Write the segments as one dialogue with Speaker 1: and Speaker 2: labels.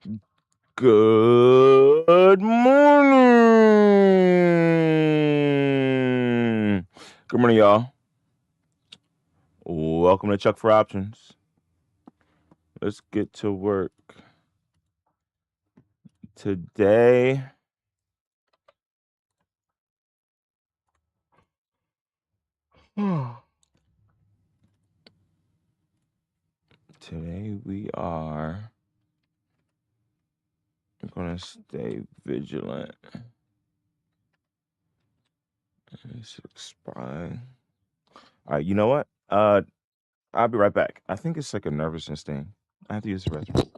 Speaker 1: Good morning. Good morning, y'all. Welcome to Chuck for Options. Let's get to work. Today, we are going to stay vigilant. It's expiring. All right, you know what? I'll be right back. I think it's like a nervousness thing. I have to use the restroom.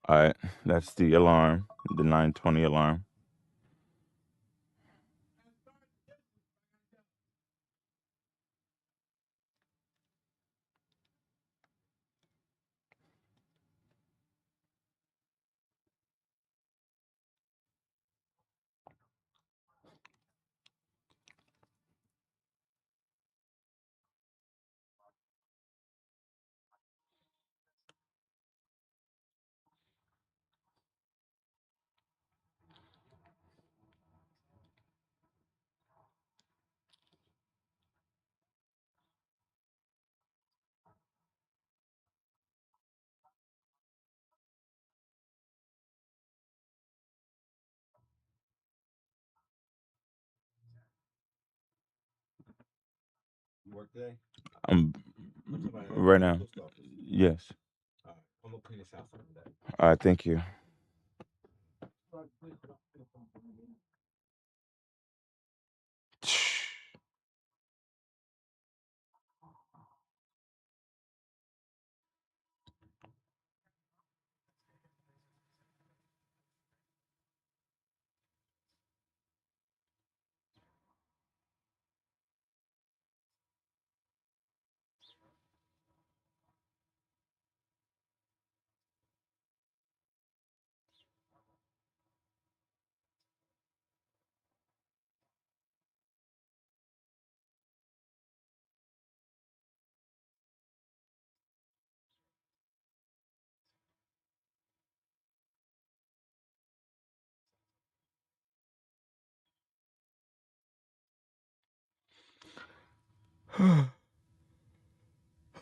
Speaker 1: All right, that's the alarm, the 9:20 alarm. I'm right now. Yes. All right. Thank you.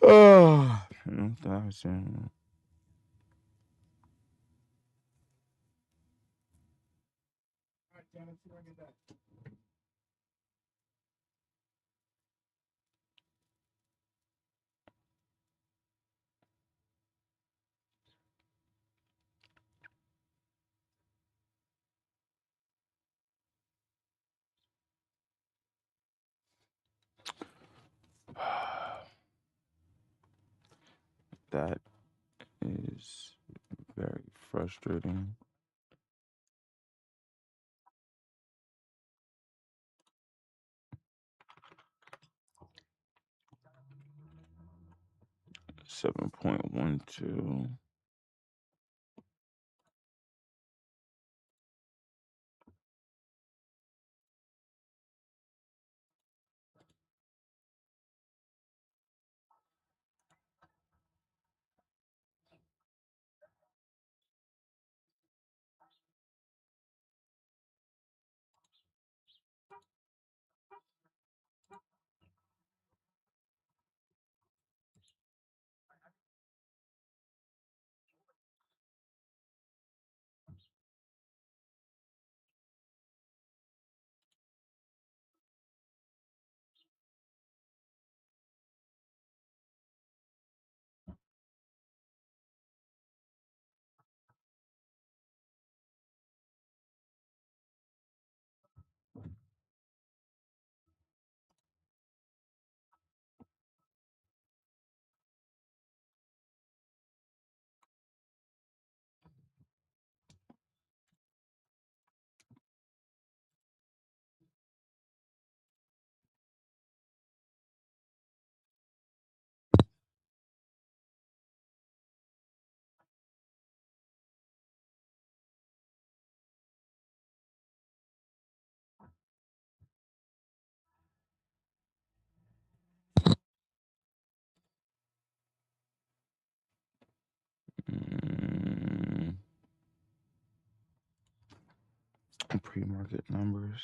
Speaker 1: Oh, 1,000. That is very frustrating. $7.12. Mm, pre-market numbers.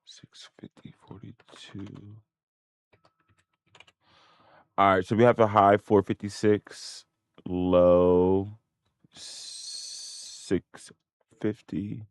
Speaker 1: 650.42. All right, so we have a high 456, low 650.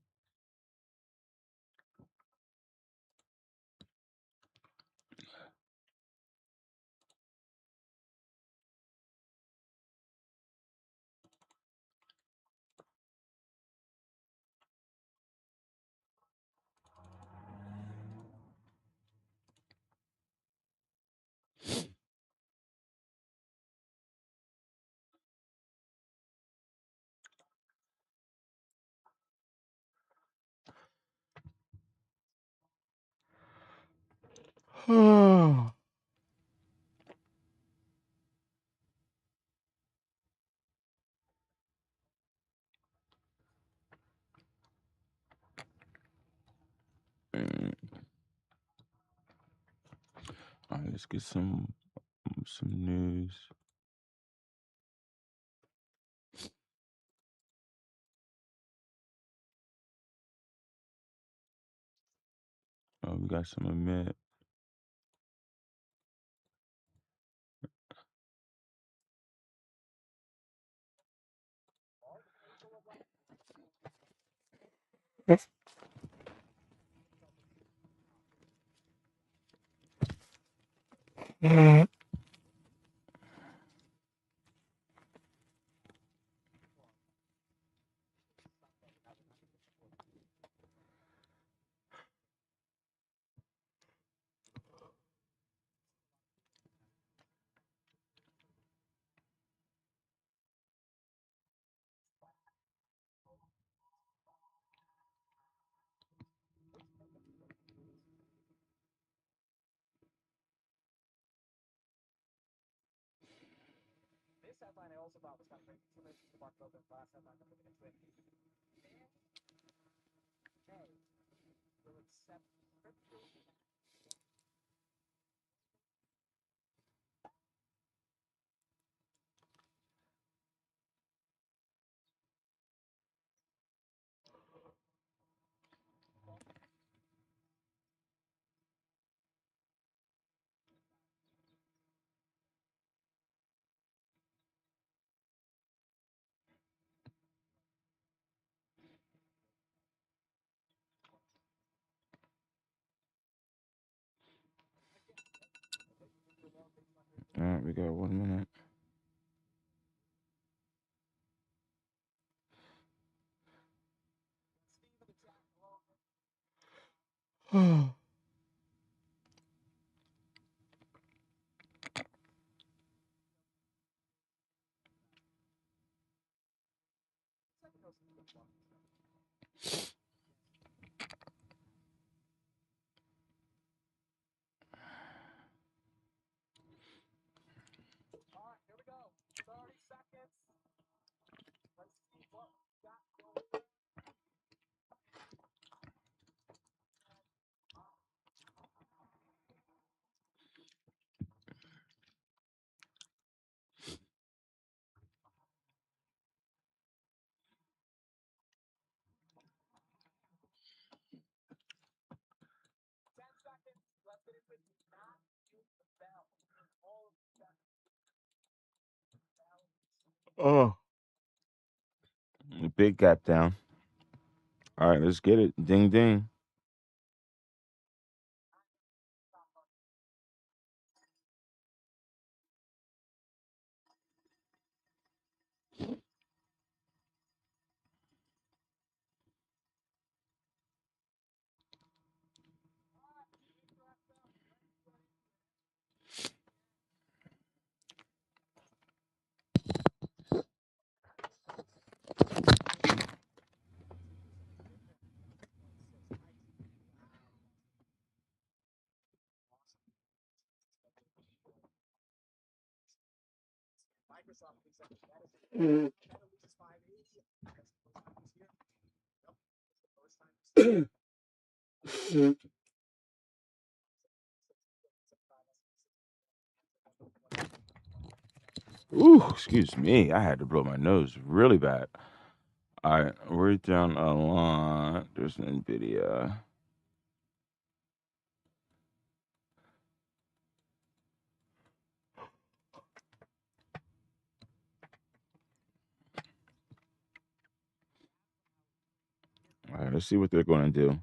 Speaker 1: Oh. All right, let's get some news. Oh, we got some emit. All right, we got 1 minute. Oh, big gap down. All right, let's get it. Ding ding. Ooh, excuse me. I had to blow my nose really bad. All right, we're down a lot. There's an NVIDIA. All right, let's see what they're going to do.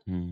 Speaker 1: Hmm.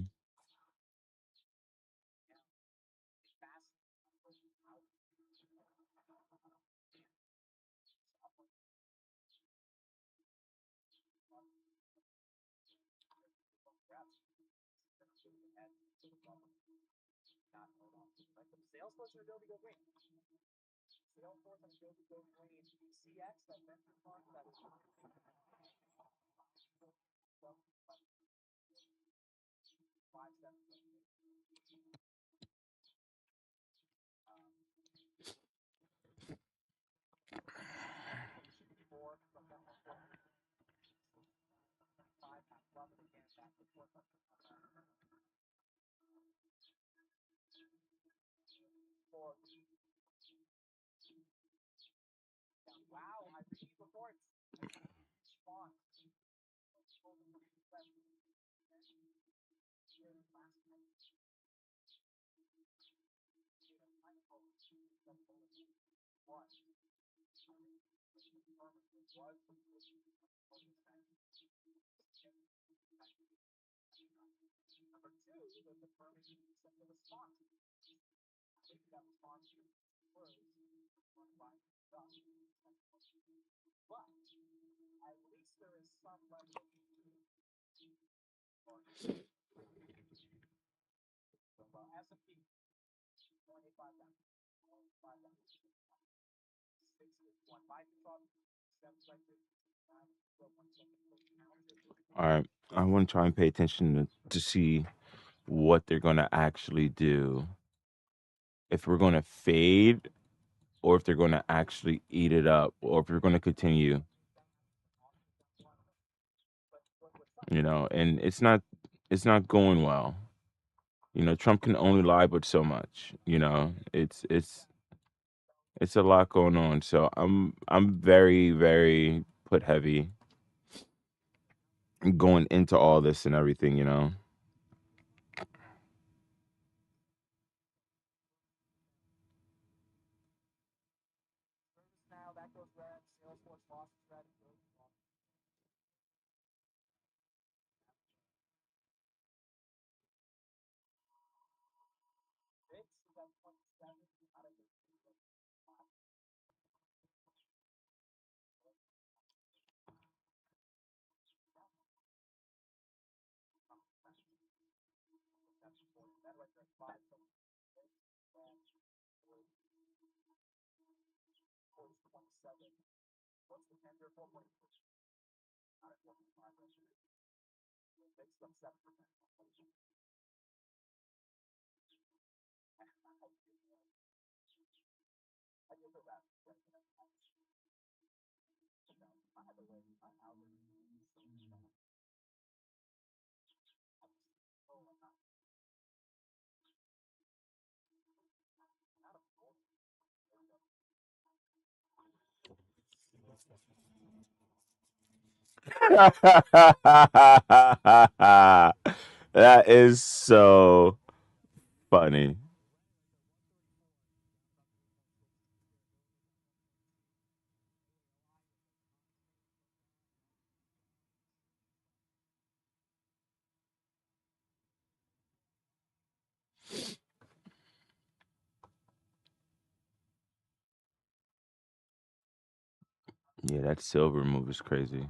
Speaker 1: All right. I want to try and pay attention to see what they're going to actually do. If we're going to fade or if they're going to actually eat it up or if they're going to continue, and it's not going well. Trump can only lie but so much. It's a lot going on. So I'm very, very put heavy going into all this and everything. That is so funny. Yeah, that silver move is crazy.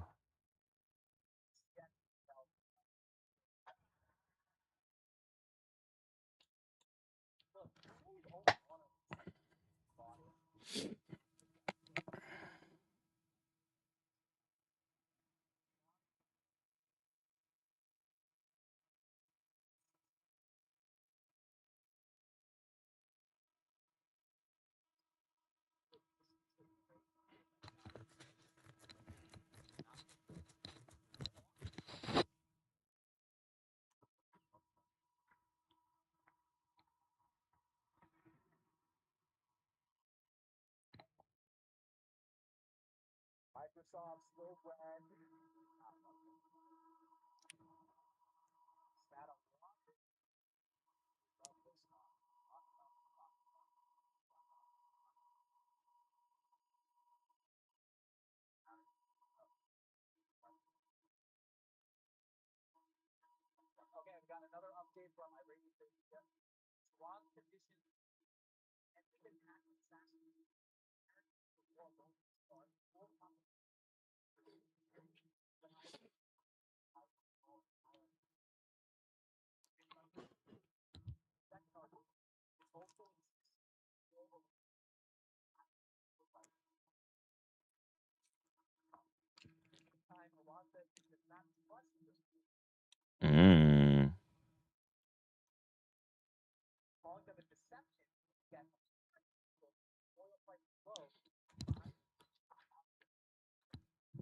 Speaker 1: Mm,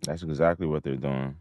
Speaker 1: that's exactly what they're doing.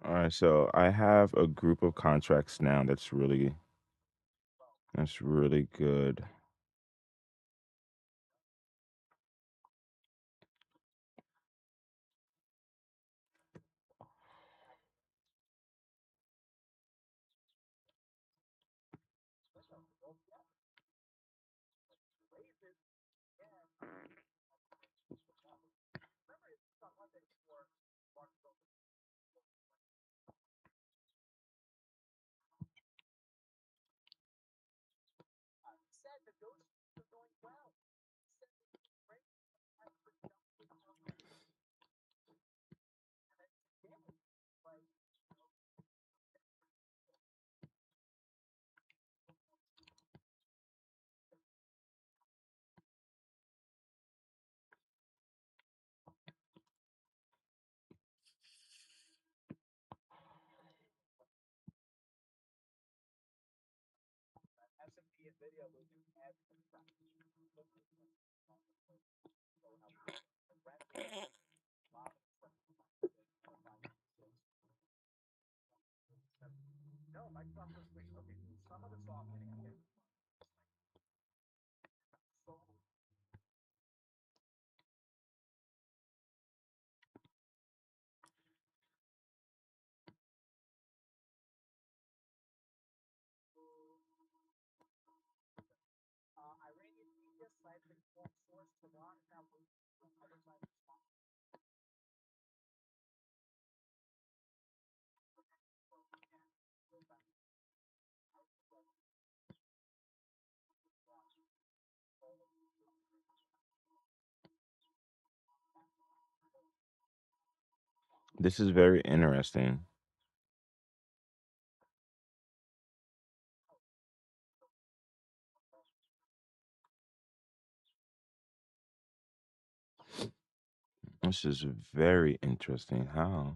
Speaker 1: All right, so I have a group of contracts now that's really good. This is very interesting. This is very interesting. How?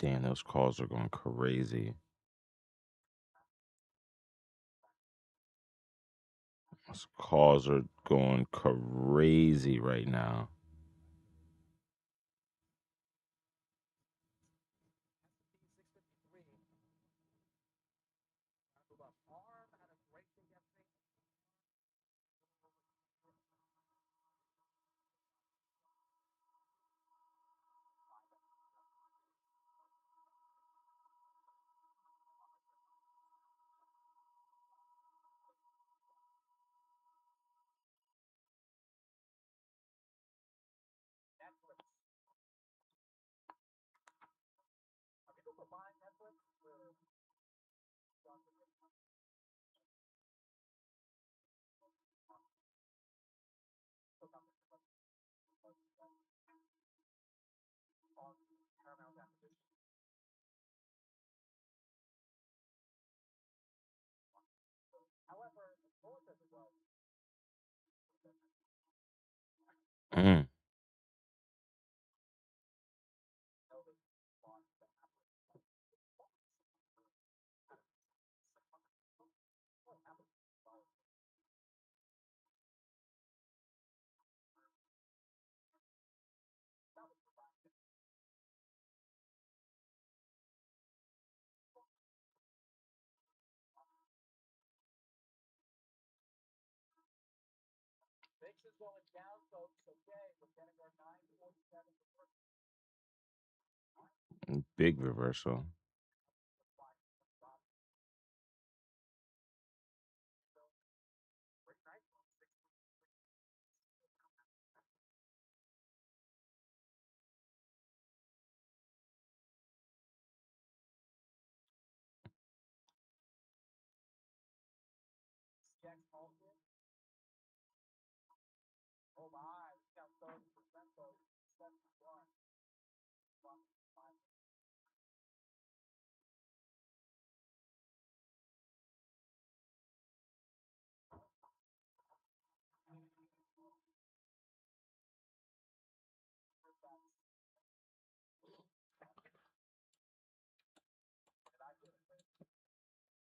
Speaker 1: Damn, those calls are going crazy. Those calls are going crazy right now. Mm. Big reversal.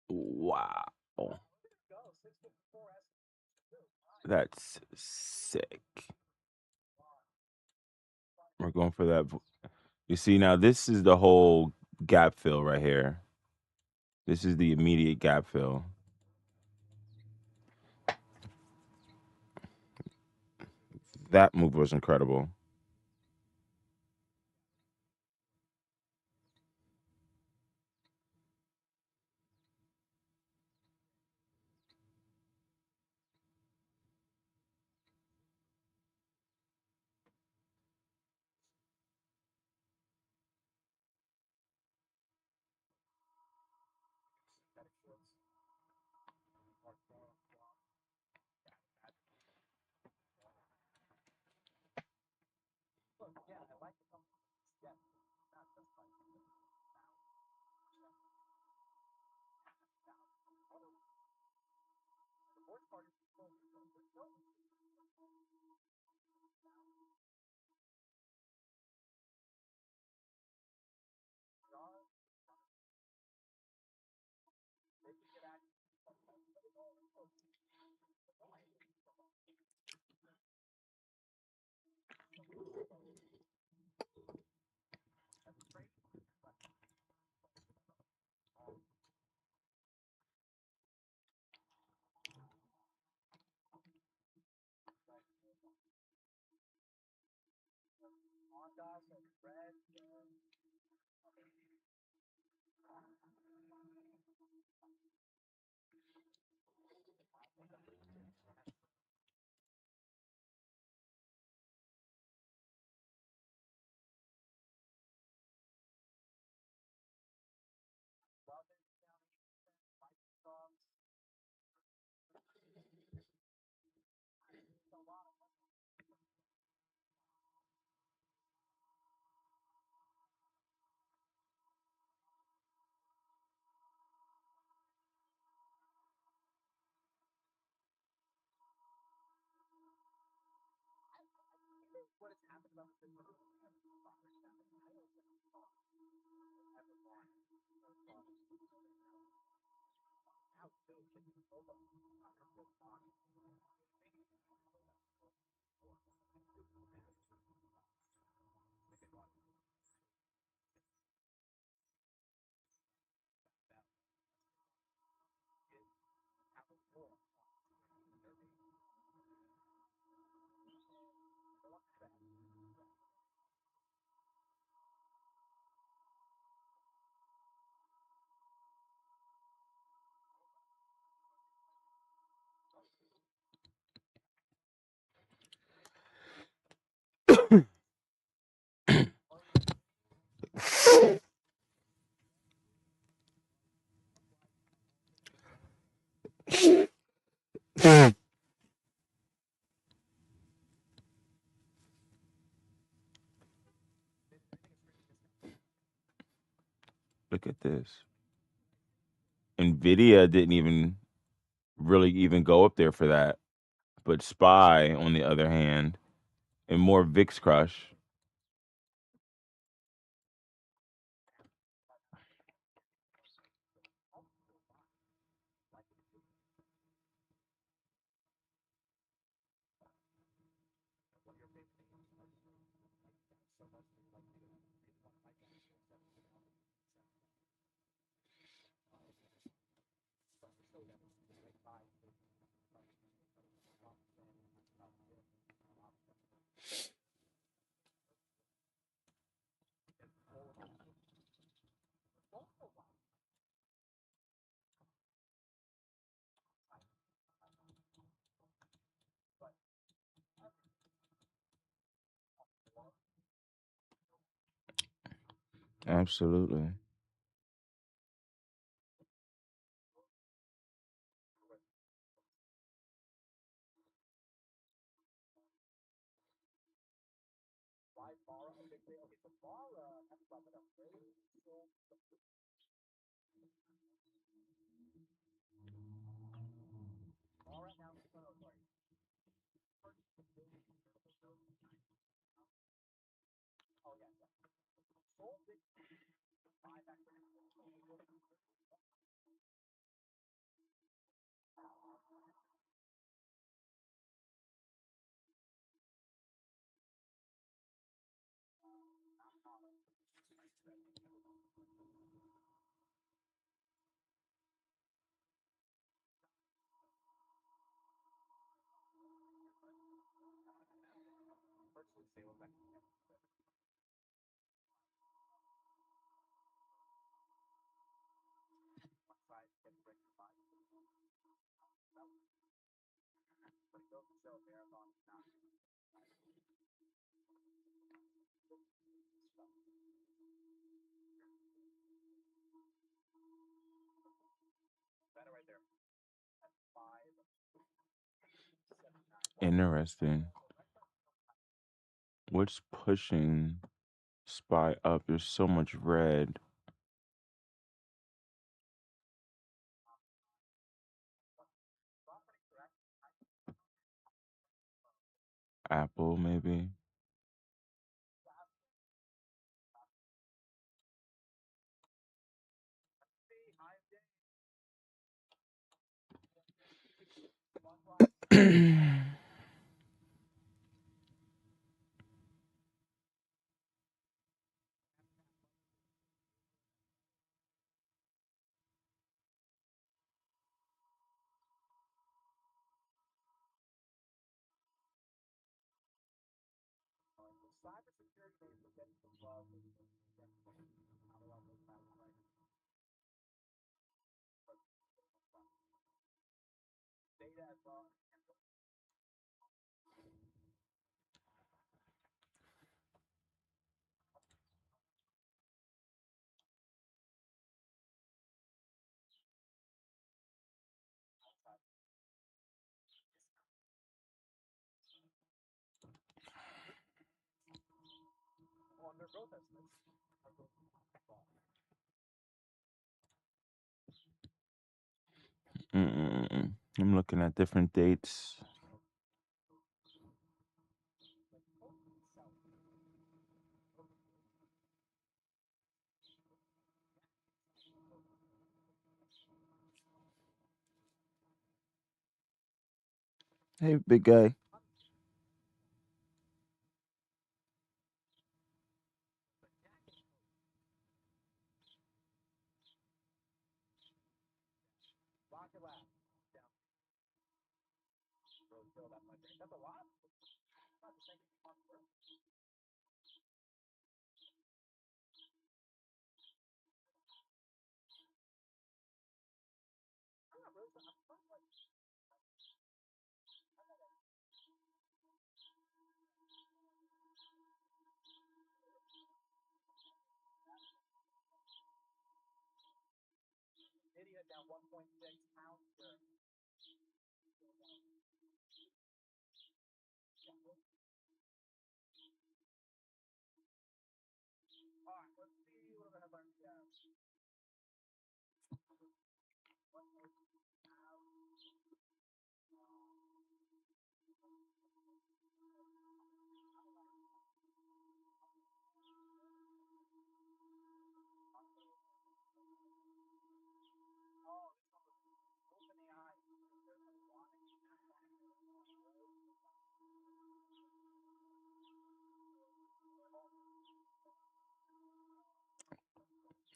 Speaker 1: Wow. That's sick. We're going for that. You see, now this is the whole gap fill right here. This is the immediate gap fill. That move was incredible. Look at this. Nvidia didn't even really even go up there for that. But SPY, on the other hand, and more VIX crush. Absolutely. Interesting. What's pushing SPY up? There's so much red. Apple, maybe. I'm looking at different dates. Hey, big guy.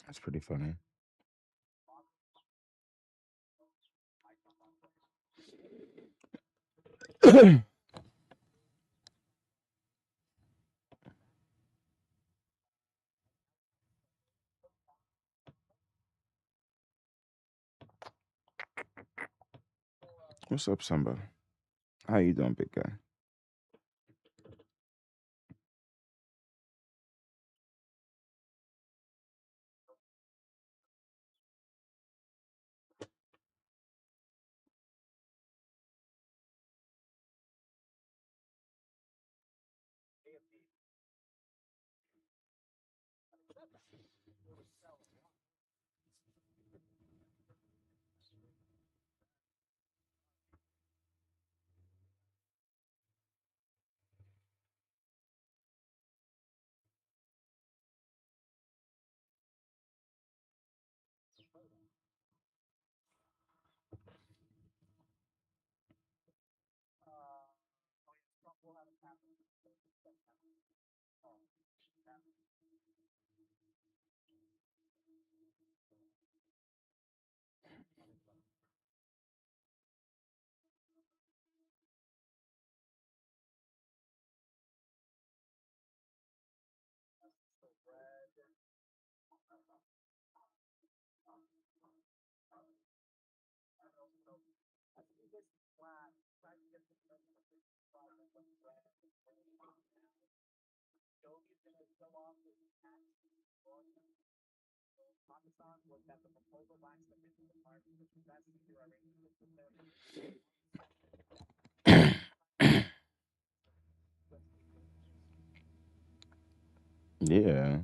Speaker 1: That's pretty funny. What's up, Samba? How you doing, big guy? Yeah.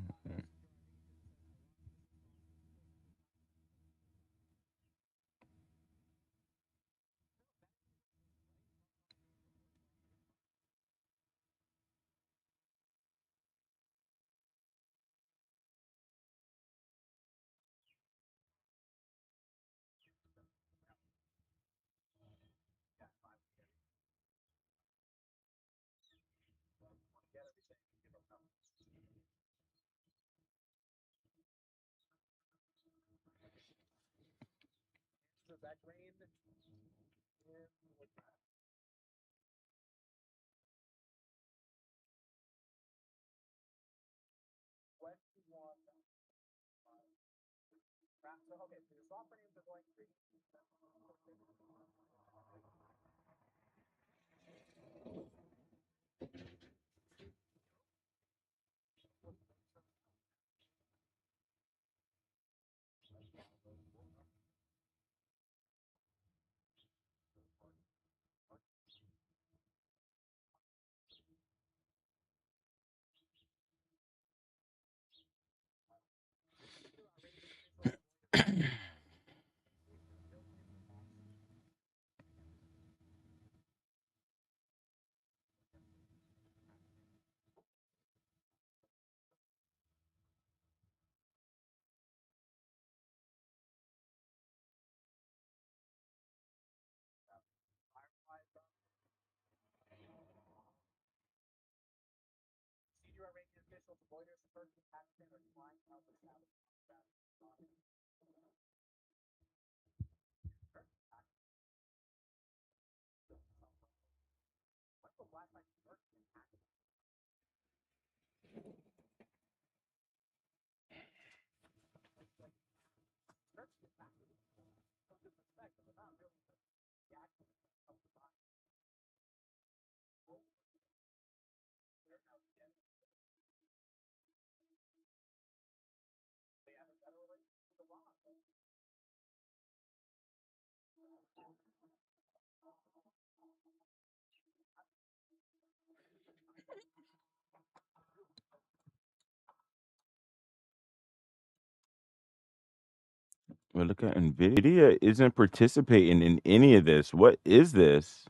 Speaker 1: Well, look at Nvidia isn't participating in any of this. What is this?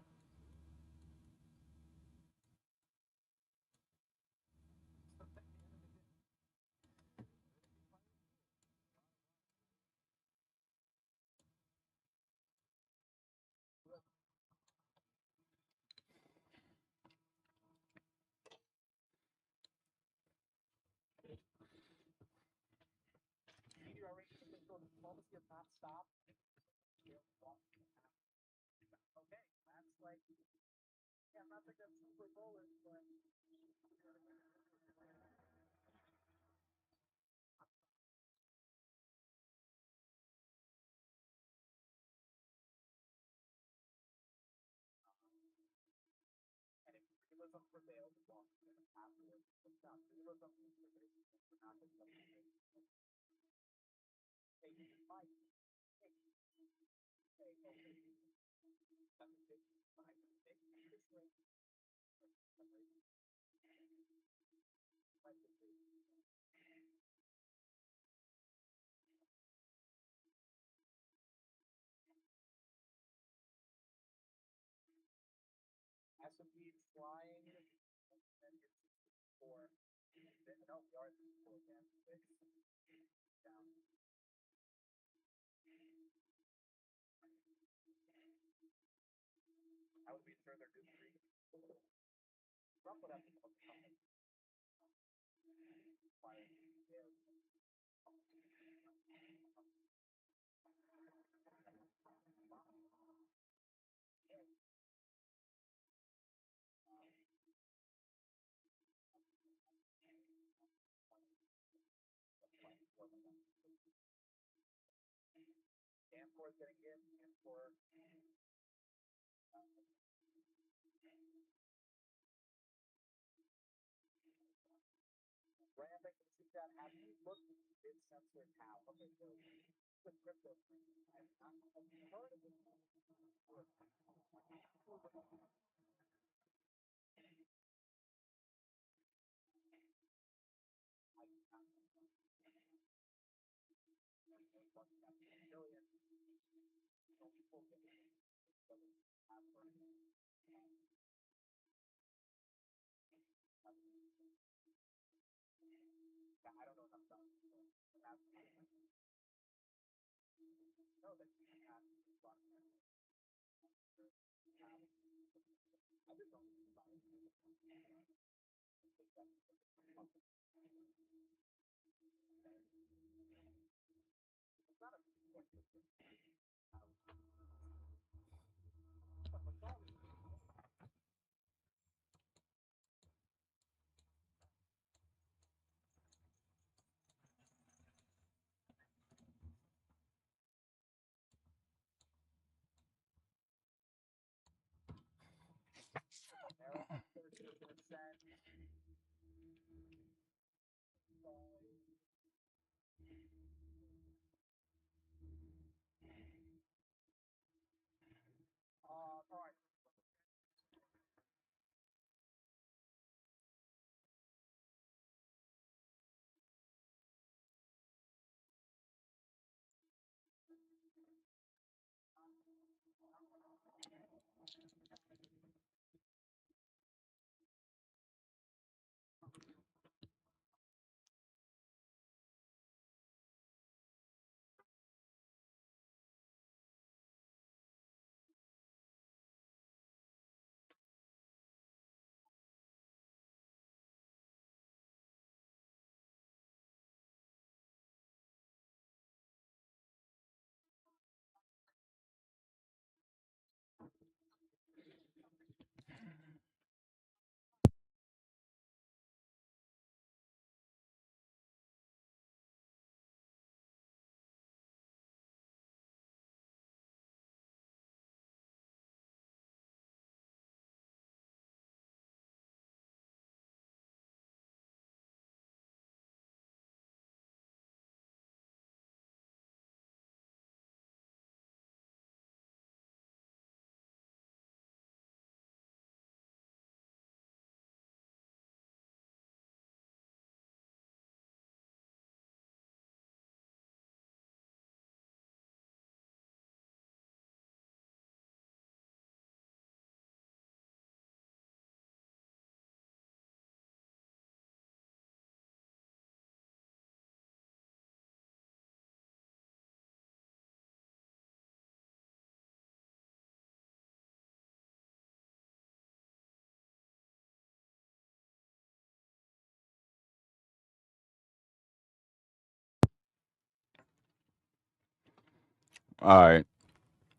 Speaker 1: All right.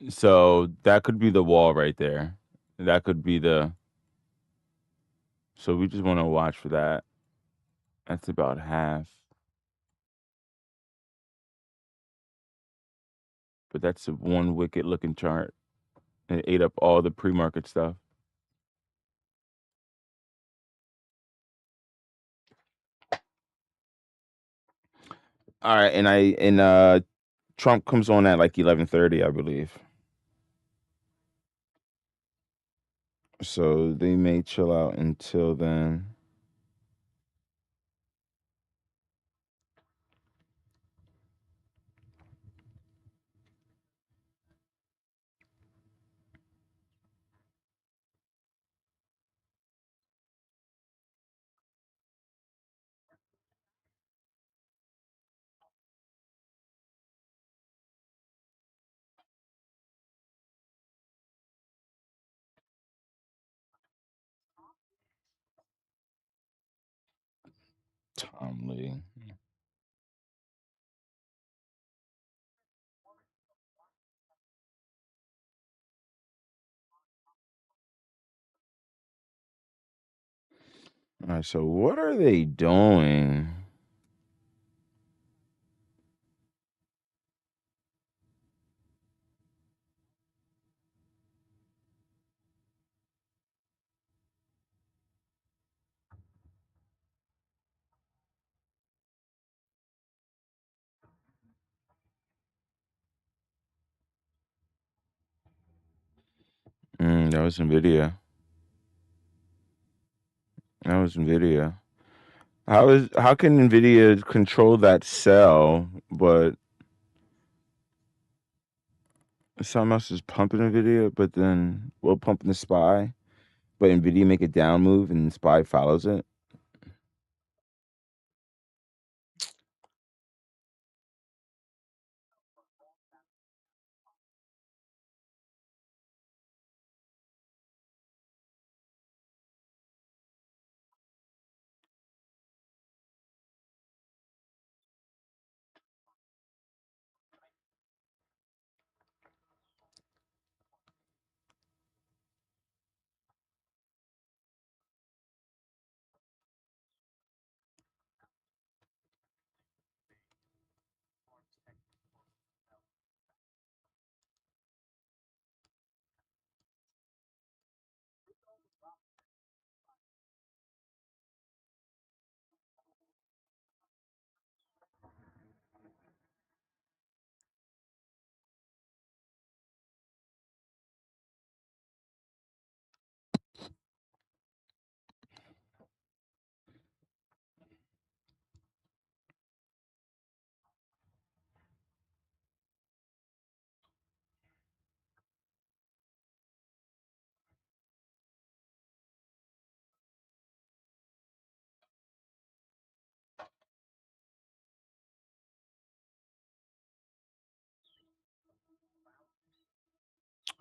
Speaker 1: So that could be the wall right there. That could be the. So we just want to watch for that. That's about half. But that's a one wicked looking chart. It ate up all the pre market stuff. All right, and Trump comes on at like 11:30, I believe. So they may chill out until then. Lee. All right, so what are they doing? That was NVIDIA. That was NVIDIA. How can NVIDIA control that sell, but someone else is pumping NVIDIA, but then we're pumping the SPY, but NVIDIA make a down move and SPY follows it?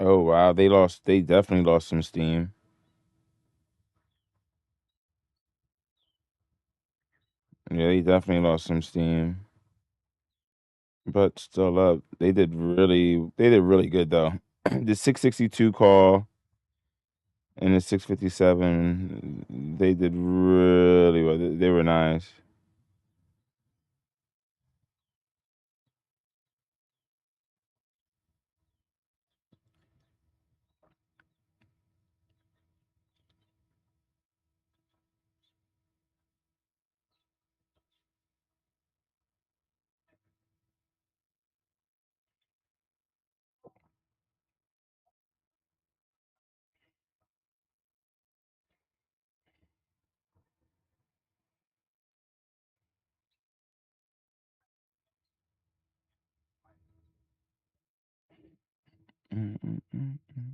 Speaker 1: Oh wow, they definitely lost some steam. Yeah, they definitely lost some steam. But still up. They did really good though. The 662 call and the 657, they did really well. They were nice. Mm, mm, mm, mm.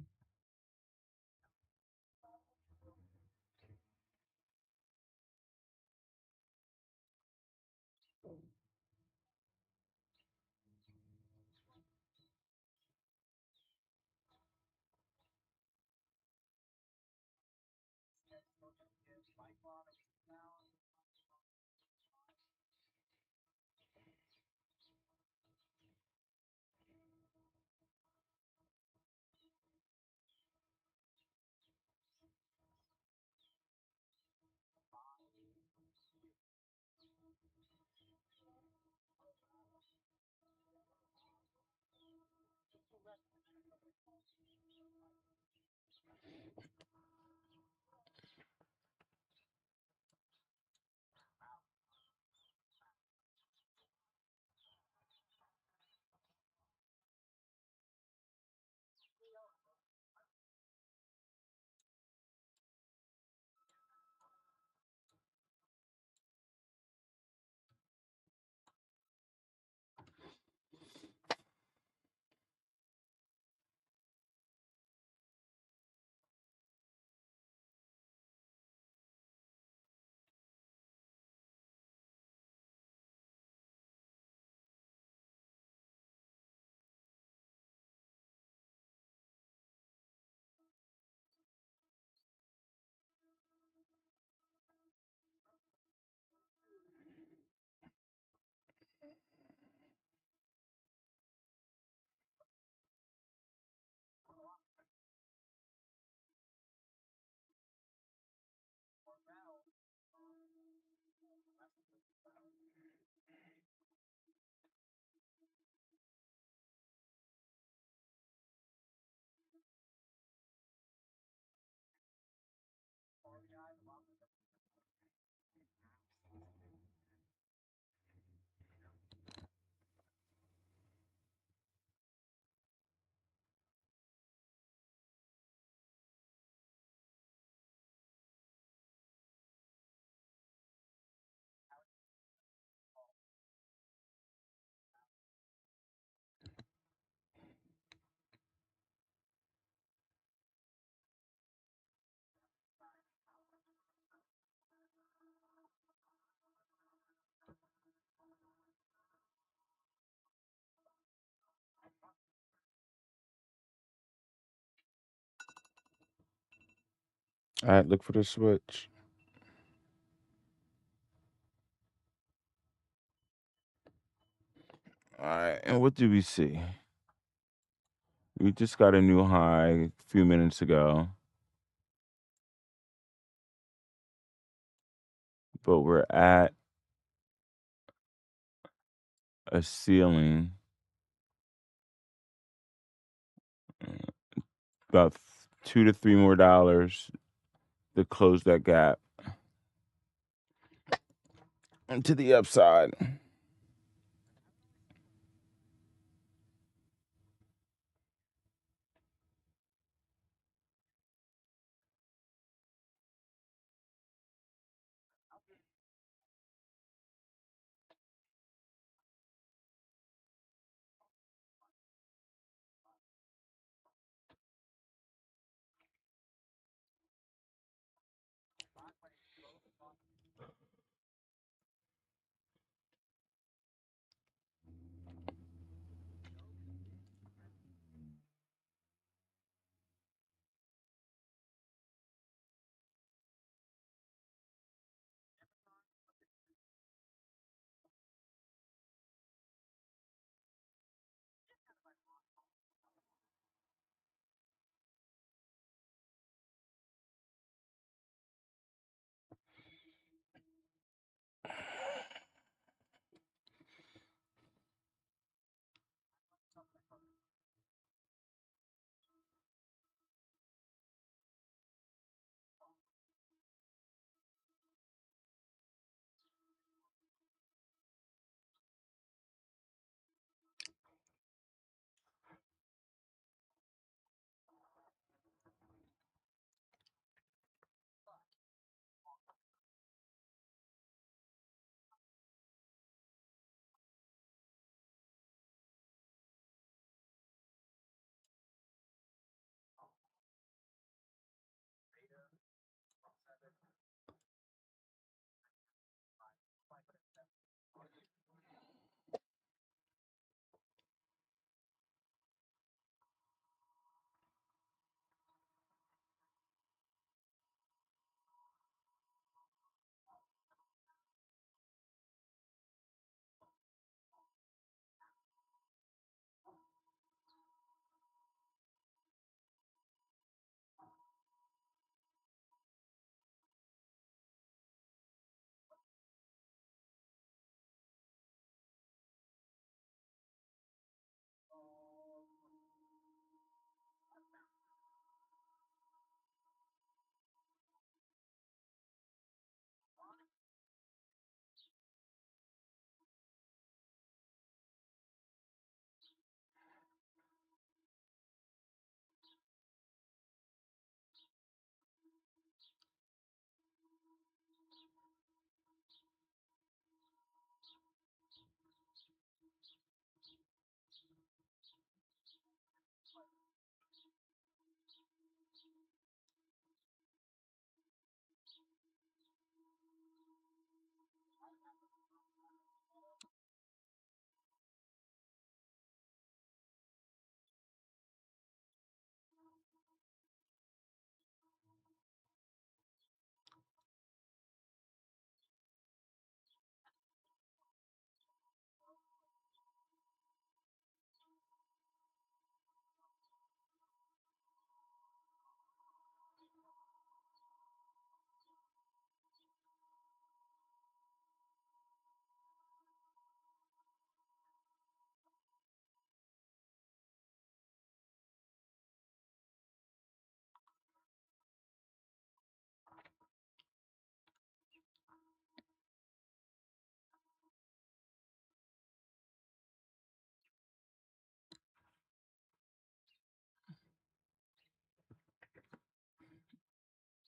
Speaker 1: All right, look for the switch. All right, and what do we see? We just got a new high a few minutes ago, but we're at a ceiling about $2 to $3 more to close that gap and to the upside.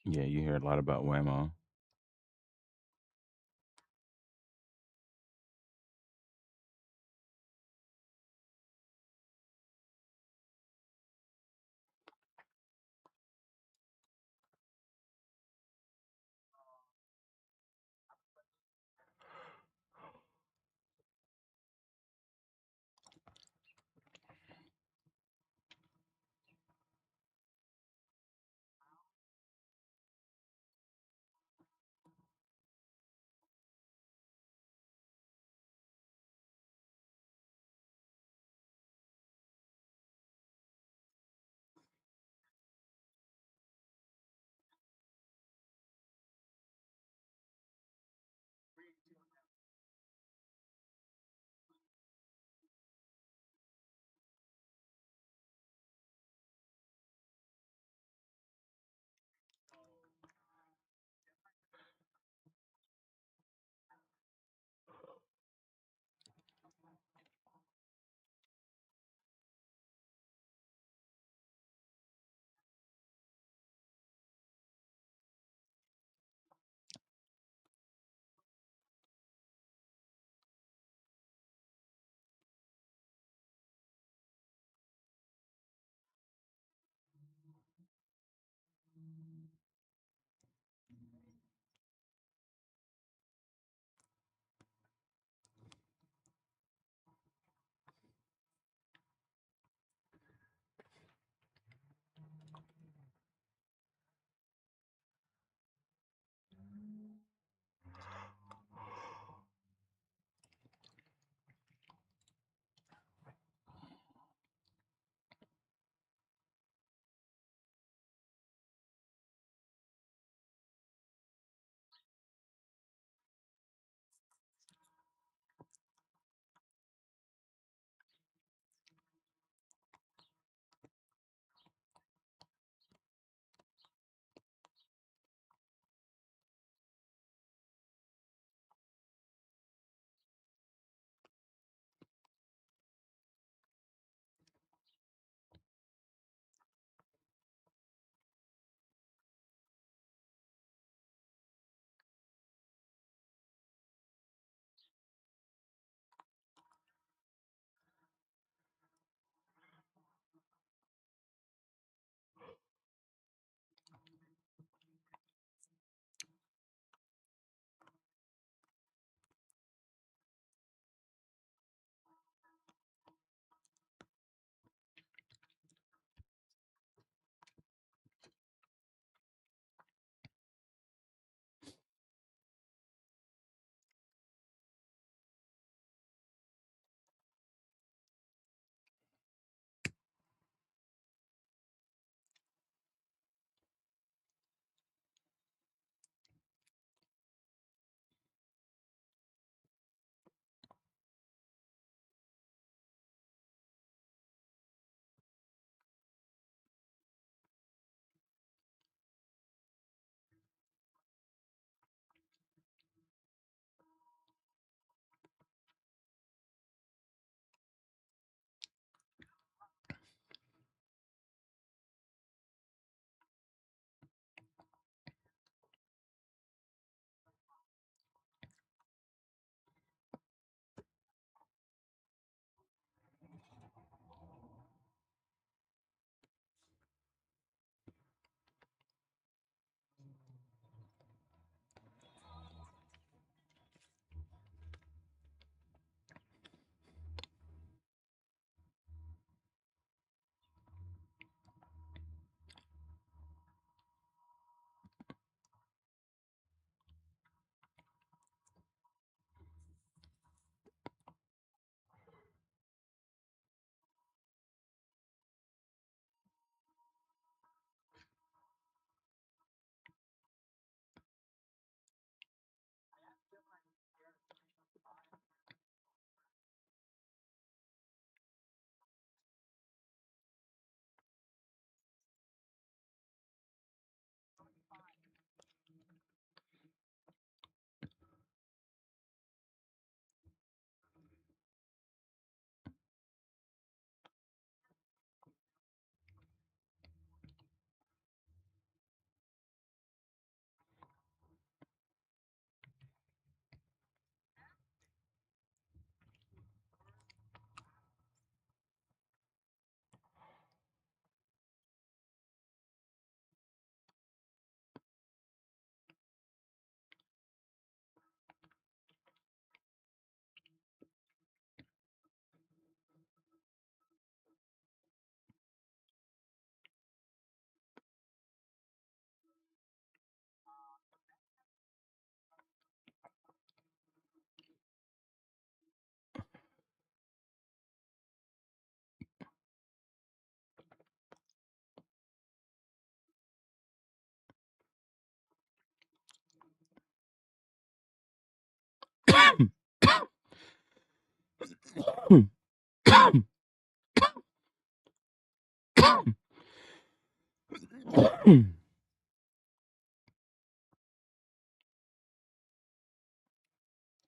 Speaker 1: Yeah, you hear a lot about Whammo.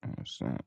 Speaker 1: Understand.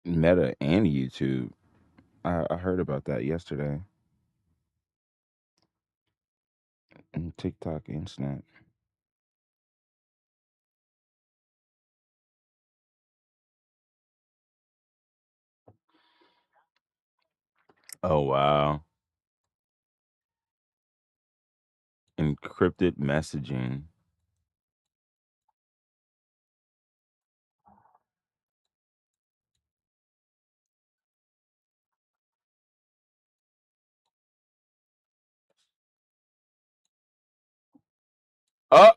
Speaker 1: Meta and YouTube. I heard about that yesterday. And TikTok and Snap. Oh wow. Encrypted messaging. Oh,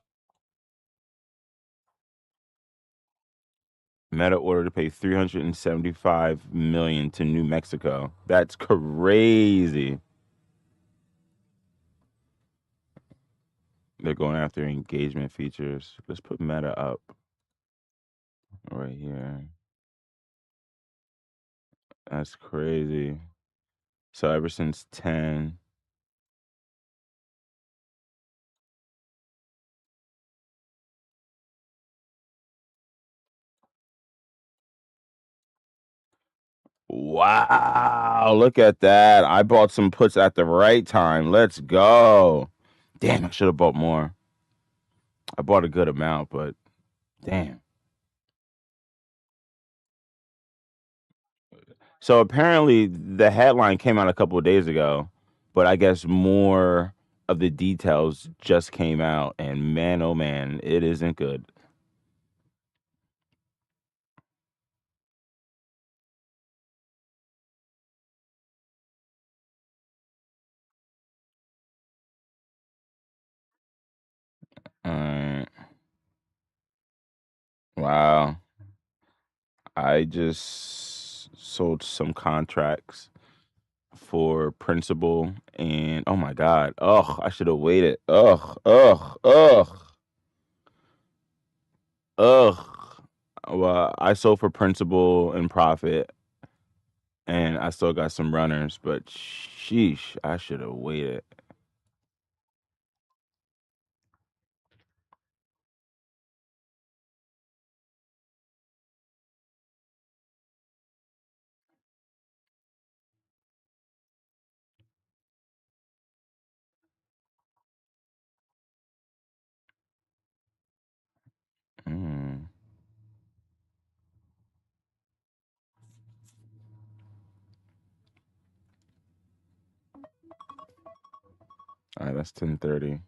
Speaker 1: Meta ordered to pay 375 million to New Mexico. That's crazy. They're going after engagement features. Let's put Meta up right here. That's crazy. So ever since 10. Wow, look at that. I bought some puts at the right time. Let's go. Damn, I should have bought more. I bought a good amount, but damn. So apparently the headline came out a couple of days ago, but I guess more of the details just came out, and man, oh man, it isn't good. Uh, wow. I just sold some contracts for principal, and oh my god, ugh, I should have waited. Ugh, ugh, ugh, ugh. Well, I sold for principal and profit, and I still got some runners, but sheesh, I should have waited. Mm. All right, that's 10:30.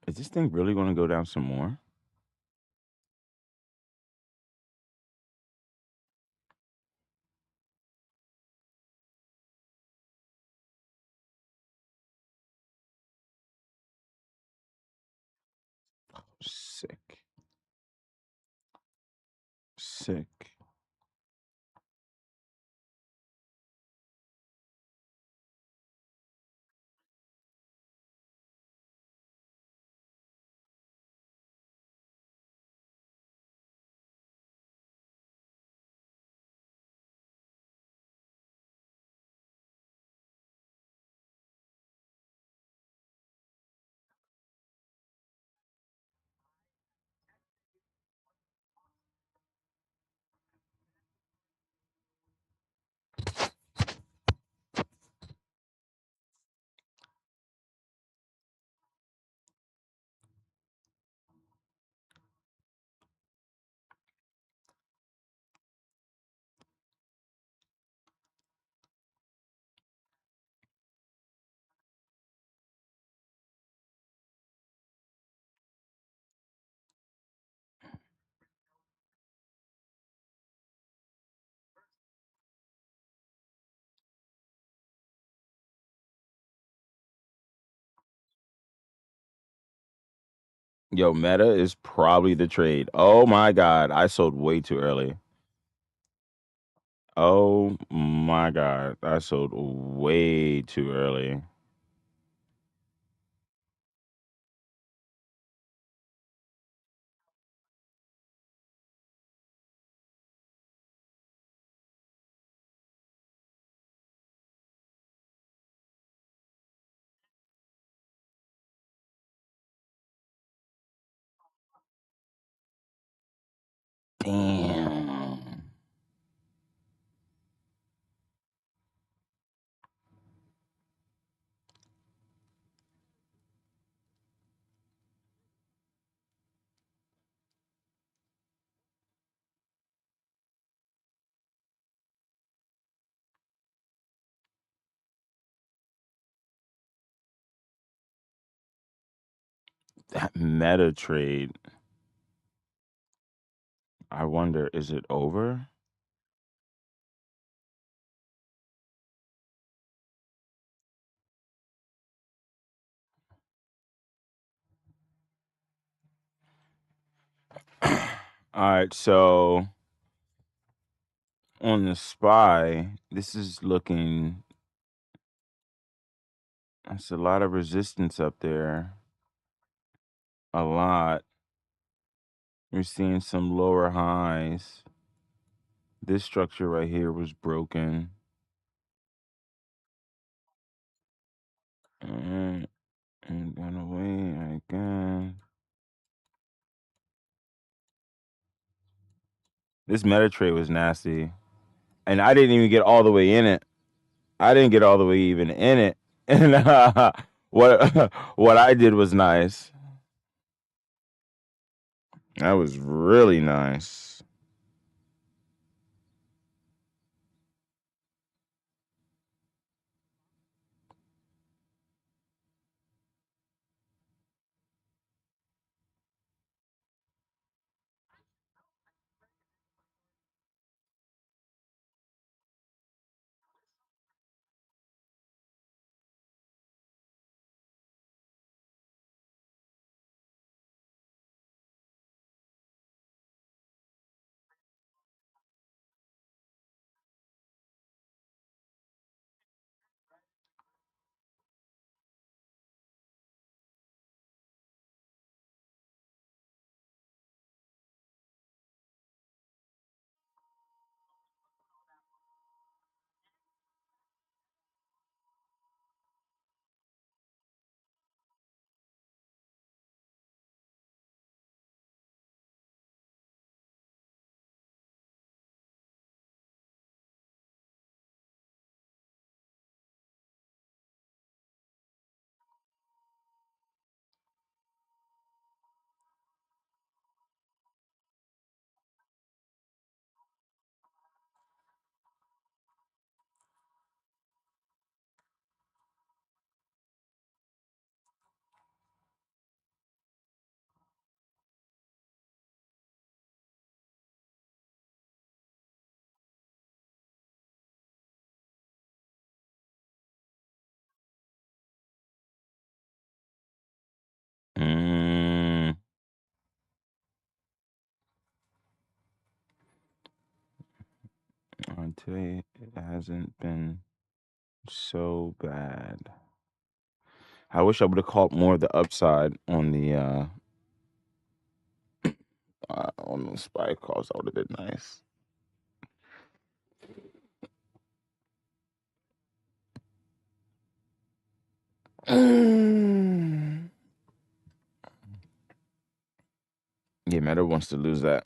Speaker 1: Is this thing really going to go down some more? Sick. Sick. Yo, Meta is probably the trade. Oh my God. I sold way too early. Oh my God. I sold way too early. Damn. That Meta trade. I wonder, is it over? All right, so on the SPY, this is looking, that's a lot of resistance up there. A lot. We're seeing some lower highs. This structure right here was broken. And gone away again. This meta trade was nasty. And I didn't even get all the way in it. I didn't get all the way even in it. And what I did was nice. That was really nice. And today it hasn't been so bad. I wish I would have caught more of the upside on the spy calls. That would have been nice. Yeah, Meta wants to lose that.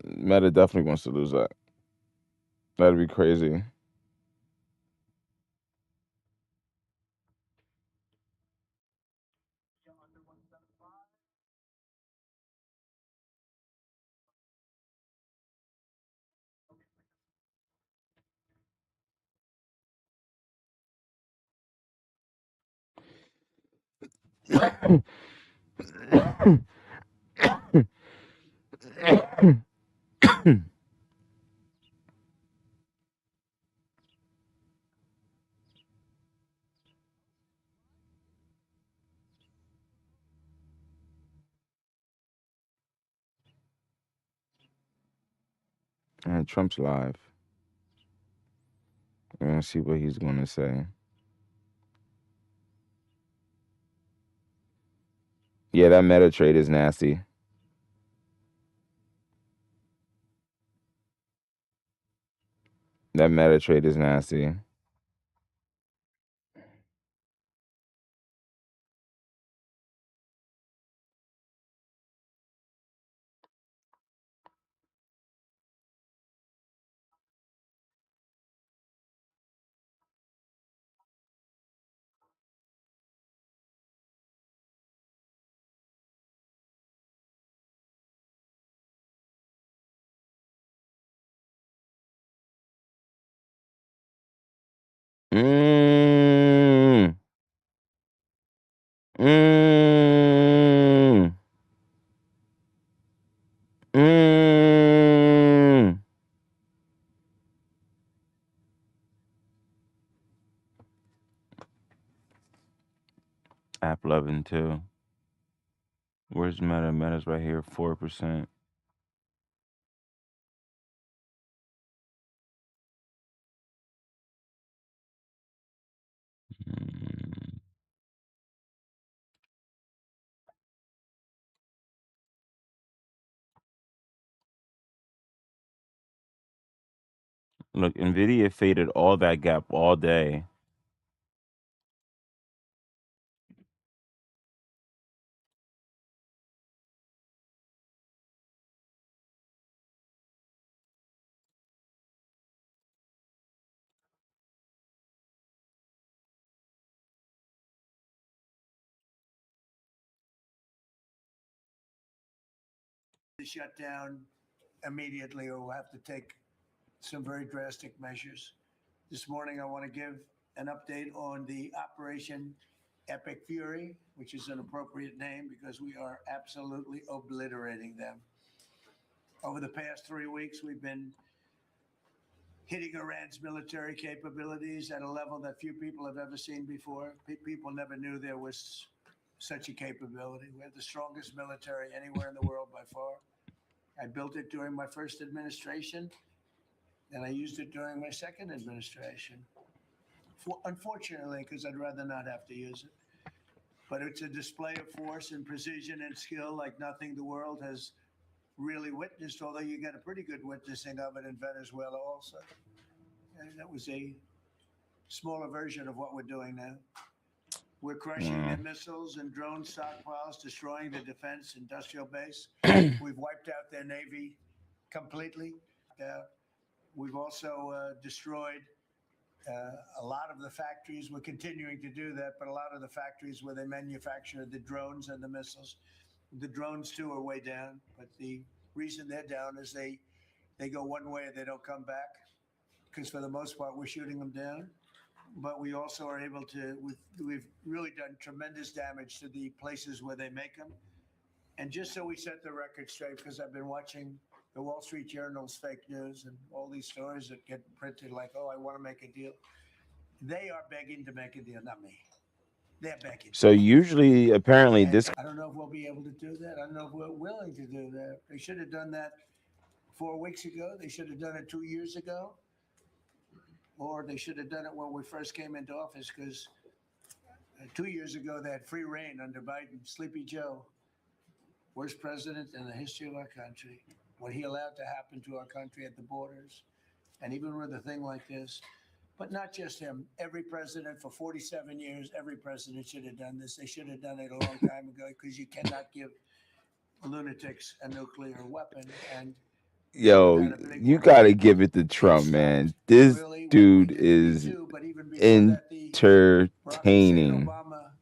Speaker 1: Meta definitely wants to lose that. That'd be crazy. And Trump's live. We're gonna see what he's gonna say. Yeah, that meta trade is nasty. That meta trade is nasty. Mmm. Mmm. Mmm. App loving too. Where's Meta? Meta's right here, 4%. Mm. Look, Nvidia faded all that gap all day.
Speaker 2: Shut down immediately, or we'll have to take some very drastic measures. This morning, I want to give an update on the Operation Epic Fury, which is an appropriate name because we are absolutely obliterating them. Over the past 3 weeks, we've been hitting Iran's military capabilities at a level that few people have ever seen before. People never knew there was such a capability. We have the strongest military anywhere in the world by far. I built it during my first administration, and I used it during my second administration. Unfortunately, because I'd rather not have to use it. But it's a display of force and precision and skill like nothing the world has really witnessed, although you get a pretty good witnessing of it in Venezuela also. And that was a smaller version of what we're doing now. We're crushing their missiles and drone stockpiles, destroying the defense industrial base. We've wiped out their Navy completely. We've also destroyed a lot of the factories. We're continuing to do that, but a lot of the factories where they manufacture the drones and the missiles, the drones too are way down. But the reason they're down is they go one way and they don't come back, because for the most part we're shooting them down. But we also are able to, we've really done tremendous damage to the places where they make them. And just so we set the record straight, because I've been watching the Wall Street Journal's fake news and all these stories that get printed like, oh, I want to make a deal. They are begging to make a deal, not me. They're begging.
Speaker 1: So usually, apparently, this.
Speaker 2: I don't know if we'll be able to do that. I don't know if we're willing to do that. They should have done that 4 weeks ago. They should have done it 2 years ago. or they should have done it when we first came into office, because 2 years ago they had free reign under Biden. Sleepy Joe, worst president in the history of our country. What he allowed to happen to our country at the borders, and even with a thing like this. But not just him. Every president for 47 years, every president should have done this. They should have done it a long time ago, because you cannot give lunatics a nuclear weapon. And
Speaker 1: Yo, you gotta give it to Trump, man. This
Speaker 2: really
Speaker 1: dude is
Speaker 2: but even before that, the Barack
Speaker 1: entertaining.
Speaker 2: Obama,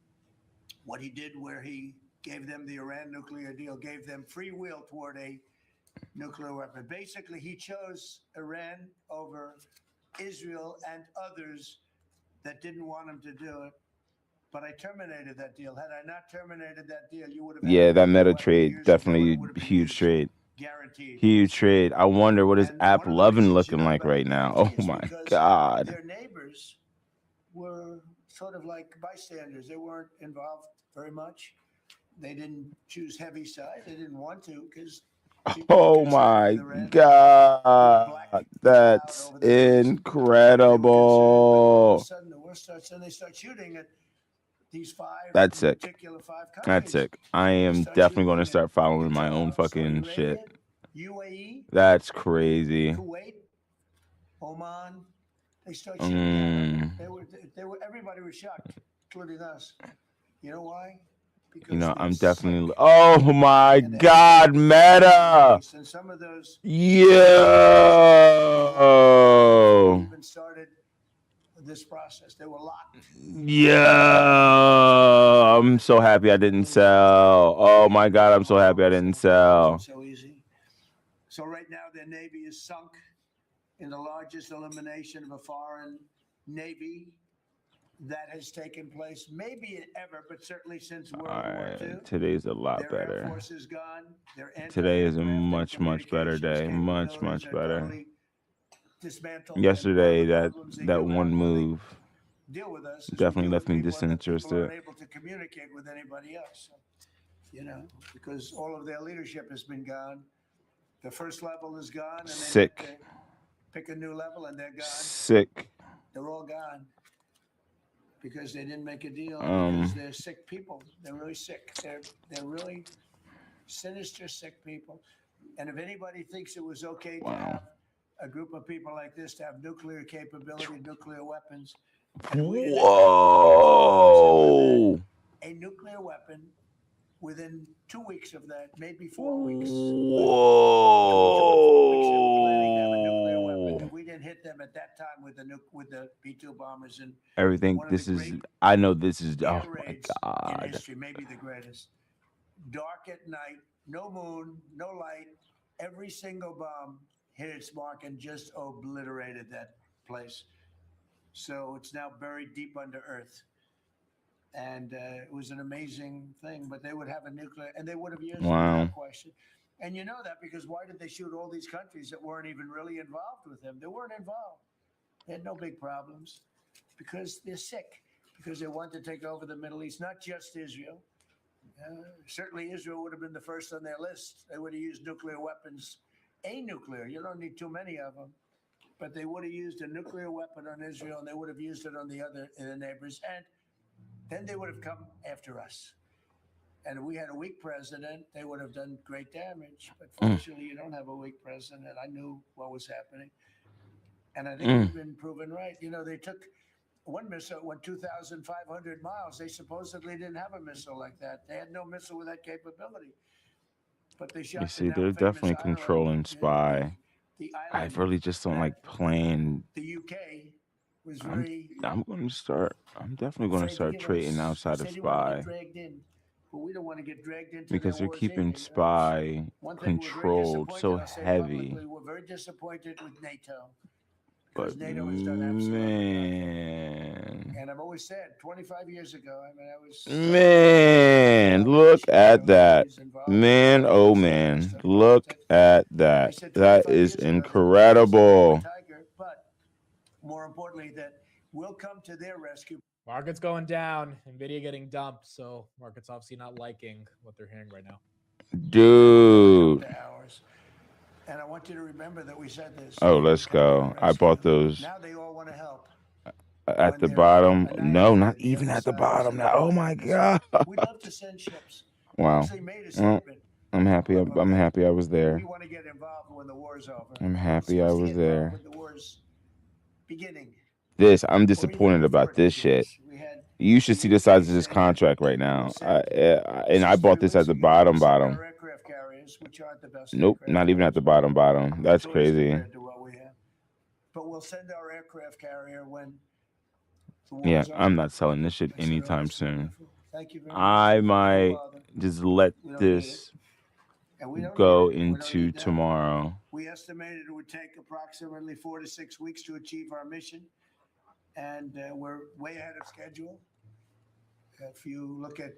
Speaker 2: what he did, where he gave them the Iran nuclear deal, gave them free will toward a nuclear weapon. Basically, he chose Iran over Israel and others that didn't want him to do it. But I terminated that deal. Had I not terminated that deal, you would have.
Speaker 1: Yeah, that meta trade definitely huge trade.
Speaker 2: Guaranteed.
Speaker 1: Huge trade. I wonder what is App Lovin' looking like right now. Oh my God.
Speaker 2: Their neighbors were sort of like bystanders. They weren't involved very much. They didn't choose heavy side. They didn't want to, because
Speaker 1: oh my God. That's incredible.
Speaker 2: All of a sudden, the war starts, and they start shooting at these five.
Speaker 1: That's sick.
Speaker 2: Particular five countries.
Speaker 1: That's sick. I am definitely going to start following my own fucking shit.
Speaker 2: UAE.
Speaker 1: That's crazy.
Speaker 2: Kuwait, Oman. They start shooting. They were. Everybody was shocked, including us. You know why? Because
Speaker 1: you know, I'm definitely. Oh my God, Meta.
Speaker 2: And some of those.
Speaker 1: Yo.
Speaker 2: Even started this process. They were locked.
Speaker 1: Yeah. I'm so happy I didn't sell. Oh my God, I'm so happy I didn't sell.
Speaker 2: So easy. So right now their navy is sunk in the largest elimination of a foreign navy that has taken place, maybe ever, but certainly since World War II.
Speaker 1: Today's a lot better.
Speaker 2: Air Force is gone.
Speaker 1: Today is a much better day. Much better. Totally yesterday, that one move
Speaker 2: deal with us
Speaker 1: definitely left me disinterested.
Speaker 2: Able to communicate with anybody else, you know, because all of their leadership has been gone. The first level is gone, and
Speaker 1: sick.
Speaker 2: Pick a new level, and they're gone.
Speaker 1: Sick.
Speaker 2: They're all gone because they didn't make a deal. Because they're sick people. They're really sick. They're really sinister, sick people. And if anybody thinks it was okay to have a group of people like this to have nuclear capability, nuclear weapons.
Speaker 1: Whoa!
Speaker 2: A nuclear weapon within 2 weeks of that, maybe 4 weeks.
Speaker 1: Whoa!
Speaker 2: If we didn't hit them at that time with the B-2 bombers and
Speaker 1: everything, I know this is. Oh my God!
Speaker 2: In history, maybe the greatest. Dark at night, no moon, no light. Every single bomb hit its mark and just obliterated that place. So it's now buried deep under earth. And it was an amazing thing. But they would have a nuclear, and they would have used it without question. And you know that because why did they shoot all these countries that weren't even really involved with them? They weren't involved. They had no big problems because they're sick, because they want to take over the Middle East, not just Israel. Certainly Israel would have been the first on their list. They would have used nuclear weapons. A nuclear, you don't need too many of them. But they would have used a nuclear weapon on Israel, and they would have used it on the other neighbors. And then they would have come after us. And if we had a weak president, they would have done great damage. But fortunately, you don't have a weak president. I knew what was happening. And I think we've been proven right. You know, they took one missile, went 2,500 miles. They supposedly didn't have a missile like that. They had no missile with that capability. But they shot.
Speaker 1: You see, they're definitely controlling spy. I really just don't like playing.
Speaker 2: The UK was very.
Speaker 1: I'm definitely going to start trading outside of spy.
Speaker 2: But we don't want to get dragged into
Speaker 1: because they're keeping spy controlled so heavy.
Speaker 2: We're very disappointed with NATO.
Speaker 1: But NATO has done man,
Speaker 2: and I've always said 25 years ago, I mean, I was
Speaker 1: man, look at that. Man, oh man, look at that. That is incredible.
Speaker 2: But more importantly, that will come to their rescue.
Speaker 3: Market's going down, Nvidia getting dumped, so market's obviously not liking what they're hearing right now.
Speaker 1: Dude.
Speaker 2: And I want you to remember that we said this.
Speaker 1: Oh,
Speaker 2: They would
Speaker 1: let's
Speaker 2: come to our
Speaker 1: go. I bought
Speaker 2: rescue.
Speaker 1: those
Speaker 2: Now they all want to help
Speaker 1: at
Speaker 2: when
Speaker 1: the
Speaker 2: they're
Speaker 1: bottom. No, not
Speaker 2: annihilated. The
Speaker 1: even
Speaker 2: other
Speaker 1: at the
Speaker 2: side is
Speaker 1: bottom. Now, oh my
Speaker 2: annihilated. So
Speaker 1: god!
Speaker 2: we'd love to send ships. We
Speaker 1: Wow.
Speaker 2: actually made a
Speaker 1: Well,
Speaker 2: statement.
Speaker 1: I'm happy.
Speaker 2: Look,
Speaker 1: I'm
Speaker 2: okay,
Speaker 1: happy I was
Speaker 2: we
Speaker 1: there.
Speaker 2: want to get involved when the war's over.
Speaker 1: I'm
Speaker 2: We're
Speaker 1: happy I
Speaker 2: supposed to
Speaker 1: was
Speaker 2: get involved
Speaker 1: there.
Speaker 2: with the war's beginning,
Speaker 1: This, I'm
Speaker 2: or even
Speaker 1: disappointed
Speaker 2: before
Speaker 1: about
Speaker 2: it
Speaker 1: this shit.
Speaker 2: begins. We had
Speaker 1: You should
Speaker 2: the
Speaker 1: see the size
Speaker 2: UK
Speaker 1: of this
Speaker 2: saying that
Speaker 1: contract right
Speaker 2: we'll
Speaker 1: now.
Speaker 2: send
Speaker 1: And I
Speaker 2: 63
Speaker 1: bought this at
Speaker 2: weeks
Speaker 1: the
Speaker 2: ago, we'll
Speaker 1: bottom.
Speaker 2: send our aircraft carriers, which aren't the best
Speaker 1: Nope,
Speaker 2: aircraft
Speaker 1: not even at
Speaker 2: carriers
Speaker 1: the
Speaker 2: by
Speaker 1: bottom. That's
Speaker 2: choice
Speaker 1: crazy.
Speaker 2: compared to what we have. But we'll send our aircraft carrier when the war
Speaker 1: Yeah,
Speaker 2: is over.
Speaker 1: I'm not selling this shit
Speaker 2: I said, oh,
Speaker 1: anytime
Speaker 2: that's
Speaker 1: soon.
Speaker 2: wonderful. Thank you very much.
Speaker 1: I
Speaker 2: No
Speaker 1: might
Speaker 2: bother.
Speaker 1: just let
Speaker 2: We don't need it.
Speaker 1: this
Speaker 2: And we don't
Speaker 1: go
Speaker 2: need it. We don't
Speaker 1: into
Speaker 2: need that.
Speaker 1: tomorrow.
Speaker 2: We estimated it would take approximately 4 to 6 weeks to achieve our mission, and we're way ahead of schedule. If you look at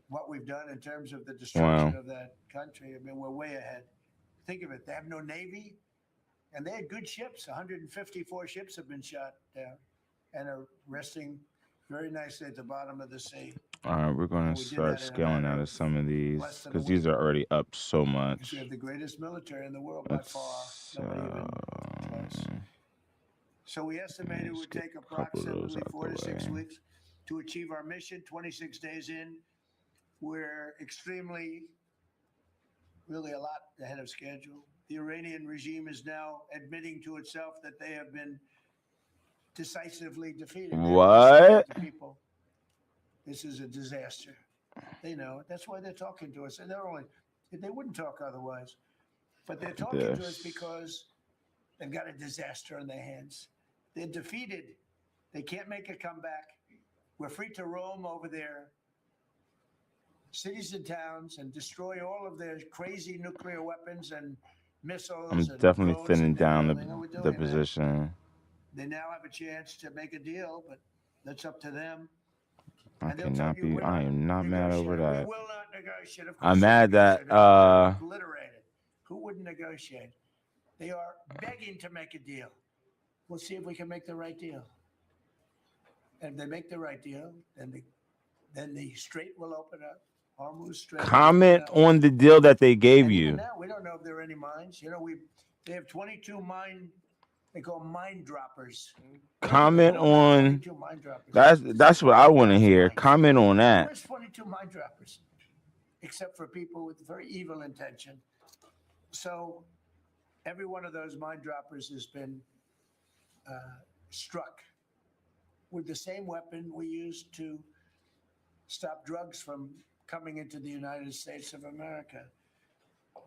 Speaker 2: what we've done in terms of the destruction
Speaker 1: Wow.
Speaker 2: of that country, I mean, we're way ahead. Think of it. They have no Navy, and they had good ships. 154 ships have been shot down and are resting very nicely at the bottom of the sea.
Speaker 1: All right, we're going
Speaker 2: And
Speaker 1: to
Speaker 2: we did
Speaker 1: start
Speaker 2: that in a
Speaker 1: scaling
Speaker 2: matter
Speaker 1: out of
Speaker 2: of
Speaker 1: some of these
Speaker 2: less than a
Speaker 1: because these
Speaker 2: week.
Speaker 1: are already up so
Speaker 2: Because we
Speaker 1: much.
Speaker 2: have the greatest military in the world by far. Nobody even close. So we estimated it
Speaker 1: let's
Speaker 2: would
Speaker 1: get
Speaker 2: take
Speaker 1: a couple of those
Speaker 2: approximately
Speaker 1: out
Speaker 2: 4
Speaker 1: the
Speaker 2: to 6
Speaker 1: way.
Speaker 2: weeks to achieve our mission. 26 days in, we're really a lot ahead of schedule. The Iranian regime is now admitting to itself that they have been decisively defeated. They have to say
Speaker 1: What?
Speaker 2: that to people. This is a disaster. They know it. That's why they're talking to us. And they wouldn't talk otherwise. But they're talking to us because they've got a disaster on their hands. They're defeated. They can't make a comeback. We're free to roam over their cities and towns and destroy all of their crazy nuclear weapons and missiles
Speaker 1: I'm
Speaker 2: and
Speaker 1: definitely
Speaker 2: drones
Speaker 1: thinning
Speaker 2: that they're
Speaker 1: down
Speaker 2: building. And we're
Speaker 1: the
Speaker 2: doing that.
Speaker 1: position.
Speaker 2: They now have a chance to make a deal, but that's up to them.
Speaker 1: I
Speaker 2: And they'll tell
Speaker 1: cannot
Speaker 2: you
Speaker 1: be.
Speaker 2: we're
Speaker 1: I
Speaker 2: not
Speaker 1: am not mad over
Speaker 2: negotiating. We
Speaker 1: that.
Speaker 2: will not negotiate. Of course
Speaker 1: I'm
Speaker 2: they're
Speaker 1: mad that
Speaker 2: negotiating. They're obliterated. Who wouldn't negotiate? They are begging to make a deal. We'll see if we can make the right deal. And if they make the right deal, then the strait will open up. Hormuz Strait.
Speaker 1: comment on the deal that they gave
Speaker 2: And
Speaker 1: you.
Speaker 2: even now, we don't know if there are any mines. You know, they have 22 they call mine droppers.
Speaker 1: Comment on
Speaker 2: 22 mine droppers.
Speaker 1: that's what I want to hear.
Speaker 2: Mines.
Speaker 1: Comment on that.
Speaker 2: Where's 22 mine droppers? Except for people with very evil intention. So every one of those mine droppers has been struck with the same weapon we used to stop drugs from coming into the United States of America.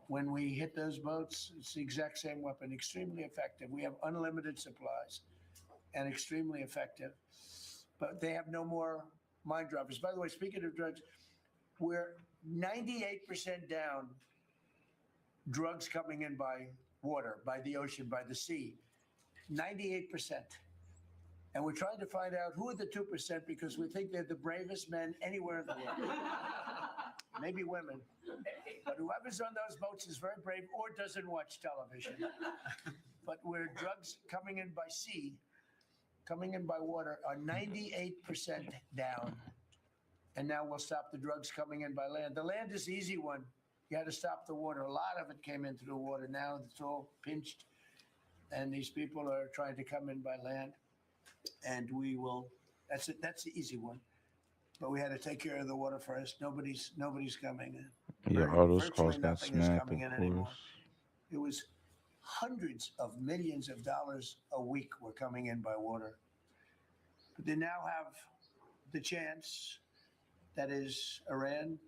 Speaker 2: When we hit those boats, it's the exact same weapon, extremely effective. We have unlimited supplies and extremely effective. But they have no more mine droppers. By the way, speaking of drugs, we're 98% down drugs coming in by water, by the ocean, by the sea. 98%. And we're trying to find out who are the 2% because we think they're the bravest men anywhere in the world. Maybe women. But whoever's on those boats is very brave or doesn't watch television. But where drugs coming in by sea, coming in by water, are 98% down. And now we'll stop the drugs coming in by land. The land is the easy one. You had to stop the water. A lot of it came in through the water. Now it's all pinched. And these people are trying to come in by land. And we will, that's it. That's the easy one. But we had to take care of the water first. Nobody's coming in.
Speaker 1: Yeah, all those
Speaker 2: Virtually
Speaker 1: calls got
Speaker 2: nothing is
Speaker 1: smacked,
Speaker 2: coming
Speaker 1: of
Speaker 2: in anymore.
Speaker 1: course.
Speaker 2: It was hundreds of millions of dollars a week were coming in by water. But they now have the chance, that is Iran,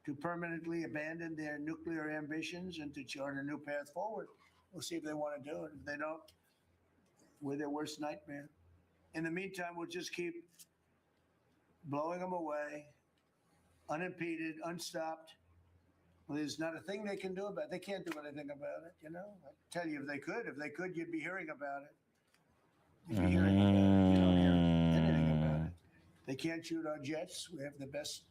Speaker 2: to permanently abandon their nuclear ambitions and to chart a new path forward. We'll see if they want to do it. If they don't, we're their worst nightmare. In the meantime, we'll just keep blowing them away, unimpeded, unstopped. Well, there's not a thing they can do about it. They can't do anything about it, you know? I tell you, if they could, you'd be hearing about it. You'd be hearing about it. You don't hear anything about it. They can't shoot our jets. We have the best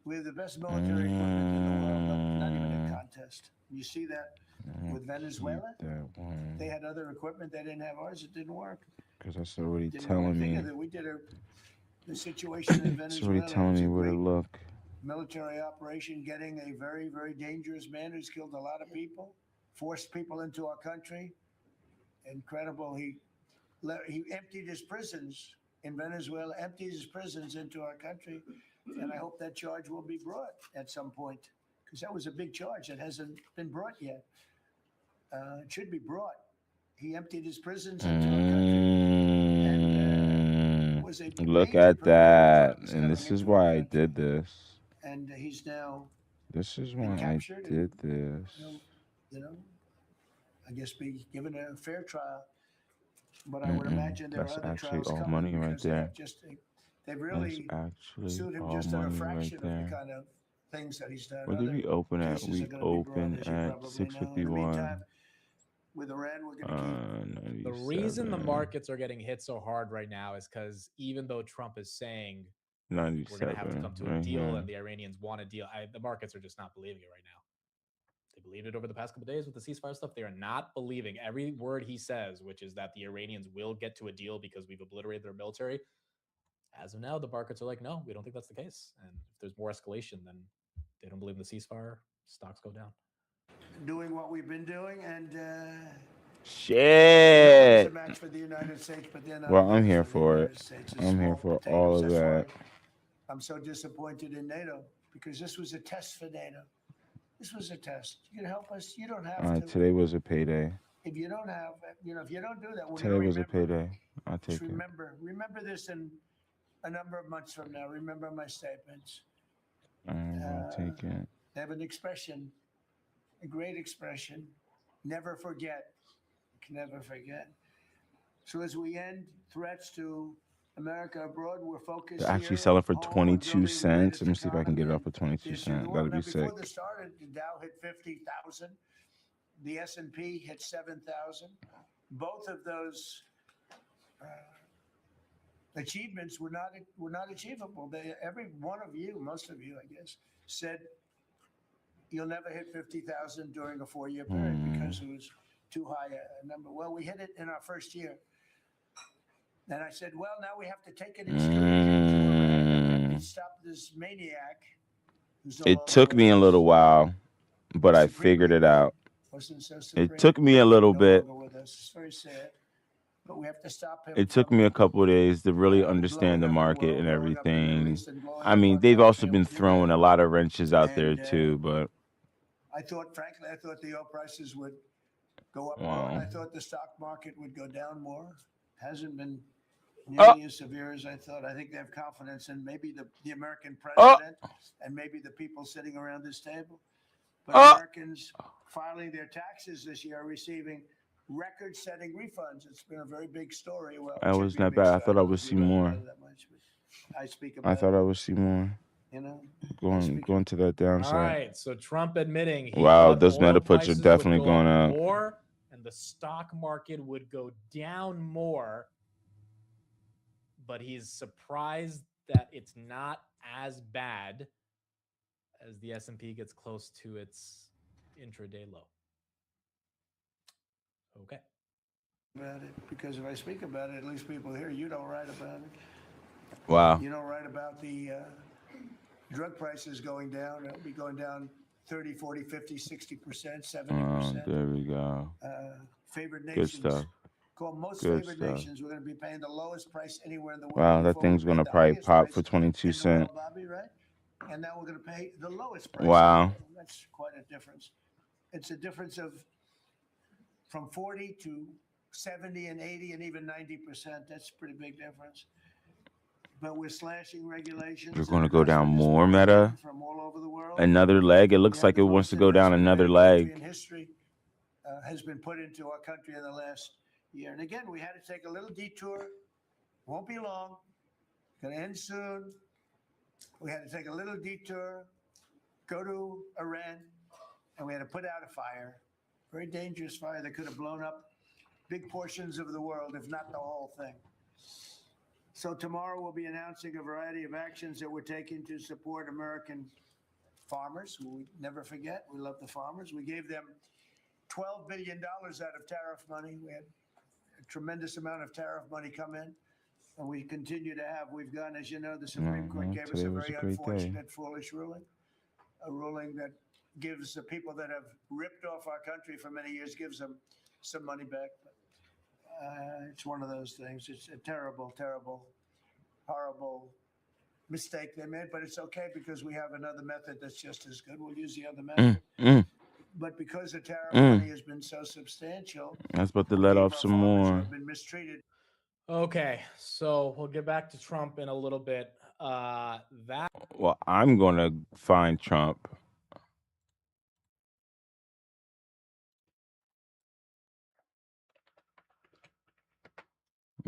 Speaker 2: military equipment in the world, but not even a contest. You see that with Venezuela? They had other equipment. They didn't have ours. It didn't work.
Speaker 1: Because that's already
Speaker 2: Didn't
Speaker 1: telling
Speaker 2: think
Speaker 1: me.
Speaker 2: of it. We did the situation in
Speaker 1: It's
Speaker 2: Venezuela.
Speaker 1: already telling
Speaker 2: was
Speaker 1: me
Speaker 2: a
Speaker 1: where to
Speaker 2: great
Speaker 1: look.
Speaker 2: military operation, getting a very, very dangerous man who's killed a lot of people forced people into our country. Incredible. He emptied his prisons in Venezuela, emptied his prisons into our country. And I hope that charge will be brought at some point, because that was a big charge that hasn't been brought yet. It should be brought. He emptied his prisons into our country. And was a
Speaker 1: Look
Speaker 2: major
Speaker 1: at that.
Speaker 2: drugs
Speaker 1: And
Speaker 2: coming
Speaker 1: this is
Speaker 2: into our
Speaker 1: why I
Speaker 2: country.
Speaker 1: did this.
Speaker 2: And he's now
Speaker 1: This is
Speaker 2: been
Speaker 1: why I
Speaker 2: captured
Speaker 1: did
Speaker 2: and,
Speaker 1: this.
Speaker 2: I guess be given a fair trial. But I would imagine there
Speaker 1: That's
Speaker 2: are other
Speaker 1: actually
Speaker 2: trials
Speaker 1: all
Speaker 2: coming
Speaker 1: money right
Speaker 2: because
Speaker 1: there.
Speaker 2: they've
Speaker 1: That's
Speaker 2: really
Speaker 1: actually
Speaker 2: sued him
Speaker 1: all
Speaker 2: just at a
Speaker 1: money right
Speaker 2: fraction of the
Speaker 1: there.
Speaker 2: kind of things that he's done.
Speaker 1: What did
Speaker 2: Other
Speaker 1: we open at?
Speaker 2: cases
Speaker 1: We
Speaker 2: are going to be brought,
Speaker 1: opened
Speaker 2: as you
Speaker 1: at
Speaker 2: probably know. In the
Speaker 1: 651.
Speaker 2: meantime, with Iran, we're going to keep.
Speaker 3: The reason the
Speaker 1: 97.
Speaker 3: markets are getting hit so hard right now is because even though Trump is saying we're going to have to
Speaker 1: 97
Speaker 3: come to a
Speaker 1: right
Speaker 3: deal
Speaker 1: here.
Speaker 3: and the Iranians want a deal, the markets are just not believing it right now. They believed it over the past couple of days with the ceasefire stuff. They are not believing every word he says, which is that the Iranians will get to a deal because we've obliterated their military. As of now, the markets are like, no, we don't think that's the case. And if there's more escalation, then they don't believe in the ceasefire, stocks go down.
Speaker 2: Doing what we've been doing, and
Speaker 1: Shit.
Speaker 2: nobody's a match for the United States, but they're not.
Speaker 1: Well, I'm here
Speaker 2: for the
Speaker 1: for it.
Speaker 2: United States. It's
Speaker 1: I'm here
Speaker 2: small
Speaker 1: for all
Speaker 2: potatoes.
Speaker 1: of
Speaker 2: That's
Speaker 1: that.
Speaker 2: why I'm so disappointed in NATO, because this was a test for NATO. This was a test. You can help us. You don't have to.
Speaker 1: Today was a payday.
Speaker 2: If you don't have, if you don't do that, we're
Speaker 1: Today
Speaker 2: going to
Speaker 1: was a
Speaker 2: remember.
Speaker 1: payday. I'll
Speaker 2: Just
Speaker 1: take it.
Speaker 2: remember this in a number of months from now. Remember my statements.
Speaker 1: I will take it.
Speaker 2: They have an expression, a great expression. Never forget. You can never forget. So as we end threats to America abroad, we're focused.
Speaker 1: They're actually
Speaker 2: here
Speaker 1: selling for
Speaker 2: at home on
Speaker 1: 22
Speaker 2: building the
Speaker 1: cents.
Speaker 2: greatest
Speaker 1: Let me see if I can get it
Speaker 2: economy
Speaker 1: off for 22
Speaker 2: this year in the
Speaker 1: cents.
Speaker 2: world.
Speaker 1: That'd
Speaker 2: Now,
Speaker 1: be
Speaker 2: before
Speaker 1: sick.
Speaker 2: this started, the Dow hit 50,000. The S&P hit 7,000. Both of those achievements were not achievable. Every one of you, most of you, I guess, said you'll never hit 50,000 during a 4-year period because it was too high a number. Well, we hit it in our first year. And I said, well, now we have to take it in straight to Iran. We have to stop this maniac.
Speaker 1: It took me a little while, but I figured it out.
Speaker 2: Wasn't so
Speaker 1: It took me a little bit.
Speaker 2: with us. It's very sad. But we have to stop him.
Speaker 1: It took me a couple of days to really understand the market and everything. I mean, they've also been throwing a lot of wrenches out there too, but
Speaker 2: frankly, I thought the oil prices would go up more, and I thought the stock market would go down more. Hasn't been nearly as severe as I thought. I think they have confidence in maybe the American president and maybe the people sitting around this table. But Americans filing their taxes this year are receiving record-setting refunds. It's been a very big story. Well,
Speaker 1: that was not bad. I thought I would see more. I thought I would see more. Going to that downside.
Speaker 3: All right, so Trump admitting he
Speaker 1: wow,
Speaker 3: thought
Speaker 1: those
Speaker 3: oil
Speaker 1: meta puts are
Speaker 3: prices
Speaker 1: definitely
Speaker 3: would go
Speaker 1: going up
Speaker 3: more, and the stock market would go down more. But he's surprised that it's not as bad as the S&P gets close to its intraday low. Okay.
Speaker 2: About it, because if I speak about it, at least people here, you don't write about it.
Speaker 1: Wow.
Speaker 2: You don't write about the drug prices going down. It'll be going down 30, 40, 50, 60%, 70%.
Speaker 1: There we go.
Speaker 2: Favored nations.
Speaker 1: Good stuff.
Speaker 2: Called most
Speaker 1: Good
Speaker 2: favored
Speaker 1: stuff.
Speaker 2: nations. We're going to be paying the lowest price anywhere in the world.
Speaker 1: Wow, that thing's going to probably pop for 22 cents.
Speaker 2: Bobby, right? And now we're going to pay the lowest price.
Speaker 1: Wow.
Speaker 2: That's quite a difference. It's a difference of from 40 to 70 and 80 and even 90%. That's a pretty big difference. But we're slashing regulations.
Speaker 1: You're going to go down more, Meta?
Speaker 2: From all over the world.
Speaker 1: Another leg? It looks like it wants to go down another leg.
Speaker 2: History has been put into our country in the last year. And again, we had to take a little detour. Won't be long. Going to end soon. We had to take a little detour, go to Iran, and we had to put out a fire. Very dangerous fire that could have blown up big portions of the world, if not the whole thing. So tomorrow we'll be announcing a variety of actions that we're taking to support American farmers, who we never forget. We love the farmers. We gave them $12 billion out of tariff money. We had a tremendous amount of tariff money come in, and we continue to have. We've gone, as you know, the Supreme Court gave us a very unfortunate, foolish ruling, a ruling that gives the people that have ripped off our country for many years, gives them some money back. It's one of those things. It's a terrible, terrible, horrible mistake they made, but it's okay because we have another method that's just as good. We'll use the other method. But because the tariff money has been so substantial,
Speaker 1: I was about to let off some
Speaker 2: farmers who
Speaker 1: more.
Speaker 2: have been mistreated.
Speaker 3: Okay, so we'll get back to Trump in a little bit. That
Speaker 1: Well, I'm gonna find Trump.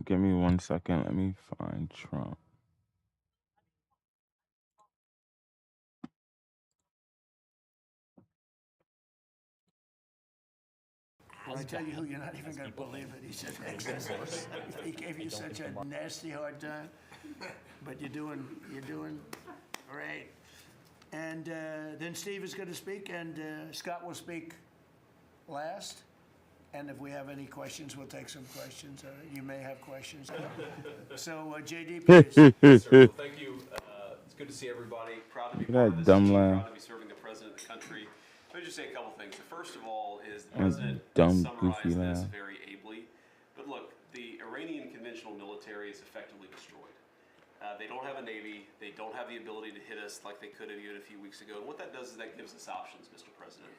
Speaker 1: Give me 1 second. Let me find Trump.
Speaker 2: When I tell you who, you're not even going to believe it. He said, he gave you such a nasty hard time, but you're doing great. And then Steve is going to speak, and Scott will speak last. And if we have any questions, we'll take some questions. You may have questions. So, JD, please.
Speaker 4: Yes, sir. Well, thank you. It's good to see everybody. Proud to be
Speaker 1: Look at
Speaker 4: part
Speaker 1: that
Speaker 4: of this
Speaker 1: dumb
Speaker 4: team.
Speaker 1: laugh.
Speaker 4: Proud to be serving the president of the country. Let me just say a couple things. The first of all is the
Speaker 1: That
Speaker 4: president
Speaker 1: dumb,
Speaker 4: summarized
Speaker 1: goofy
Speaker 4: this
Speaker 1: laugh.
Speaker 4: very ably. But look, the Iranian conventional military is effectively destroyed. They don't have a navy. They don't have the ability to hit us like they could have even a few weeks ago. And what that does is that gives us options, Mr. President.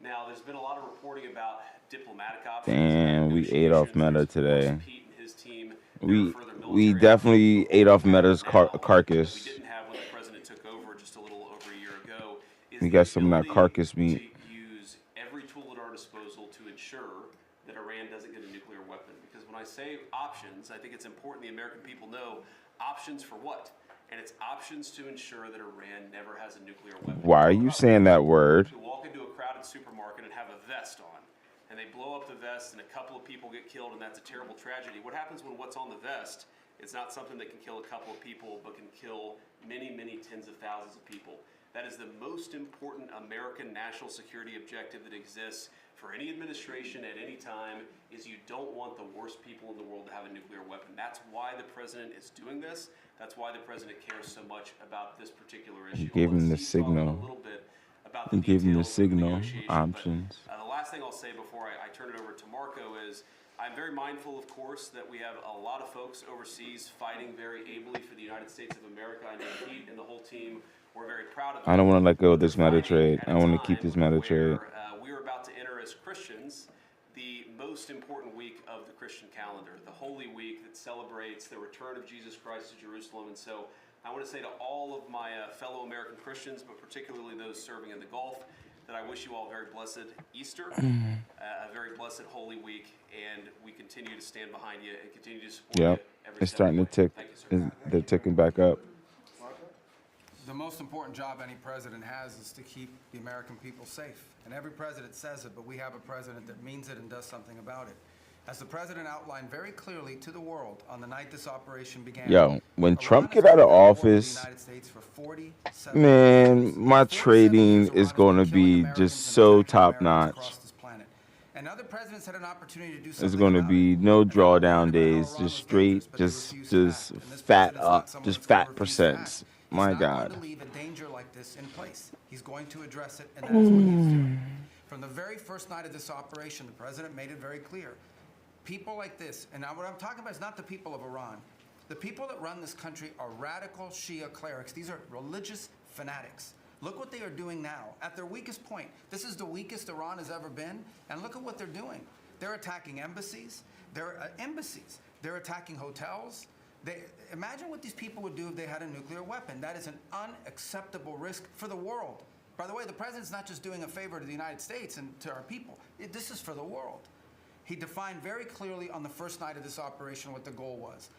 Speaker 4: Now, there's been a lot of reporting about diplomatic options.
Speaker 1: Damn, we ate off Meta today.
Speaker 4: Pete and his team.
Speaker 1: We definitely ate off Meta's carcass.
Speaker 4: We didn't have when the president took over just a little over a year ago.
Speaker 1: We got some of that carcass meat.
Speaker 4: To use every tool at our disposal to ensure that Iran doesn't get a nuclear weapon. Because when I say options, I think it's important the American people know options for what? And it's options to ensure that Iran never has a nuclear weapon.
Speaker 1: Why are you saying that word?
Speaker 4: To walk into a crowded supermarket and have a vest on, and they blow up the vest and a couple of people get killed, and that's a terrible tragedy. What happens when what's on the vest is not something that can kill a couple of people, but can kill many, many tens of thousands of people? That is the most important American national security objective that exists for any administration at any time, is you don't want the worst people in the world to have a nuclear weapon. That's why the president is doing this. That's why the president cares so much about this particular issue.
Speaker 1: He gave him the
Speaker 4: Steve talk
Speaker 1: signal.
Speaker 4: a little bit about the
Speaker 1: He gave him the
Speaker 4: details of the
Speaker 1: signal
Speaker 4: negotiation, but,
Speaker 1: options.
Speaker 4: the last thing I'll say before I turn it over to Marco is I'm very mindful, of course, that we have a lot of folks overseas fighting very ably for the United States of America. I know Pete and the whole team, we're very proud of them.
Speaker 1: I don't want to let go of this meta trade.
Speaker 4: At
Speaker 1: I
Speaker 4: a
Speaker 1: want to keep
Speaker 4: time
Speaker 1: this meta trade.
Speaker 4: where, we're about to enter as Christians the most important week of the Christian calendar, the Holy Week that celebrates the return of Jesus Christ to Jerusalem. And so I want to say to all of my fellow American Christians, but particularly those serving in the Gulf, that I wish you all a very blessed Easter, a very blessed Holy Week, and we continue to stand behind you and continue to support you
Speaker 1: Yep,
Speaker 4: every
Speaker 1: it's
Speaker 4: step
Speaker 1: starting to
Speaker 4: of the way.
Speaker 1: tick.
Speaker 4: Thank you, sir.
Speaker 1: They're ticking back up.
Speaker 5: The most important job any president has is to keep the American people safe. And every president says it, but we have a president that means it and does something about it. As the president outlined very clearly to the world on the night this operation began.
Speaker 1: Yo, when
Speaker 5: Iran
Speaker 1: Trump
Speaker 5: has
Speaker 1: get out of
Speaker 5: been at war with the
Speaker 1: office,
Speaker 5: United States for 47
Speaker 1: man,
Speaker 5: years.
Speaker 1: my
Speaker 5: 47
Speaker 1: trading
Speaker 5: years
Speaker 1: is
Speaker 5: Iran has
Speaker 1: going to
Speaker 5: been killing
Speaker 1: be
Speaker 5: Americans
Speaker 1: just
Speaker 5: and
Speaker 1: so
Speaker 5: attacking
Speaker 1: top
Speaker 5: Americans
Speaker 1: notch.
Speaker 5: across this planet. And other presidents had an opportunity to do
Speaker 1: There's
Speaker 5: something
Speaker 1: going to
Speaker 5: about
Speaker 1: be
Speaker 5: it.
Speaker 1: no
Speaker 5: And they were
Speaker 1: drawdown
Speaker 5: worried about how
Speaker 1: days,
Speaker 5: Iran
Speaker 1: just
Speaker 5: was
Speaker 1: straight,
Speaker 5: dangerous, but they refused to
Speaker 1: just
Speaker 5: act. And this
Speaker 1: fat
Speaker 5: president's not
Speaker 1: up,
Speaker 5: someone
Speaker 1: just
Speaker 5: that's gonna
Speaker 1: fat
Speaker 5: refuse to act.
Speaker 1: percents.
Speaker 5: He's
Speaker 1: My
Speaker 5: not going
Speaker 1: God.
Speaker 5: to leave a danger like this in place. He's going to address it, and that is what he's doing. From the very first night of this operation, the president made it very clear. People like this, and now what I'm talking about is not the people of Iran. The people that run this country are radical Shia clerics. These are religious fanatics. Look what they are doing now. At their weakest point, this is the weakest Iran has ever been, and look at what they're doing. They're attacking embassies. They're attacking hotels. Imagine what these people would do if they had a nuclear weapon. That is an unacceptable risk for the world. By the way, the president's not just doing a favor to the United States and to our people. This is for the world. He defined very clearly on the first night of this operation what the goal was.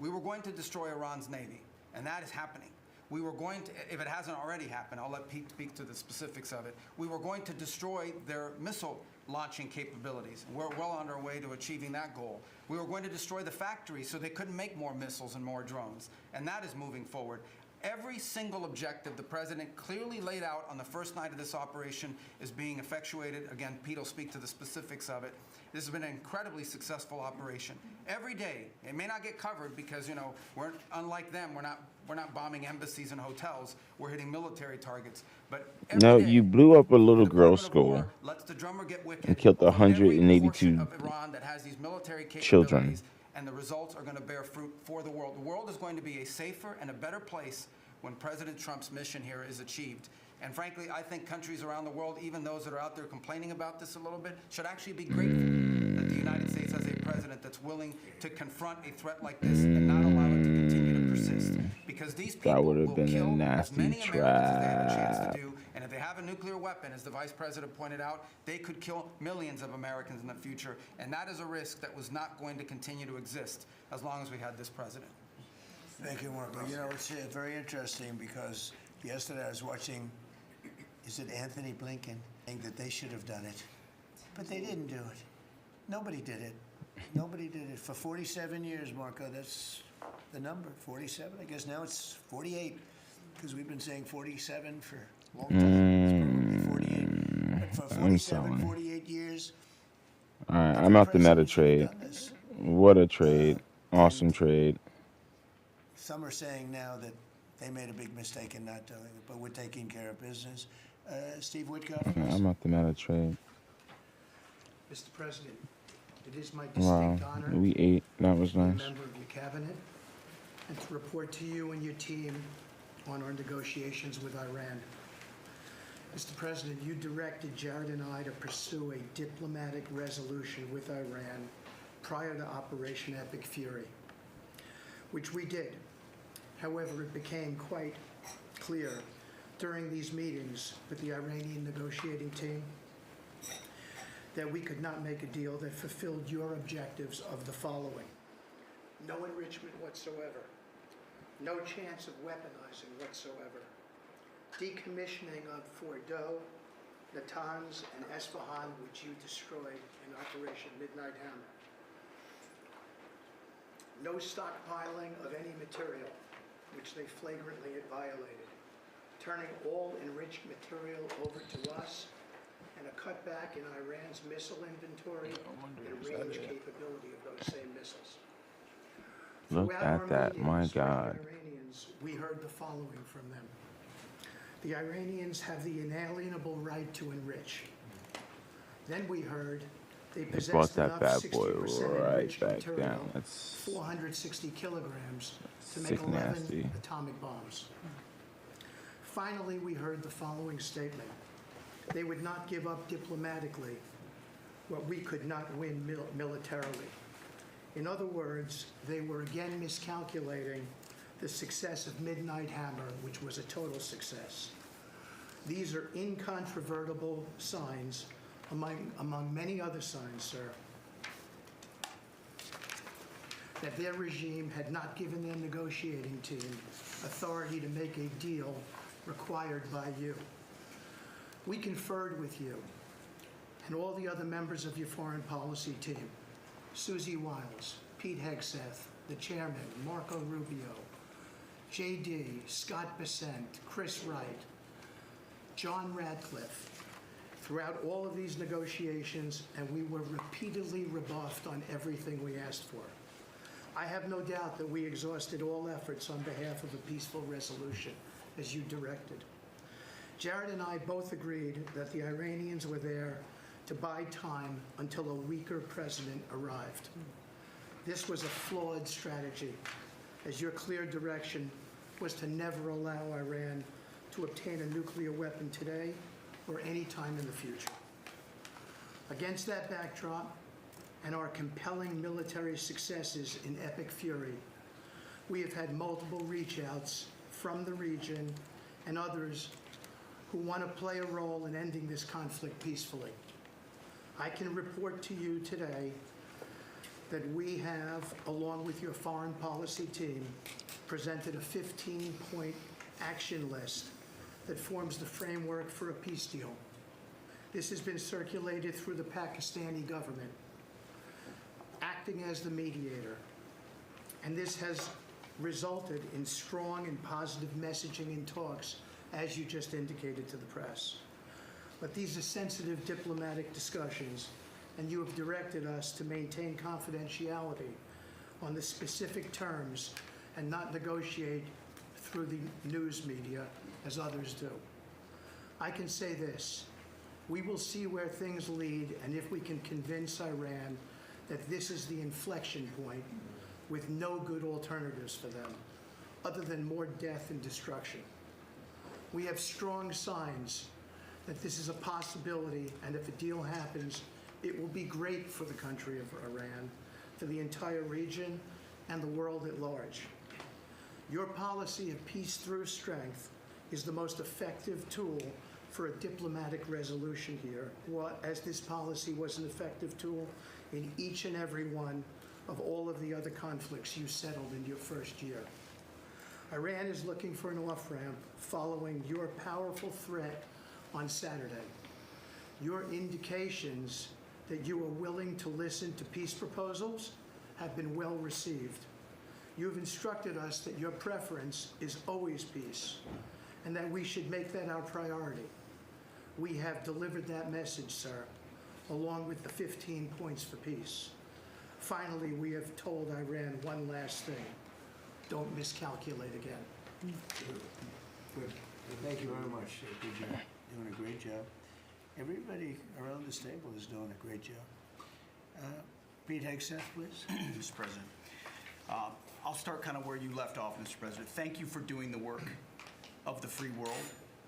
Speaker 5: We were going to destroy Iran's navy, and that is happening. We were going to, if it hasn't already happened, I'll let Pete speak to the specifics of it. We were going to destroy their missile launching capabilities. We're well on our way to achieving that goal. We were going to destroy the factories so they couldn't make more missiles and more drones, and that is moving forward. Every single objective the president clearly laid out on the first night of this operation is being effectuated. Again, Pete will speak to the specifics of it. This has been an incredibly successful operation. Every day, it may not get covered because, you know, we're unlike them. We're not bombing embassies and hotels. We're hitting military targets. But every
Speaker 1: No,
Speaker 5: day,
Speaker 1: you blew up a little
Speaker 5: the
Speaker 1: girl's
Speaker 5: Department of War
Speaker 1: school
Speaker 5: lets the drummer get wicked
Speaker 1: and killed
Speaker 5: for every
Speaker 1: 182
Speaker 5: portion of Iran that has these military
Speaker 1: children.
Speaker 5: capabilities, and the results are going to bear fruit for the world. The world is going to be a safer and a better place when President Trump's mission here is achieved. And frankly, I think countries around the world, even those that are out there complaining about this a little bit, should actually be grateful that the United States has a president that's willing to confront a threat like this and not allow it to continue to persist. Because these people
Speaker 1: would have
Speaker 5: will
Speaker 1: been a
Speaker 5: kill as
Speaker 1: nasty
Speaker 5: many Americans as they have a chance
Speaker 1: trap.
Speaker 5: to do. And if they have a nuclear weapon, as the vice president pointed out, they could kill millions of Americans in the future. And that is a risk that was not going to continue to exist as long as we had this president.
Speaker 2: Thank you, Marco. You know, it's very interesting because yesterday I was watching, is it Anthony Blinken, saying that they should have done it. But they didn't do it. Nobody did it. Nobody did it. For 47 years, Marco, that's the number, 47. I guess now it's 48 because we've been saying 47 for a long time. It's probably 48. But for 47,
Speaker 1: selling.
Speaker 2: 48 years.
Speaker 1: All right, I'm out the meta trade. What a trade. Awesome trade.
Speaker 2: Some are saying now that they made a big mistake in not doing it, but we're taking care of business. Steve Witkoff.
Speaker 1: I'm out the meta trade.
Speaker 6: Mr. President, it is my
Speaker 1: Wow,
Speaker 6: distinct honor
Speaker 1: we ate. That was
Speaker 6: to be a
Speaker 1: nice.
Speaker 6: member of your cabinet and to report to you and your team on our negotiations with Iran. Mr. President, you directed Jared and I to pursue a diplomatic resolution with Iran prior to Operation Epic Fury, which we did. However, it became quite clear during these meetings with the Iranian negotiating team that we could not make a deal that fulfilled your objectives of the following: no enrichment whatsoever, no chance of weaponizing whatsoever, decommissioning of Fordo, Natanz, and Esfahan, which you destroyed in Operation Midnight Hammer, no stockpiling of any material, which they flagrantly had violated, turning all enriched material over to us, and a cutback in Iran's missile inventory and range capability of those same missiles.
Speaker 1: Look
Speaker 6: Throughout
Speaker 1: at
Speaker 6: our
Speaker 1: that, my
Speaker 6: meetings with the
Speaker 1: God.
Speaker 6: Iranians, we heard the following from them. The Iranians have the inalienable right to enrich. Then we heard they
Speaker 1: They brought
Speaker 6: possess
Speaker 1: that
Speaker 6: enough
Speaker 1: bad boy
Speaker 6: 60%
Speaker 1: right
Speaker 6: enriched
Speaker 1: back
Speaker 6: material,
Speaker 1: down. That's
Speaker 6: 460 kilograms, to make
Speaker 1: sick
Speaker 6: 11
Speaker 1: nasty.
Speaker 6: atomic bombs. Finally, we heard the following statement. They would not give up diplomatically what we could not win militarily. In other words, they were again miscalculating the success of Midnight Hammer, which was a total success. These are incontrovertible signs among many other signs, sir, that their regime had not given their negotiating team authority to make a deal required by you. We conferred with you and all the other members of your foreign policy team, Susie Wiles, Pete Hegseth, the chairman, Marco Rubio, JD, Scott Bessent, Chris Wright, John Radcliffe, throughout all of these negotiations, and we were repeatedly rebuffed on everything we asked for. I have no doubt that we exhausted all efforts on behalf of a peaceful resolution, as you directed. Jared and I both agreed that the Iranians were there to buy time until a weaker president arrived. This was a flawed strategy, as your clear direction was to never allow Iran to obtain a nuclear weapon today or any time in the future. Against that backdrop and our compelling military successes in Epic Fury, we have had multiple reach-outs from the region and others who want to play a role in ending this conflict peacefully. I can report to you today that we have, along with your foreign policy team, presented a 15-point action list that forms the framework for a peace deal. This has been circulated through the Pakistani government, acting as the mediator, and this has resulted in strong and positive messaging in talks, as you just indicated to the press. But these are sensitive diplomatic discussions, and you have directed us to maintain confidentiality on the specific terms and not negotiate through the news media as others do. I can say this: we will see where things lead, and if we can convince Iran that this is the inflection point with no good alternatives for them, other than more death and destruction. We have strong signs that this is a possibility, and if a deal happens, it will be great for the country of Iran, for the entire region, and the world at large. Your policy of peace through strength is the most effective tool for a diplomatic resolution here, as this policy was an effective tool in each and every one of all of the other conflicts you settled in your first year. Iran is looking for an off-ramp following your powerful threat on Saturday. Your indications that you are willing to listen to peace proposals have been well received. You have instructed us that your preference is always peace, and that we should make that our priority. We have delivered that message, sir, along with the 15 points for peace. Finally, we have told Iran one last thing: don't miscalculate again.
Speaker 2: Good. Thank you very much. Good job. Doing a great job. Everybody around this table is doing a great job. Pete Hegseth, please.
Speaker 7: Mr. President. I'll start kind of where you left off, Mr. President. Thank you for doing the work of the free world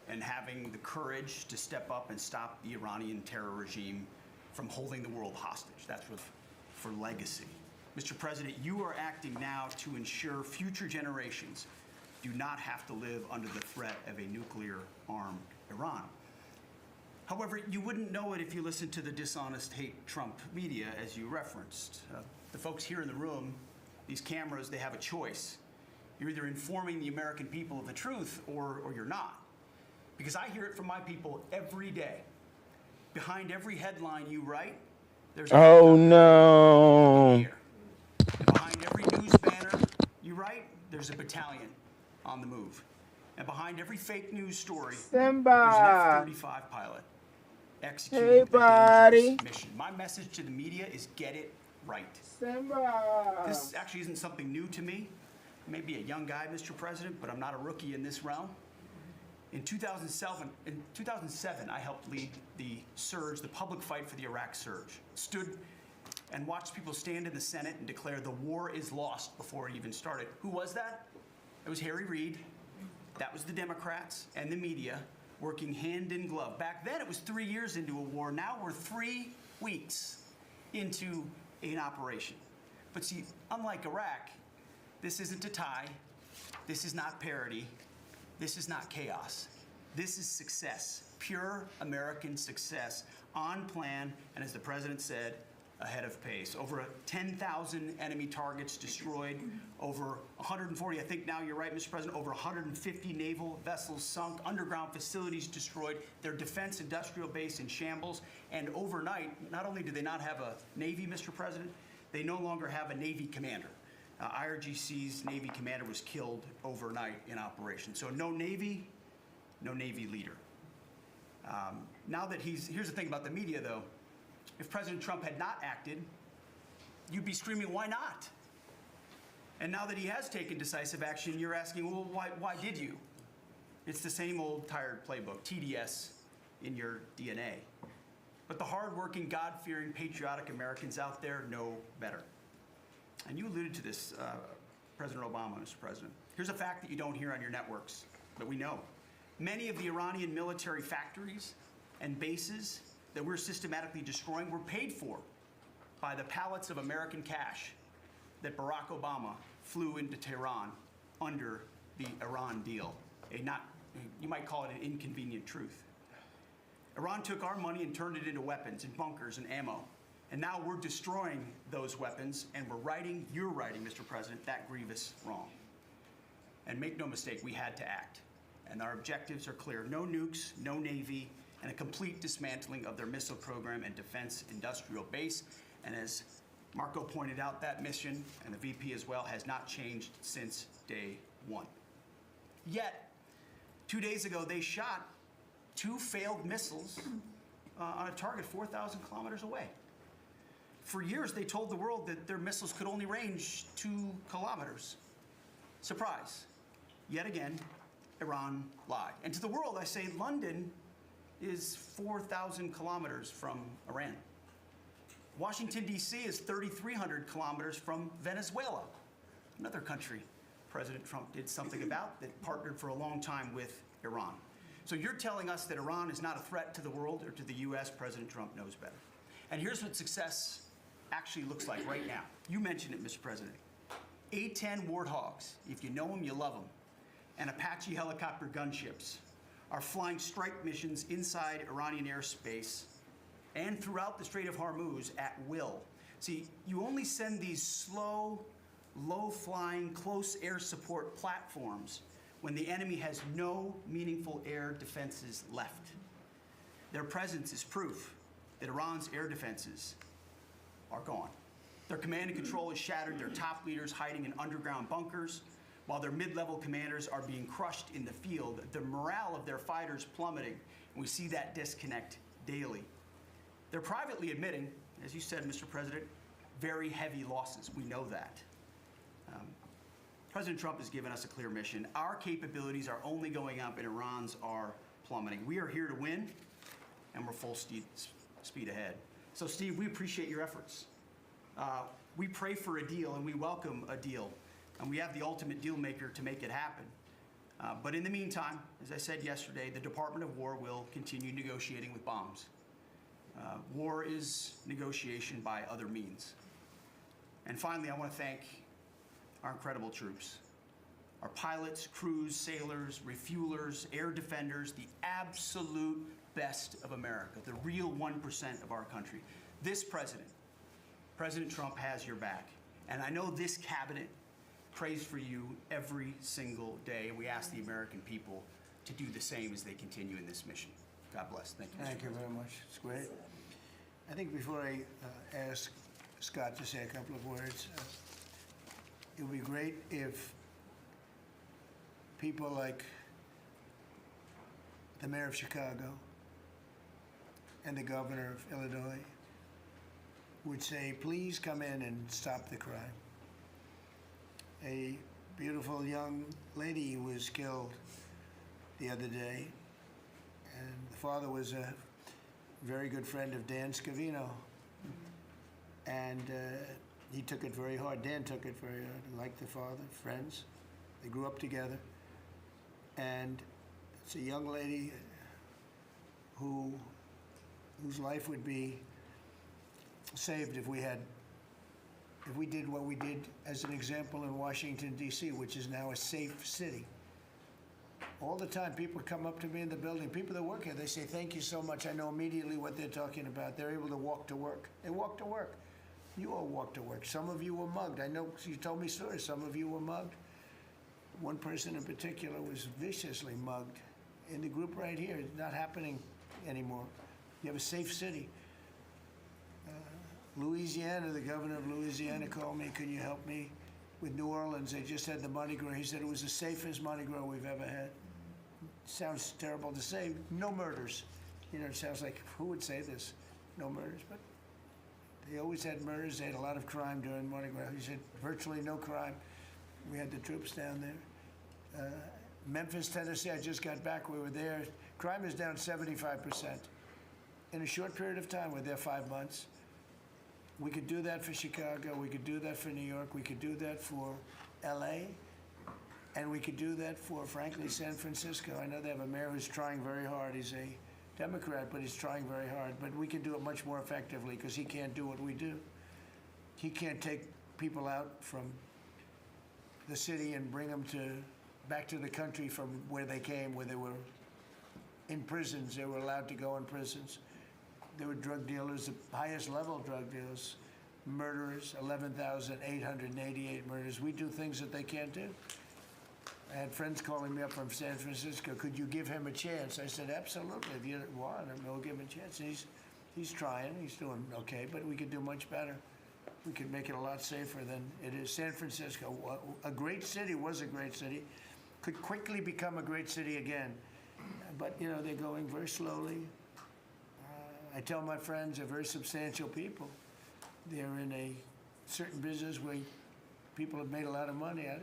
Speaker 7: and having the courage to step up and stop the Iranian terror regime from holding the world hostage. That's for legacy. Mr. President, you are acting now to ensure future generations do not have to live under the threat of a nuclear-armed Iran. However, you wouldn't know it if you listened to the dishonest hate Trump media, as you referenced. The folks here in the room, these cameras, they have a choice. You're either informing the American people of the truth or you're not. Because I hear it from my people every day. Behind every headline you write, there's a
Speaker 1: Oh no.
Speaker 7: here. And behind every news banner you write, there's a battalion on the move. And behind every fake news story, there's an F-35 pilot executing a dangerous mission. My message to the media is get it right. This actually isn't something new to me. I may be a young guy, Mr. President, but I'm not a rookie in this realm. In 2007, I helped lead the surge, the public fight for the Iraq surge. Stood and watched people stand in the Senate and declare the war is lost before it even started. Who was that? It was Harry Reid. That was the Democrats and the media working hand in glove. Back then, it was 3 years into a war. Now we're 3 weeks into an operation. But see, unlike Iraq, this isn't a tie. This is not parity. This is not chaos. This is success, pure American success, on plan, and as the president said, ahead of pace. Over 10,000 enemy targets destroyed, over 140, I think now you're right, Mr. President, over 150 naval vessels sunk, underground facilities destroyed, their defense industrial base in shambles, and overnight, not only do they not have a Navy, Mr. President, they no longer have a Navy commander. IRGC's Navy commander was killed overnight in operation. So no Navy leader. Now that here's the thing about the media though, if President Trump had not acted, you'd be screaming, why not? And now that he has taken decisive action, you're asking, well, why did you? It's the same old tired playbook, TDS in your DNA. But the hardworking, God-fearing, patriotic Americans out there know better. And you alluded to this, President Obama, Mr. President. Here's a fact that you don't hear on your networks, but we know. Many of the Iranian military factories and bases that we're systematically destroying were paid for by the pallets of American cash that Barack Obama flew into Tehran under the Iran deal. You might call it an inconvenient truth. Iran took our money and turned it into weapons and bunkers and ammo. And now we're destroying those weapons, and you're righting, Mr. President, that grievous wrong. And make no mistake, we had to act. And our objectives are clear. No nukes, no Navy, and a complete dismantling of their missile program and defense industrial base. And as Marco pointed out, that mission, and the VP as well, has not changed since day one. Yet, 2 days ago, they shot 2 failed missiles on a target 4,000 kilometers away. For years, they told the world that their missiles could only range 2 kilometers. Surprise. Yet again, Iran lied. And to the world, I say London is 4,000 kilometers from Iran. Washington, D.C. is 3,300 kilometers from Venezuela, another country President Trump did something about that partnered for a long time with Iran. So you're telling us that Iran is not a threat to the world or to the U.S. President Trump knows better. And here's what success actually looks like right now. You mentioned it, Mr. President. A-10 Warthogs, if you know them, you love them, and Apache helicopter gunships are flying strike missions inside Iranian airspace and throughout the Strait of Hormuz at will. See, you only send these slow, low-flying, close air support platforms when the enemy has no meaningful air defenses left. Their presence is proof that Iran's air defenses are gone. Their command and control is shattered, their top leaders hiding in underground bunkers, while their mid-level commanders are being crushed in the field. The morale of their fighters plummeting, and we see that disconnect daily. They're privately admitting, as you said, Mr. President, very heavy losses. We know that. President Trump has given us a clear mission. Our capabilities are only going up and Iran's are plummeting. We are here to win, and we're full speed ahead. So, Steve, we appreciate your efforts. We pray for a deal, and we welcome a deal, and we have the ultimate deal maker to make it happen. But in the meantime, as I said yesterday, the Department of War will continue negotiating with bombs. War is negotiation by other means. And finally, I want to thank our incredible troops, our pilots, crews, sailors, refuelers, air defenders, the absolute best of America, the real 1% of our country. This president, President Trump, has your back. And I know this cabinet prays for you every single day. And we ask the American people to do the same as they continue in this mission. God bless. Thank you, Mr.
Speaker 2: Thank you very much. It's great. I think before I ask Scott to say a couple of words, it would be great if people like the mayor of Chicago and the governor of Illinois would say, please come in and stop the crime. A beautiful young lady was killed the other day, and the father was a very good friend of Dan Scavino. And he took it very hard. Dan took it very hard. He liked the father, friends. They grew up together. And it's a young lady whose life would be saved if we did what we did as an example in Washington, D.C., which is now a safe city. All the time, people come up to me in the building, people that work here, they say, thank you so much. I know immediately what they're talking about. They're able to walk to work. They walk to work. You all walk to work. Some of you were mugged. I know you told me stories. Some of you were mugged. One person in particular was viciously mugged. In the group right here, it's not happening anymore. You have a safe city. Louisiana, the governor of Louisiana called me, can you help me with New Orleans? They just had the Mardi Gras. He said it was the safest Mardi Gras we've ever had. Sounds terrible to say. No murders. You know, it sounds like, who would say this? No murders, but they always had murders. They had a lot of crime during Mardi Gras. He said virtually no crime. We had the troops down there. Memphis, Tennessee, I just got back. We were there. Crime is down 75%. In a short period of time, we're there 5 months. We could do that for Chicago. We could do that for New York. We could do that for L.A. And we could do that for, frankly, San Francisco. I know they have a mayor who's trying very hard. He's a Democrat, but he's trying very hard. But we can do it much more effectively because he can't do what we do. He can't take people out from the city and bring them back to the country from where they came, where they were in prisons. They were allowed to go in prisons. There were drug dealers, the highest level drug dealers, murderers, 11,888 murders. We do things that they can't do. I had friends calling me up from San Francisco. Could you give him a chance? I said, absolutely. If you want him, we'll give him a chance. And he's trying. He's doing okay, but we could do much better. We could make it a lot safer than it is. San Francisco, a great city, was a great city, could quickly become a great city again. But, you know, they're going very slowly. I tell my friends, they're very substantial people. They're in a certain business where people have made a lot of money. I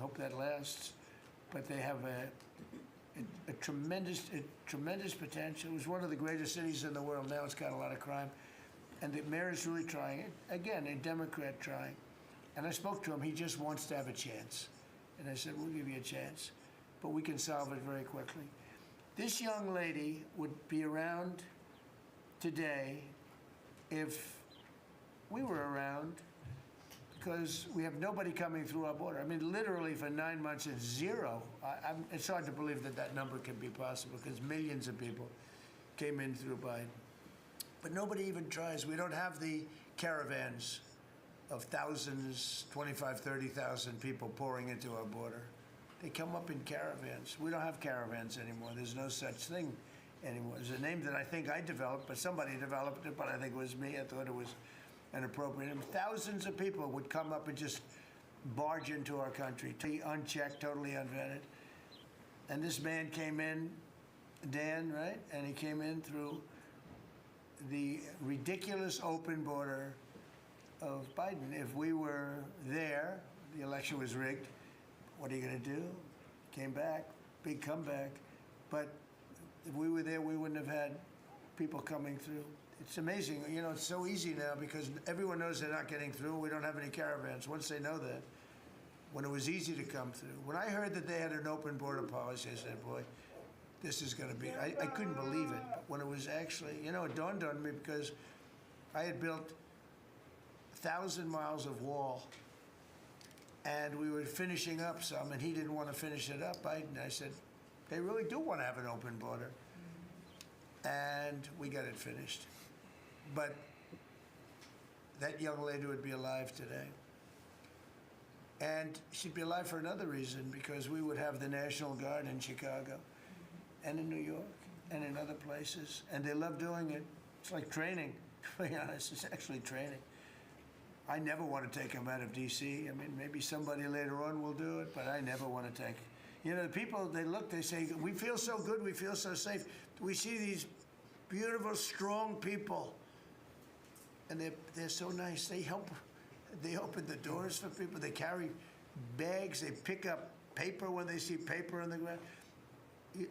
Speaker 2: hope that lasts. But they have a tremendous potential. It was one of the greatest cities in the world. Now it's got a lot of crime. And the mayor is really trying it. Again, a Democrat trying. And I spoke to him. He just wants to have a chance. And I said, we'll give you a chance. But we can solve it very quickly. This young lady would be around today if we were around, because we have nobody coming through our border. I mean, literally for 9 months, it's zero. It's hard to believe that that number can be possible, because millions of people came in through Biden. But nobody even tries. We don't have the caravans of thousands, 25, 30,000 people pouring into our border. They come up in caravans. We don't have caravans anymore. There's no such thing anymore. There's a name that I think I developed, but somebody developed it, but I think it was me. I thought it was an appropriate name. Thousands of people would come up and just barge into our country, unchecked, totally unvetted. And this man came in, Dan, right? And he came in through the ridiculous open border of Biden. If we were there, the election was rigged. What are you going to do? Came back, big comeback. But if we were there, we wouldn't have had people coming through. It's amazing. You know, it's so easy now because everyone knows they're not getting through. We don't have any caravans. Once they know that, when it was easy to come through. When I heard that they had an open border policy, I said, boy, this is going to be, I couldn't believe it. But when it was actually, you know, it dawned on me because I had built 1,000 miles of wall, and we were finishing up some, and he didn't want to finish it up. I said, they really do want to have an open border. And we got it finished. But that young lady would be alive today. And she'd be alive for another reason, because we would have the National Guard in Chicago and in New York and in other places. And they love doing it. It's like training, to be honest. It's actually training. I never want to take them out of D.C. I mean, maybe somebody later on will do it, but I never want to take. You know, the people, they look, they say, we feel so good, we feel so safe. We see these beautiful, strong people, and they're so nice. They help. They open the doors for people. They carry bags. They pick up paper when they see paper on the ground.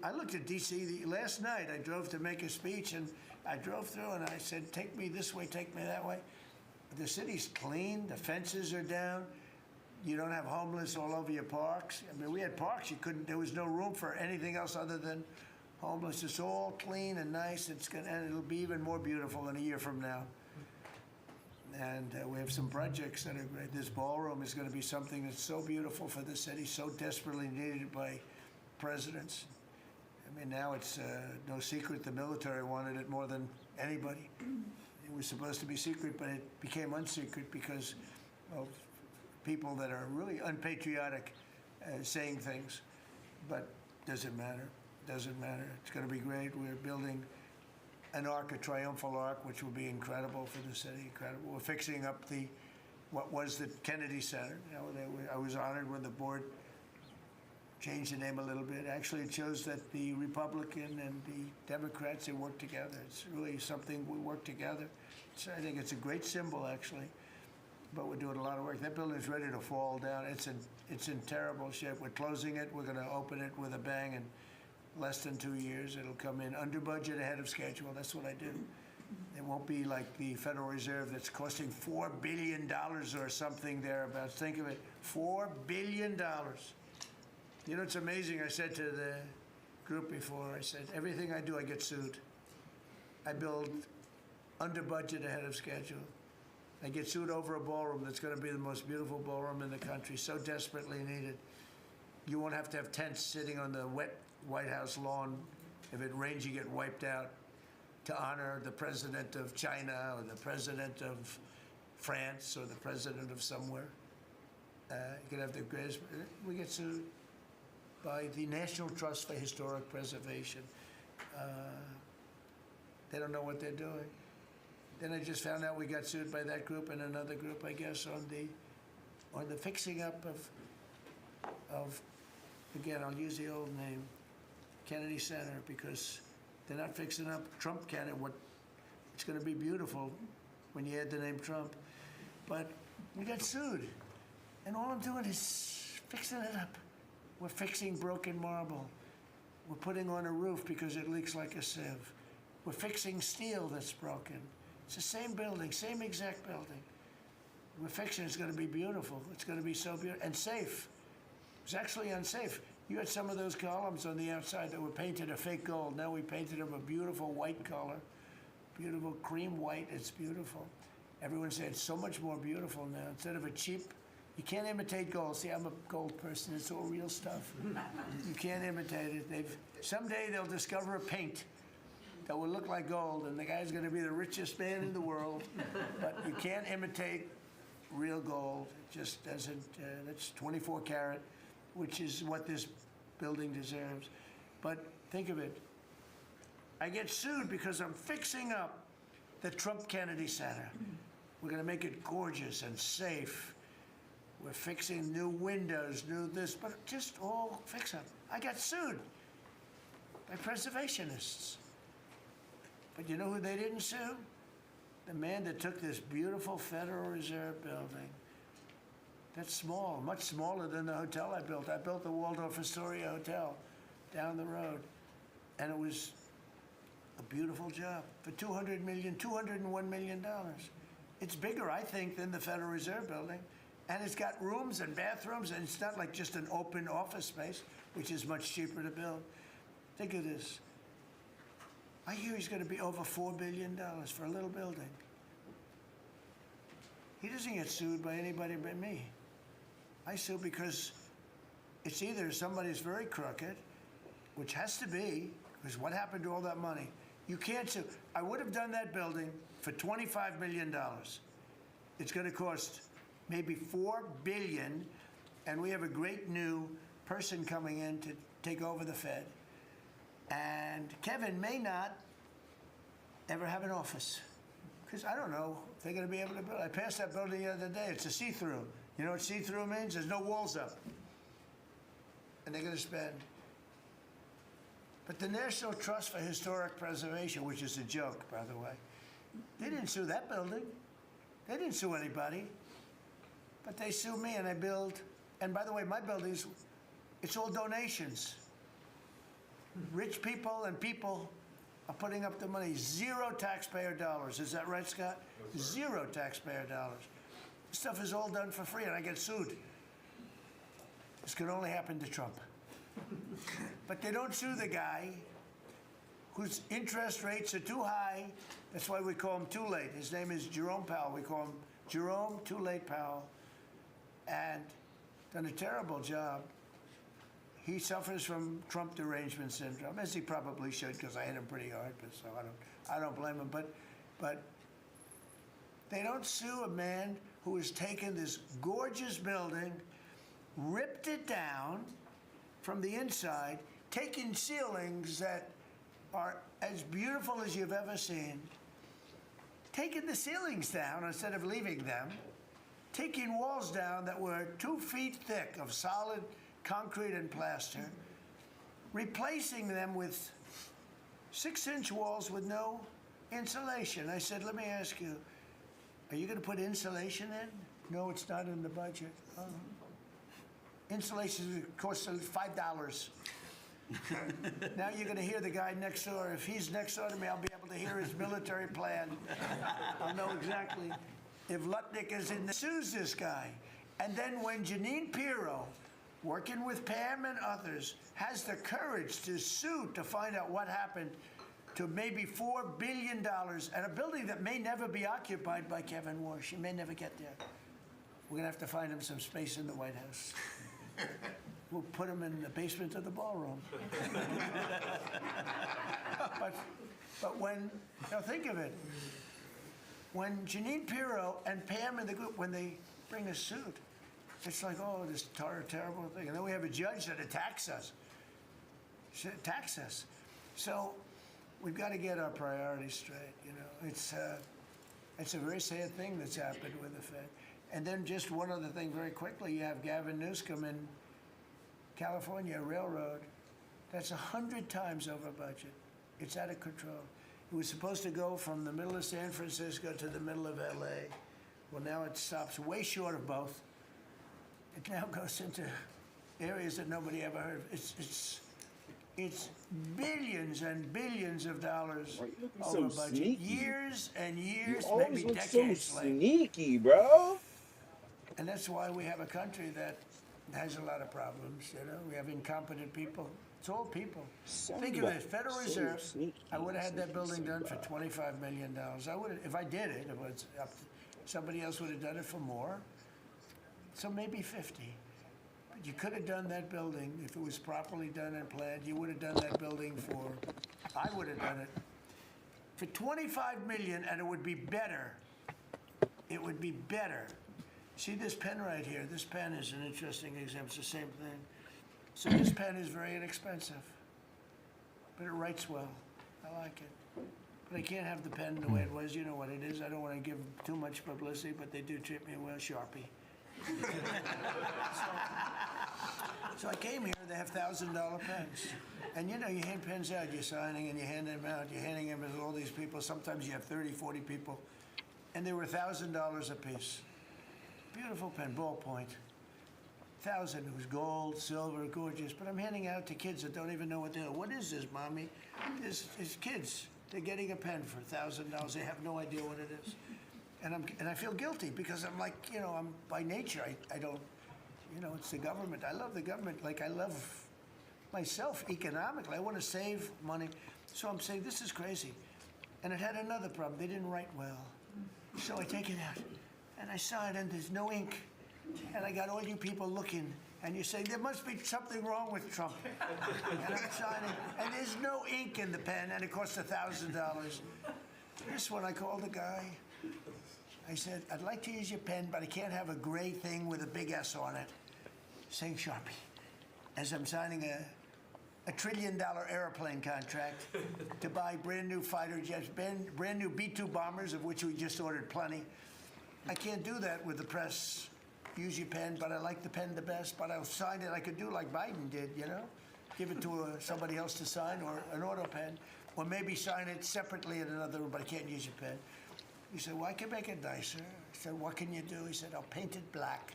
Speaker 2: I looked at D.C. last night. I drove to make a speech, and I drove through, and I said, take me this way, take me that way. The city's clean. The fences are down. You don't have homeless all over your parks. I mean, we had parks. You couldn't. There was no room for anything else other than homeless. It's all clean and nice. And it'll be even more beautiful in a year from now. And we have some projects that are great. This ballroom is going to be something that's so beautiful for the city, so desperately needed by presidents. I mean, now it's no secret the military wanted it more than anybody. It was supposed to be secret, but it became unsecret because of people that are really unpatriotic saying things. But doesn't matter. Doesn't matter. It's going to be great. We're building an arc, a triumphal arc, which will be incredible for the city. Incredible. We're fixing up what was the Kennedy Center. You know, I was honored when the board changed the name a little bit. Actually, it shows that the Republican and the Democrats, they work together. It's really something we work together. I think it's a great symbol, actually. But we're doing a lot of work. That building's ready to fall down. It's in terrible shape. We're closing it. We're going to open it with a bang in less than 2 years. It'll come in under budget, ahead of schedule. That's what I do. It won't be like the Federal Reserve that's costing $4 billion or something thereabouts. Think of it, $4 billion. You know, it's amazing. I said to the group before, I said, everything I do, I get sued. I build under budget, ahead of schedule. I get sued over a ballroom that's going to be the most beautiful ballroom in the country, so desperately needed. You won't have to have tents sitting on the wet White House lawn. If it rains, you get wiped out, to honor the president of China or the president of France or the president of somewhere. You can have the greatest. We get sued by the National Trust for Historic Preservation. They don't know what they're doing. Then I just found out we got sued by that group and another group, I guess, on the fixing up of again, I'll use the old name, Kennedy Center, because they're not fixing up Trump Kennedy. It's going to be beautiful when you add the name Trump. But we got sued. And all I'm doing is fixing it up. We're fixing broken marble. We're putting on a roof because it leaks like a sieve. We're fixing steel that's broken. It's the same building, same exact building. We're fixing it's going to be beautiful. It's going to be so beautiful and safe. It's actually unsafe. You had some of those columns on the outside that were painted a fake gold. Now we painted them a beautiful white color, beautiful cream white. It's beautiful. Everyone said it's so much more beautiful now. Instead of a cheap, you can't imitate gold. See, I'm a gold person. It's all real stuff. You can't imitate it. Someday they'll discover a paint that will look like gold, and the guy's going to be the richest man in the world. But you can't imitate real gold. It just doesn't. That's 24 karat, which is what this building deserves. But think of it. I get sued because I'm fixing up the Trump Kennedy Center. We're going to make it gorgeous and safe. We're fixing new windows, new this, but just all fix up. I got sued by preservationists. But you know who they didn't sue? The man that took this beautiful Federal Reserve building. That's small, much smaller than the hotel I built. I built the Waldorf Astoria Hotel down the road. And it was a beautiful job for $201 million. It's bigger, I think, than the Federal Reserve building. And it's got rooms and bathrooms, and it's not like just an open office space, which is much cheaper to build. Think of this. I hear he's going to be over $4 billion for a little building. He doesn't get sued by anybody but me. I sue because it's either somebody's very crooked, which has to be, because what happened to all that money? You can't sue. I would have done that building for $25 million. It's going to cost maybe $4 billion, and we have a great new person coming in to take over the Fed. And Kevin may not ever have an office, because I don't know if they're going to be able to build. I passed that building the other day. It's a see-through. You know what see-through means? There's no walls up. And they're going to spend. But the National Trust for Historic Preservation, which is a joke, by the way, they didn't sue that building. They didn't sue anybody. But they sued me, and I build. And by the way, my buildings, it's all donations. Rich people and people are putting up the money. Zero taxpayer dollars. Is that right, Scott? Zero taxpayer dollars. This stuff is all done for free, and I get sued. This could only happen to Trump. But they don't sue the guy whose interest rates are too high. That's why we call him Too Late. His name is Jerome Powell. We call him Jerome Too Late Powell. And done a terrible job. He suffers from Trump derangement syndrome, as he probably should, because I hit him pretty hard. But so I don't blame him. But they don't sue a man who has taken this gorgeous building, ripped it down from the inside, taken ceilings that are as beautiful as you've ever seen, taken the ceilings down instead of leaving them, taking walls down that were 2 feet thick of solid concrete and plaster, replacing them with 6-inch walls with no insulation. I said, let me ask you, are you going to put insulation in? No, it's not in the budget. Oh. Insulation costs $5. Now you're going to hear the guy next door. If he's next door to me, I'll be able to hear his military plan. I'll know exactly. If Lutnick is in the sues this guy. And then when Jeanine Pirro, working with Pam and others, has the courage to sue to find out what happened to maybe $4 billion at a building that may never be occupied by Kevin Warsh. She may never get there. We're going to have to find him some space in the White House. We'll put him in the basement of the ballroom. but when, now think of it, when Jeanine Pirro and Pam and the group, when they bring a suit, it's like, oh, this terrible thing. And then we have a judge that attacks us. So we've got to get our priorities straight, you know. It's a very sad thing that's happened with the Fed. And then just one other thing very quickly, you have Gavin Newsom in California Railroad. That's 100 times over budget. It's out of control. It was supposed to go from the middle of San Francisco to the middle of LA. Well, now it stops way short of both. It now goes into areas that nobody ever heard of. It's billions and billions of dollars over budget.
Speaker 1: Sneaky.
Speaker 2: Years and years,
Speaker 1: You always
Speaker 2: maybe
Speaker 1: look so
Speaker 2: decades later.
Speaker 1: sneaky, bro.
Speaker 2: And that's why we have a country that has a lot of problems. We have incompetent people. It's all people. Think of this: Federal Reserve. I would have had that building done for $25 million. I would, if I did it. It was up. Somebody else would have done it for more. So maybe 50. But you could have done that building if it was properly done and planned. You would have done that building for. I would have done it for $25 million, and it would be better. It would be better. See this pen right here? This pen is an interesting example. It's the same thing. So this pen is very inexpensive, but it writes well. I like it. But I can't have the pen the way it was. You know what it is. I don't want to give too much publicity, but they do treat me well, Sharpie. So I came here, they have $1,000 pens. And you hand pens out, you're signing and you hand them out, you're handing them to all these people. Sometimes you have 30, 40 people. And they were $1,000 a piece. Beautiful pen, ballpoint. 1,000, it was gold, silver, gorgeous. But I'm handing out to kids that don't even know what they're doing. What is this, Mommy? It's kids. They're getting a pen for $1,000. They have no idea what it is. And I feel guilty because I'm like, I'm by nature, I don't, it's the government. I love the government like I love myself economically. I want to save money. So I'm saying, this is crazy. And it had another problem. They didn't write well. So I take it out and I sign and there's no ink. And I got all you people looking and you say, there must be something wrong with Trump. And I'm signing and there's no ink in the pen and it costs $1,000. This one, I called the guy. I said, I'd like to use your pen, but I can't have a gray thing with a big S on it, saying Sharpie, as I'm signing a $1 trillion airplane contract to buy brand new fighter jets, brand new B-2 bombers, of which we just ordered plenty. I can't do that with the press. Use your pen, but I like the pen the best, but I'll sign it. I could do like Biden did, give it to somebody else to sign or an auto pen, or maybe sign it separately in another room, but I can't use your pen. He said, well, I can make it nicer. I said, what can you do? He said, I'll paint it black.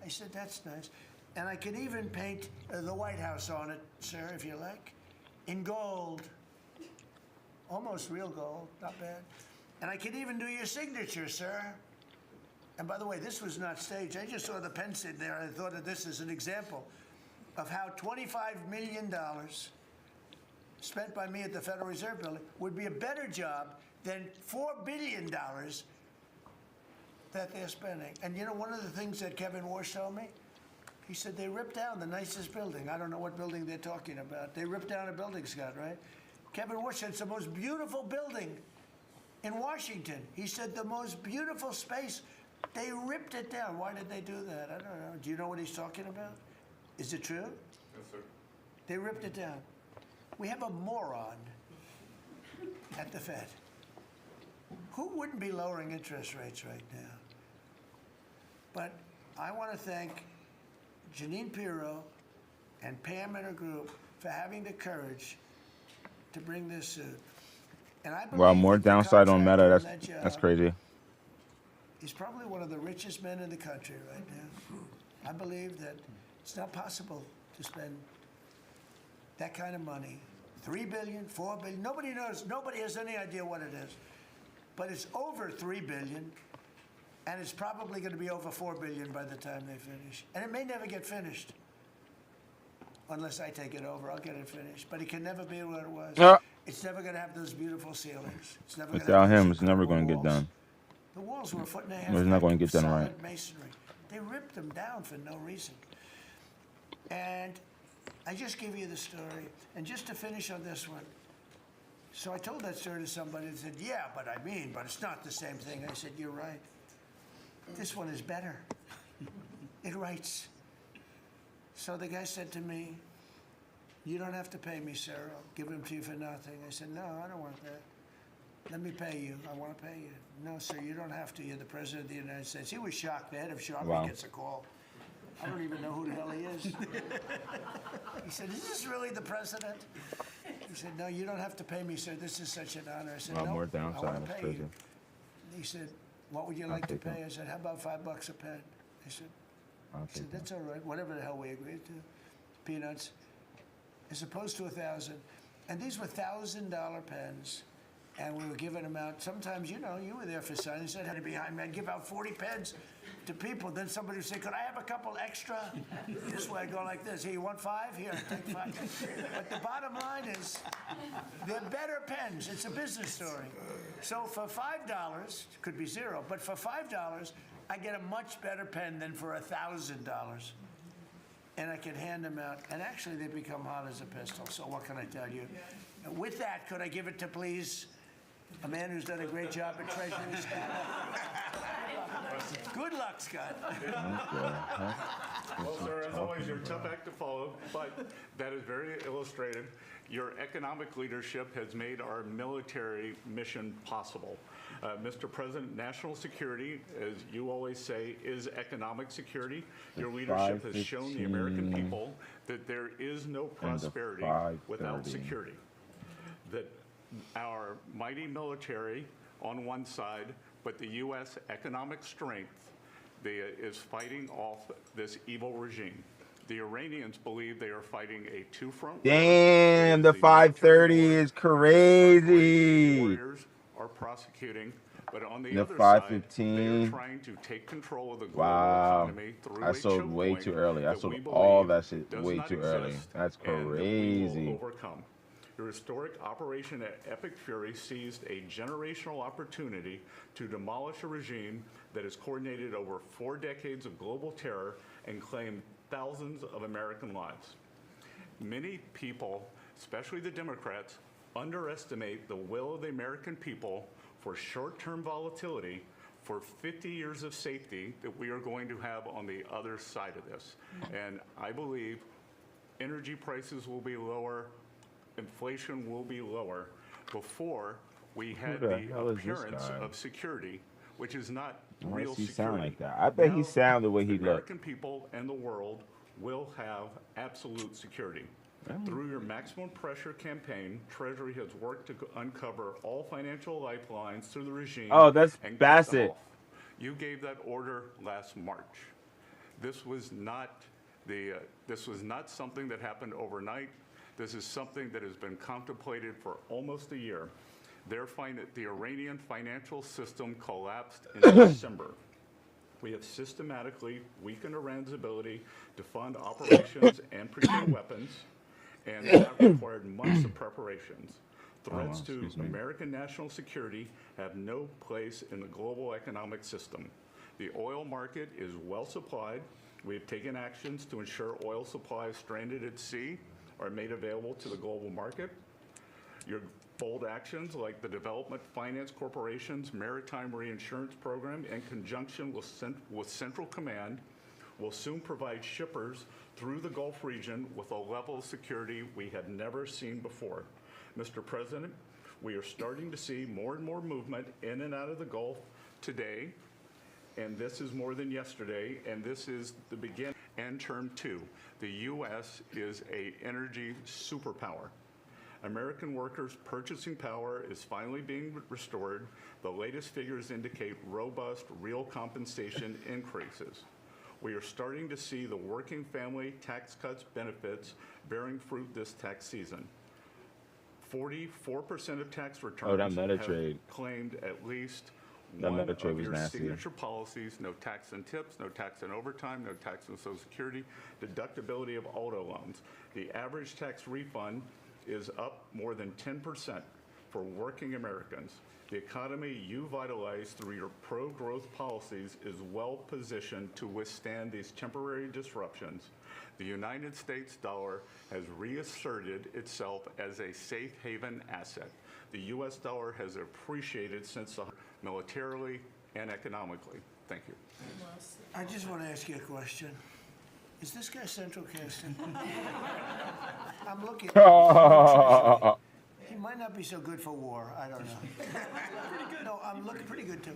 Speaker 2: I said, that's nice. And I can even paint the White House on it, sir, if you like, in gold. Almost real gold, not bad. And I can even do your signature, sir. And by the way, this was not staged. I just saw the pen sitting there. I thought of this as an example of how $25 million spent by me at the Federal Reserve Building would be a better job than $4 billion that they're spending. And one of the things that Kevin Warsh told me, he said they ripped down the nicest building. I don't know what building they're talking about. They ripped down a building, Scott, right? Kevin Warsh said it's the most beautiful building in Washington. He said the most beautiful space. They ripped it down. Why did they do that? I don't know. Do you know what he's talking about? Is it true?
Speaker 8: Yes, sir.
Speaker 2: They ripped it down. We have a moron at the Fed. Who wouldn't be lowering interest rates right now? But I want to thank Janine Pirro and Pam and her group for having the courage to bring this suit. And I believe
Speaker 1: More
Speaker 2: that the
Speaker 1: downside on
Speaker 2: contractor
Speaker 1: Meta.
Speaker 2: on
Speaker 1: That's
Speaker 2: that
Speaker 1: that's
Speaker 2: job
Speaker 1: crazy.
Speaker 2: He's probably one of the richest men in the country right now. I believe that it's not possible to spend that kind of money. $3 billion, $4 billion, nobody knows, nobody has any idea what it is. But it's over $3 billion, and it's probably going to be over $4 billion by the time they finish. And it may never get finished. Unless I take it over, I'll get it finished. But it can never be what it was. It's never going to have those beautiful ceilings. It's never going to
Speaker 1: Without
Speaker 2: have those
Speaker 1: him, it's never going to get
Speaker 2: walls.
Speaker 1: done.
Speaker 2: The walls were a foot and a half.
Speaker 1: It's not going to
Speaker 2: thick,
Speaker 1: get done
Speaker 2: solid
Speaker 1: right.
Speaker 2: Masonry. They ripped them down for no reason. And I just give you the story. And just to finish on this one, so I told that story to somebody and said, yeah, but it's not the same thing. I said, you're right. This one is better. It writes. So the guy said to me, you don't have to pay me, sir. I'll give them to you for nothing. I said, no, I don't want that. Let me pay you. I want to pay you. No, sir, you don't have to. You're the President of the United States. He was shocked. The head of Sharpie gets a call. I don't even know who the hell he is. He said, is this really the President? He said, no, you don't have to pay me, sir. This is such an honor. I said, no,
Speaker 1: More
Speaker 2: I
Speaker 1: downside.
Speaker 2: want to
Speaker 1: That's
Speaker 2: pay
Speaker 1: crazy.
Speaker 2: you. He said, what would you like to
Speaker 1: take
Speaker 2: pay?
Speaker 1: them.
Speaker 2: I said, how about $5 a pen? They said,
Speaker 1: I'll
Speaker 2: I said,
Speaker 1: take them.
Speaker 2: that's all right, whatever the hell we agreed to. Peanuts, as opposed to 1,000. And these were $1,000 pens, and we were giving them out. Sometimes, you know, you were there for signing. You said, "Hey, behind me, I'd give out 40 pens to people." Then somebody would say, could I have a couple extra? This way, I'd go like this. Here, you want 5? Here, take 5. But the bottom line is, they're better pens. It's a business story. So for $5, could be 0, but for $5, I get a much better pen than for $1,000. And I can hand them out, and actually they become hot as a pistol. So what can I tell you? With that, could I give it to, please, a man who's done a great job at Treasury, Scott? Good luck, Scott.
Speaker 8: Well, sir, as always, you're a tough act to follow, but that is very illustrative. Your economic leadership has made our military mission possible. Mr. President, national security, as you always say, is economic security. Your leadership has shown the American people that there is no prosperity without security. That our mighty military on one side, but the U.S. economic strength is fighting off this evil regime. The Iranians believe they are fighting a two-front war.
Speaker 1: Damn, the 530 is crazy.
Speaker 8: Warriors are prosecuting, but on the other
Speaker 1: 515.
Speaker 8: side, they are trying to take control of the global
Speaker 1: Wow.
Speaker 8: economy through
Speaker 1: I
Speaker 8: a
Speaker 1: sold
Speaker 8: choke
Speaker 1: way
Speaker 8: point
Speaker 1: too early. I
Speaker 8: that
Speaker 1: sold
Speaker 8: we
Speaker 1: all
Speaker 8: believe
Speaker 1: that shit
Speaker 8: does
Speaker 1: way
Speaker 8: not
Speaker 1: too early.
Speaker 8: exist
Speaker 1: That's
Speaker 8: and that we will
Speaker 1: crazy.
Speaker 8: overcome. Your historic operation at Epic Fury seized a generational opportunity to demolish a regime that has coordinated over 4 decades of global terror and claimed thousands of American lives. Many people, especially the Democrats, underestimate the will of the American people for short-term volatility for 50 years of safety that we are going to have on the other side of this. And I believe energy prices will be lower, inflation will be lower before we had
Speaker 1: the
Speaker 8: the
Speaker 1: hell is this
Speaker 8: appearance
Speaker 1: guy?
Speaker 8: of security, which is not
Speaker 1: Why
Speaker 8: real
Speaker 1: does he
Speaker 8: security.
Speaker 1: sound like that? I bet he
Speaker 8: Now,
Speaker 1: sound the way he
Speaker 8: the
Speaker 1: looked.
Speaker 8: American people and the world will have absolute security. Through your maximum pressure campaign, Treasury has worked to uncover all financial lifelines through the regime.
Speaker 1: Oh, that's
Speaker 8: and cut them
Speaker 1: Bassett.
Speaker 8: off. You gave that order last March. This was not something that happened overnight. This is something that has been contemplated for almost a year. The Iranian financial system collapsed in December. We have systematically weakened Iran's ability to fund operations and procure weapons, and that required months of preparations. Threats to American national security have no place in the global economic system. The oil market is well supplied. We have taken actions to ensure oil supplies stranded at sea are made available to the global market. Your bold actions like the Development Finance Corporation's Maritime Reinsurance Program in conjunction with Central Command will soon provide shippers through the Gulf region with a level of security we had never seen before. Mr. President, we are starting to see more and more movement in and out of the Gulf today, and this is more than yesterday, and this is the beginning. And term 2, the U.S. is an energy superpower. American workers' purchasing power is finally being restored. The latest figures indicate robust real compensation increases. We are starting to see the working family tax cuts benefits bearing fruit this tax season. 44% of tax returns have claimed at least one of your signature policies: no tax on tips, no tax on overtime, no tax on Social Security, deductibility of auto loans. The average tax refund is up more than 10% for working Americans. The economy you vitalized through your pro-growth policies is well positioned to withstand these temporary disruptions. The United States dollar has reasserted itself as a safe haven asset. The U.S. dollar has appreciated since militarily and economically. Thank you.
Speaker 2: I just want to ask you a question. Is this guy Central Casting? I'm looking. He might not be so good for war. I don't know. No, I'm looking pretty good too.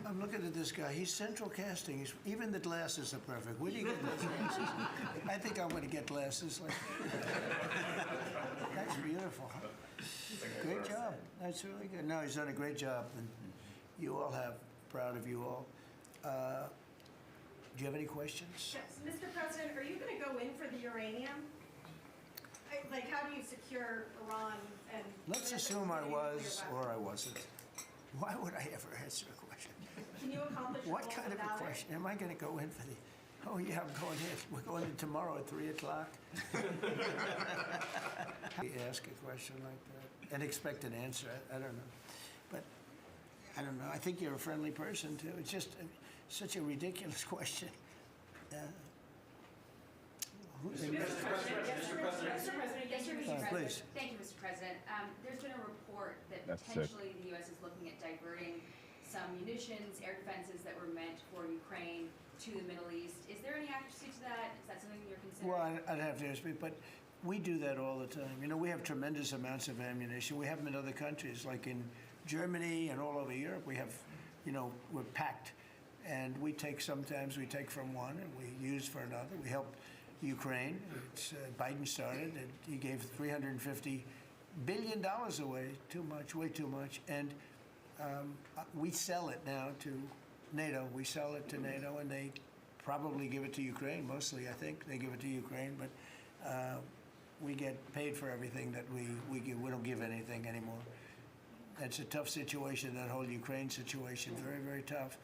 Speaker 2: I'm looking at this guy. He's Central Casting. Even the glasses are perfect. Where do you get those glasses? I think I'm going to get glasses. That's beautiful. Great job. That's really good. No, he's done a great job. And you all have proud of you all. Do you have any questions?
Speaker 9: Yes, Mr. President, are you going to go in for the uranium? Like, how do you secure Iran and...
Speaker 2: Let's assume I was or I wasn't. Why would I ever answer a question?
Speaker 9: Can you accomplish your
Speaker 2: What
Speaker 9: goals
Speaker 2: kind of a
Speaker 9: without it?
Speaker 2: question? Am I going to go in for the... Oh, yeah, I'm going in. We're going in tomorrow at 3 o'clock. You ask a question like that and expect an answer. I don't know. But I don't know. I think you're a friendly person, too. It's just such a ridiculous question.
Speaker 9: Mr. President,
Speaker 2: Please.
Speaker 10: Thank you, Mr. President. There's been a report that
Speaker 1: That's sick.
Speaker 10: potentially the U.S. is looking at diverting some munitions, air defenses that were meant for Ukraine to the Middle East. Is there any accuracy to that? Is that something you're considering?
Speaker 2: Well, I'd have to ask me, but we do that all the time. You know, we have tremendous amounts of ammunition. We have them in other countries, like in Germany and all over Europe. We have, you know, we're packed. And sometimes we take from one and we use for another. We help Ukraine. Biden started, and he gave $350 billion away, too much, way too much. And we sell it now to NATO. We sell it to NATO, and they probably give it to Ukraine, mostly, I think. They give it to Ukraine, but we get paid for everything that we give. We don't give anything anymore. That's a tough situation, that whole Ukraine situation, very, very tough.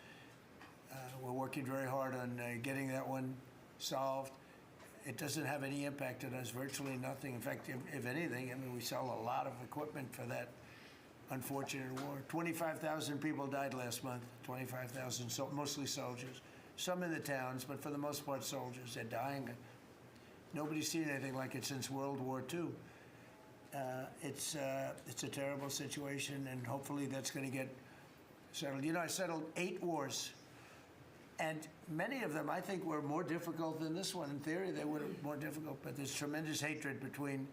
Speaker 2: We're working very hard on getting that one solved. It doesn't have any impact on us, virtually nothing. In fact, if anything, I mean, we sell a lot of equipment for that unfortunate war. 25,000 people died last month, 25,000, so mostly soldiers. Some in the towns, but for the most part, soldiers. They're dying. Nobody's seen anything like it since World War II. It's a terrible situation, and hopefully that's going to get settled. You know, I settled 8 wars. And many of them, I think, were more difficult than this one. In theory, they were more difficult, but there's tremendous hatred between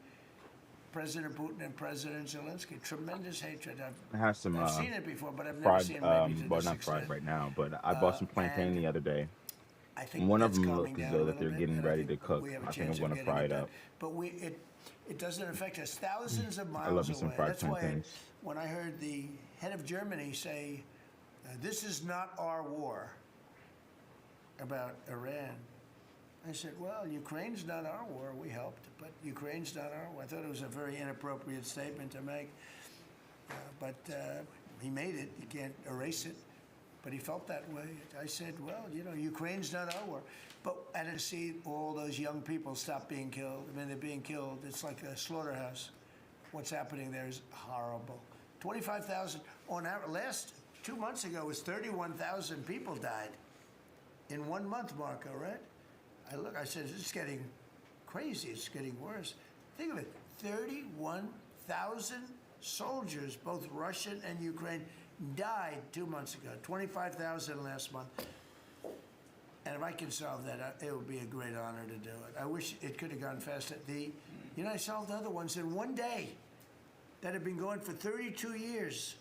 Speaker 2: President Putin and President Zelensky. Tremendous hatred.
Speaker 1: It has
Speaker 2: I've seen it before, but I've never
Speaker 1: fried,
Speaker 2: seen it maybe to
Speaker 1: well,
Speaker 2: this
Speaker 1: not
Speaker 2: extent.
Speaker 1: fried right now, but I bought some plantain
Speaker 2: and
Speaker 1: the other day.
Speaker 2: I think
Speaker 1: One of
Speaker 2: that's
Speaker 1: them
Speaker 2: calming
Speaker 1: looks as
Speaker 2: down
Speaker 1: though
Speaker 2: a
Speaker 1: that they're
Speaker 2: little bit,
Speaker 1: getting
Speaker 2: and I
Speaker 1: ready to
Speaker 2: think
Speaker 1: cook.
Speaker 2: we have a
Speaker 1: I think
Speaker 2: chance
Speaker 1: I'm
Speaker 2: of
Speaker 1: going to
Speaker 2: getting
Speaker 1: fry it
Speaker 2: done.
Speaker 1: up.
Speaker 2: But it doesn't affect us thousands of
Speaker 1: I
Speaker 2: miles
Speaker 1: love me some
Speaker 2: away.
Speaker 1: fried
Speaker 2: That's why
Speaker 1: plantains.
Speaker 2: when I heard the head of Germany say, "This is not our war," about Iran, I said, well, Ukraine's not our war. We helped, but Ukraine's not our war. I thought it was a very inappropriate statement to make, but he made it. You can't erase it, but he felt that way. I said, well, you know, Ukraine's not our war. And to see all those young people stop being killed, I mean, they're being killed. It's like a slaughterhouse. What's happening there is horrible. 25,000 on average. Last 2 months ago, it was 31,000 people died in 1 month, Marco, right? I said, it's getting crazy. It's getting worse. Think of it, 31,000 soldiers, both Russian and Ukraine, died 2 months ago, 25,000 last month. And if I can solve that, it would be a great honor to do it. I wish it could have gone faster. You know, I solved other ones in 1 day that had been going for 32 years.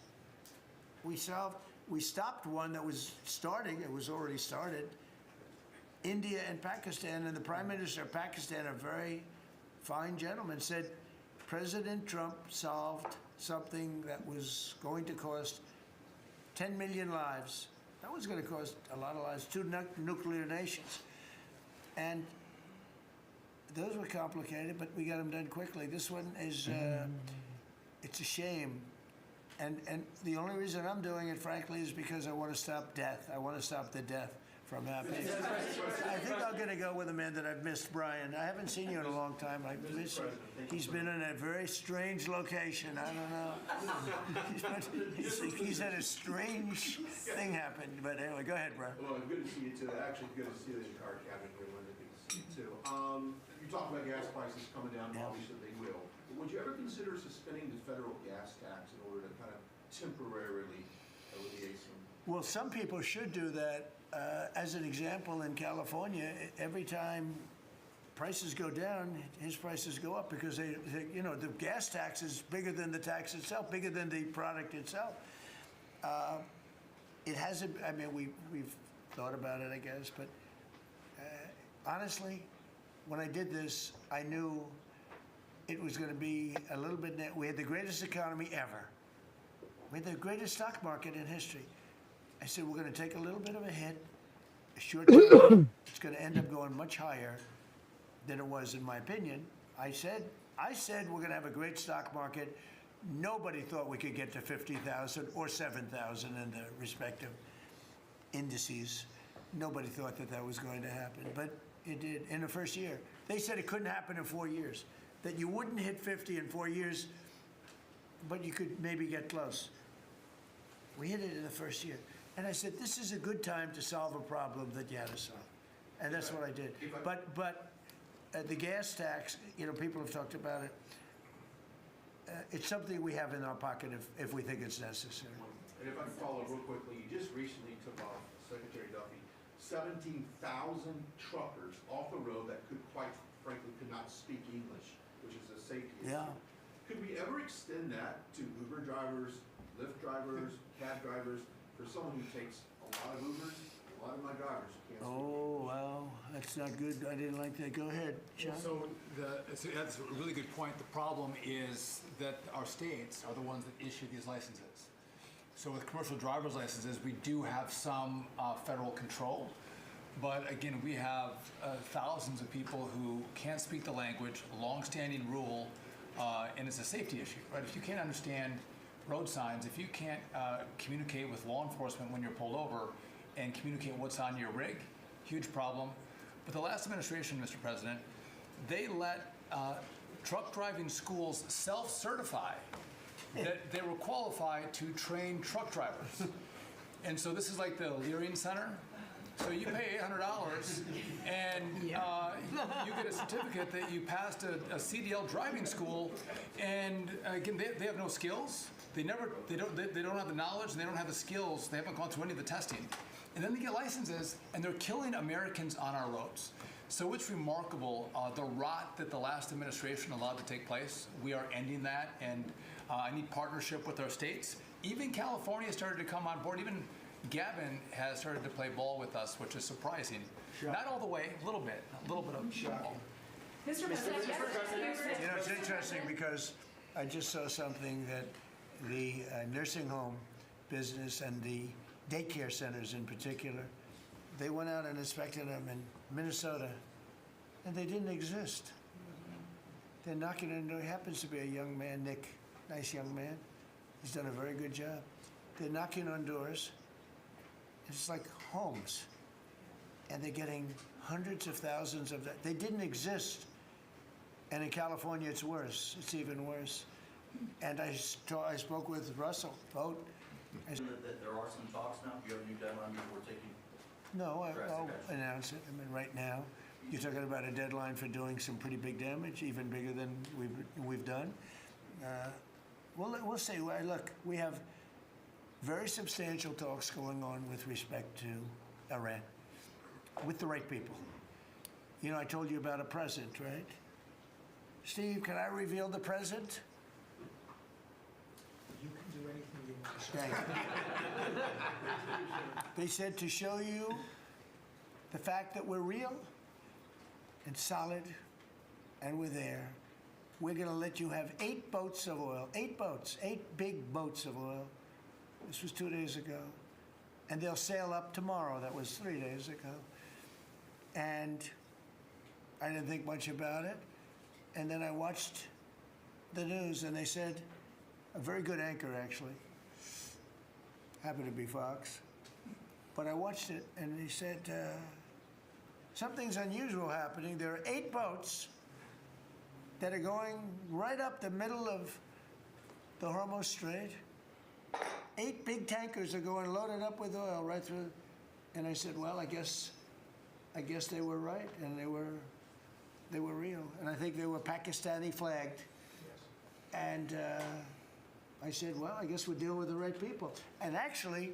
Speaker 2: We stopped one that was starting. It was already started. India and Pakistan, and the Prime Minister of Pakistan, a very fine gentleman, said President Trump solved something that was going to cost 10 million lives. That was going to cost a lot of lives, 2 nuclear nations. And those were complicated, but we got them done quickly. This one is, it's a shame. And the only reason I'm doing it, frankly, is because I want to stop death. I want to stop the death from happening. I think I'm going to go with a man that I've missed, Brian. I haven't seen you in a long time. I miss you. He's been in a very strange location. I don't know. He's had a strange thing happen. But anyway, go ahead, Brian.
Speaker 11: Well, good to see you too. Actually, good to see the entire cabinet here. Linda, good to see you too. You talked about gas prices coming down.
Speaker 2: Yeah.
Speaker 11: Obviously, they will. But would you ever consider suspending the federal gas tax in order to kind of temporarily alleviate some?
Speaker 2: Well, some people should do that. As an example, in California, every time prices go down, his prices go up because you know, the gas tax is bigger than the tax itself, bigger than the product itself. It hasn't. I mean, we've thought about it, I guess, but honestly, when I did this, I knew it was going to be a little bit. We had the greatest economy ever. We had the greatest stock market in history. I said, we're gonna take a little bit of a hit, a short term. It's gonna end up going much higher than it was, in my opinion. I said we're gonna have a great stock market. Nobody thought we could get to 50,000 or 7,000 in the respective indices. Nobody thought that that was going to happen, but it did in the first year. They said it couldn't happen in 4 years, that you wouldn't hit 50 in 4 years, but you could maybe get close. We hit it in the first year. And I said, this is a good time to solve a problem that you had to solve. And that's what I did. But the gas tax, you know, people have talked about it. It's something we have in our pocket if we think it's necessary.
Speaker 11: And if I can follow real quickly, you just recently took off, Secretary Duffy, 17,000 truckers off the road that quite frankly could not speak English, which is a safety issue.
Speaker 2: Yeah.
Speaker 11: Could we ever extend that to Uber drivers, Lyft drivers, cab drivers, for someone who takes a lot of Ubers, a lot of my drivers who can't speak
Speaker 2: Oh, wow, that's not good. I didn't like that. Go ahead, John.
Speaker 12: So that's a really good point. The problem is that our states are the ones that issue these licenses. So with commercial driver's licenses, we do have some federal control. But again, we have thousands of people who can't speak the language, long-standing rule, and it's a safety issue, right? If you can't understand road signs, if you can't communicate with law enforcement when you're pulled over and communicate what's on your rig, huge problem. But the last administration, Mr. President, they let truck driving schools self-certify that they were qualified to train truck drivers. And so this is like the Leering Center. So you pay $800 and you get a certificate that you passed a CDL driving school, and again, they have no skills. They don't have the knowledge, and they don't have the skills. They haven't gone through any of the testing. And then they get licenses, and they're killing Americans on our roads. So it's remarkable, the rot that the last administration allowed to take place. We are ending that, and I need partnership with our states. Even California started to come on board. Even Gavin has started to play ball with us, which is surprising. Not all the way, a little bit of ball.
Speaker 9: Mr. President,
Speaker 2: You know, it's interesting because I just saw something that the nursing home business and the daycare centers in particular, they went out and inspected them in Minnesota, and they didn't exist. They're knocking on the door. He happens to be a young man, Nick, nice young man. He's done a very good job. They're knocking on doors. It's like homes, and they're getting hundreds of thousands of that. They didn't exist, and in California, it's worse. It's even worse. And I spoke with Russell Vogt.
Speaker 13: There are some talks now. Do you have a new deadline before taking?
Speaker 2: No, I'll announce it. I mean, right now, you're talking about a deadline for doing some pretty big damage, even bigger than we've done. We'll see. Look, we have very substantial talks going on with respect to Iran, with the right people. You know, I told you about a present, right? Steve, can I reveal the present?
Speaker 6: You can do anything you want.
Speaker 2: Thank you. They said to show you the fact that we're real and solid and we're there, we're going to let you have 8 boats of oil, 8 boats, 8 big boats of oil. This was 2 days ago. And they'll sail up tomorrow. That was 3 days ago. And I didn't think much about it. And then I watched the news, and they said, a very good anchor, actually, happened to be Fox. But I watched it, and he said, something's unusual happening. There are 8 boats that are going right up the middle of the Hormuz Strait. 8 big tankers are going loaded up with oil right through. And I said, well, I guess they were right, and they were real. And I think they were Pakistani flagged. Yes. And I said, well, I guess we're dealing with the right people. And actually,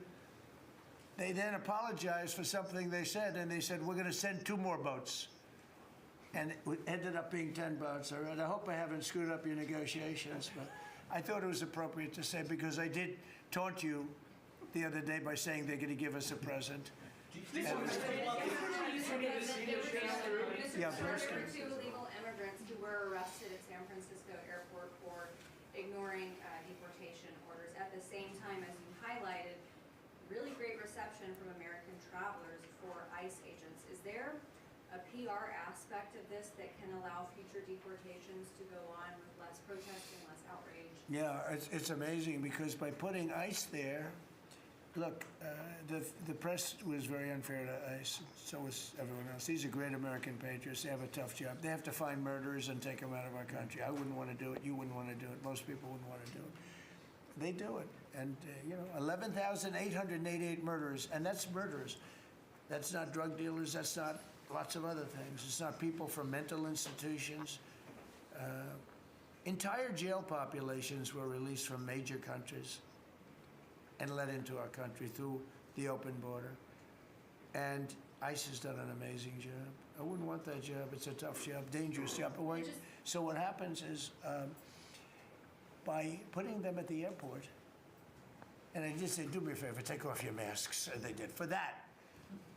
Speaker 2: they then apologized for something they said, and they said, we're going to send 2 more boats. And it ended up being 10 boats. All right, I hope I haven't screwed up your negotiations, but I thought it was appropriate to say, because I did taunt you the other day by saying they're going to give us a present.
Speaker 10: There were 2 illegal immigrants who were arrested at San Francisco airport for ignoring deportation orders. At the same time, as you highlighted, really great perception from American travelers for ICE agents? Is there a PR aspect of this that can allow future deportations to go on with less protesting, less outrage?
Speaker 2: Yeah, it's amazing because by putting ICE there, look, the press was very unfair to ICE. So was everyone else. These are great American patriots. They have a tough job. They have to find murderers and take them out of our country. I wouldn't want to do it. You wouldn't want to do it. Most people wouldn't want to do it. They do it. And, 11,888 murderers. And that's murderers. That's not drug dealers. That's not lots of other things. It's not people from mental institutions. Entire jail populations were released from major countries and let into our country through the open border. And ICE has done an amazing job. I wouldn't want that job. It's a tough job, dangerous job. So what happens is, by putting them at the airport, and I just say, do me a favor, take off your masks. And they did. For that,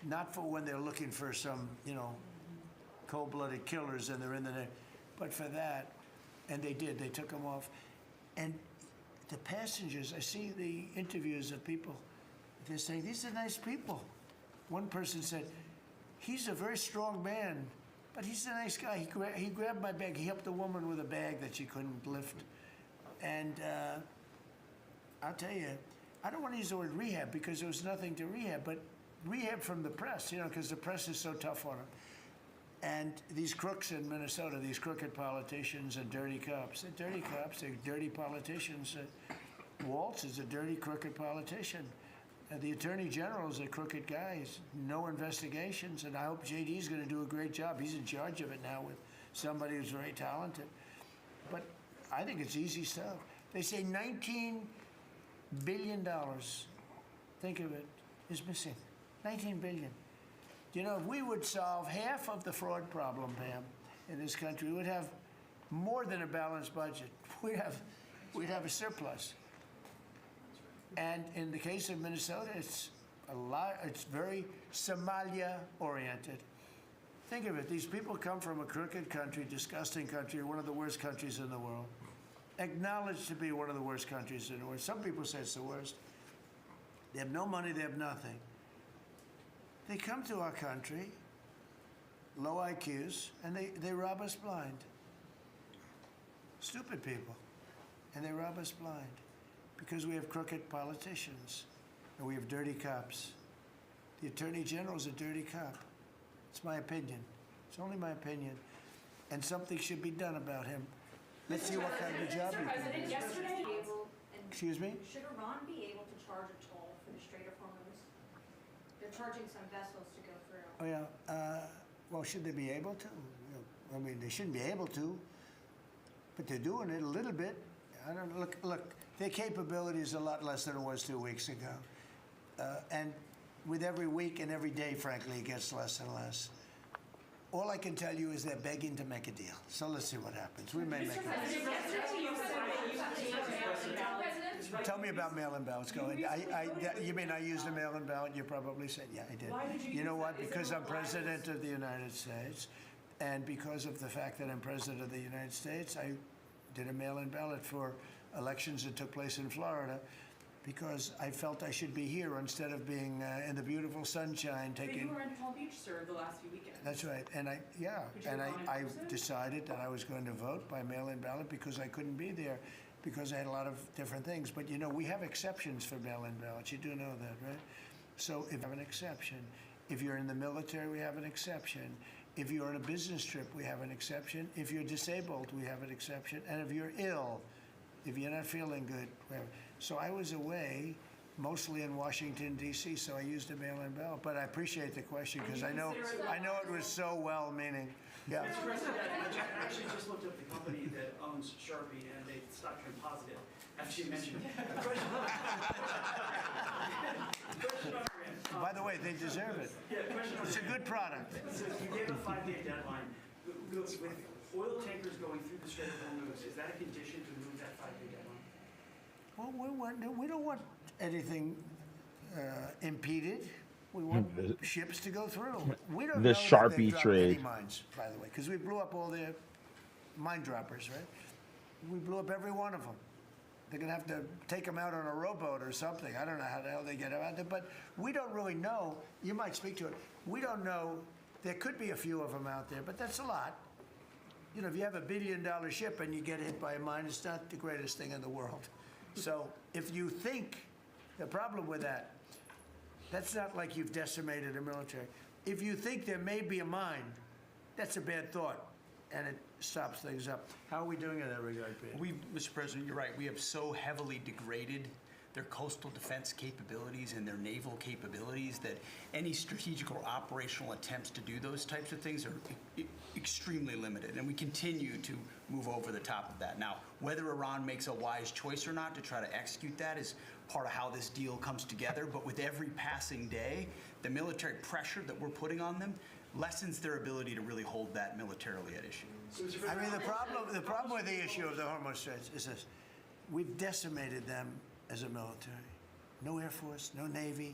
Speaker 2: not for when they're looking for some, cold-blooded killers and they're in the, but for that, and they did. They took them off. And the passengers, I see the interviews of people, they're saying, these are nice people. One person said, he's a very strong man, but he's a nice guy. He grabbed my bag. He helped a woman with a bag that she couldn't lift. And I'll tell you, I don't want to use the word rehab because there was nothing to rehab, but rehab from the press, because the press is so tough on them. And these crooks in Minnesota, these crooked politicians and dirty cops, they're dirty cops, they're dirty politicians. Waltz is a dirty, crooked politician. The Attorney General is a crooked guy. He's no investigations, and I hope JD's going to do a great job. He's in charge of it now with somebody who's very talented. But I think it's easy stuff. They say $19 billion, think of it, is missing. $19 billion. If we would solve half of the fraud problem, Pam, in this country, we would have more than a balanced budget. We'd have a surplus. And in the case of Minnesota, it's very Somalia-oriented. Think of it. These people come from a crooked country, disgusting country, one of the worst countries in the world. Acknowledged to be one of the worst countries in the world. Some people say it's the worst. They have no money, they have nothing. They come to our country, low IQs, and they rob us blind. Stupid people. And they rob us blind because we have crooked politicians and we have dirty cops. The Attorney General is a dirty cop. It's my opinion. It's only my opinion. And something should be done about him. Let's see what kind of a job he can do.
Speaker 9: President, yesterday,
Speaker 2: Excuse me?
Speaker 9: should Iran be able to charge a toll for the Strait of Hormuz? They're charging some vessels to go through.
Speaker 2: Oh, yeah. Well, should they be able to? I mean, they shouldn't be able to, but they're doing it a little bit. I don't know. Look, their capability is a lot less than it was 2 weeks ago. And with every week and every day, frankly, it gets less and less. All I can tell you is they're begging to make a deal. So let's see what happens. We may make a deal. Tell me about mail-in ballots. Go ahead. You mean I used a mail-in ballot? You probably said, yeah, I did. You know what? Because I'm President of the United States, and because of the fact that I'm President of the United States, I did a mail-in ballot for elections that took place in Florida, because I felt I should be here instead of being in the beautiful sunshine taking.
Speaker 14: But you were in Palm Beach, sir, the last few weekends.
Speaker 2: That's right, and I decided that I was going to vote by mail-in ballot because I couldn't be there, because I had a lot of different things. But we have exceptions for mail-in ballots. You do know that, right? So if you have an exception, if you're in the military, we have an exception. If you're on a business trip, we have an exception. If you're disabled, we have an exception. And if you're ill, if you're not feeling good, whatever. So I was away, mostly in Washington, D.C., so I used a mail-in ballot. But I appreciate the question because I know it was so well-meaning. Yeah.
Speaker 15: Mr. President, I actually just looked up the company that owns Sharpie, and they stock turned positive after you mentioned it.
Speaker 2: By the way, they deserve it.
Speaker 15: Yeah, question
Speaker 2: it's a good product.
Speaker 15: So you gave a 5-day deadline. With oil tankers going through the Strait of Hormuz, is that a condition to move that 5-day deadline?
Speaker 2: Well, we don't want anything impeded. We want ships to go through. We don't
Speaker 1: The
Speaker 2: know
Speaker 1: Sharpie
Speaker 2: that they've dropped
Speaker 1: trade.
Speaker 2: any mines, by the way, because we blew up all their mine droppers, right? We blew up every one of them. They're going to have to take them out on a rowboat or something. I don't know how the hell they get them out there, but we don't really know. You might speak to it. We don't know. There could be a few of them out there, but that's a lot. You know, if you have $1 billion ship and you get hit by a mine, it's not the greatest thing in the world. So if you think, the problem with that, that's not like you've decimated the military. If you think there may be a mine, that's a bad thought, and it stops things up. How are we doing in that regard, Peter?
Speaker 7: Mr. President, you're right. We have so heavily degraded their coastal defense capabilities and their naval capabilities that any strategic or operational attempts to do those types of things are extremely limited. And we continue to move over the top of that. Now, whether Iran makes a wise choice or not to try to execute that is part of how this deal comes together. But with every passing day, the military pressure that we're putting on them lessens their ability to really hold that militarily at issue.
Speaker 2: I mean, the problem with the issue of the Hormuz Straits is this. We've decimated them as a military. No Air Force, no Navy,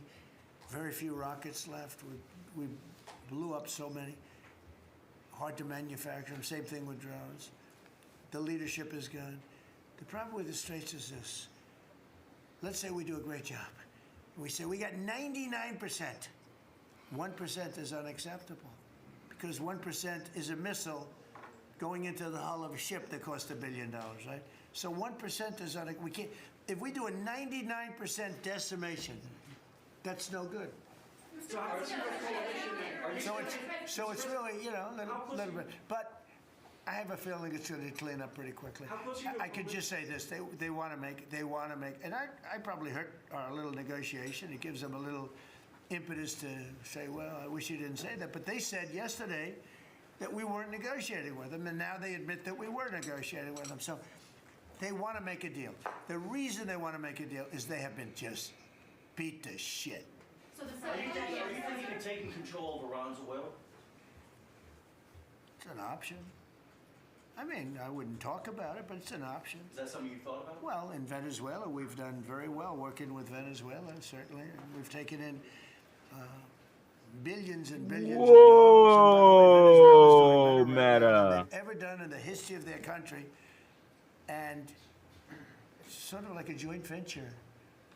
Speaker 2: very few rockets left. We blew up so many. Hard to manufacture them. Same thing with drones. The leadership is gone. The problem with the Straits is this. Let's say we do a great job. We say we got 99%. 1% is unacceptable because 1% is a missile going into the hull of a ship that cost $1 billion, right? So 1% is we can't. If we do a 99% decimation, that's no good. So it's really, you know, a little bit. But I have a feeling it's going to clean up pretty quickly. I could just say this: they want to make, and I probably hurt our little negotiation. It gives them a little impetus to say, well, I wish you didn't say that. But they said yesterday that we weren't negotiating with them, and now they admit that we were negotiating with them. So they want to make a deal. The reason they want to make a deal is they have been just beat to shit.
Speaker 9: So
Speaker 15: Are you thinking of taking control of Iran's oil?
Speaker 2: It's an option. I mean, I wouldn't talk about it, but it's an option.
Speaker 15: Is that something you thought about?
Speaker 2: Well, in Venezuela, we've done very well working with Venezuela, certainly. We've taken in billions and billions of dollars.
Speaker 1: Whoa, Meta.
Speaker 2: They've ever done in the history of their country. And it's sort of like a joint venture.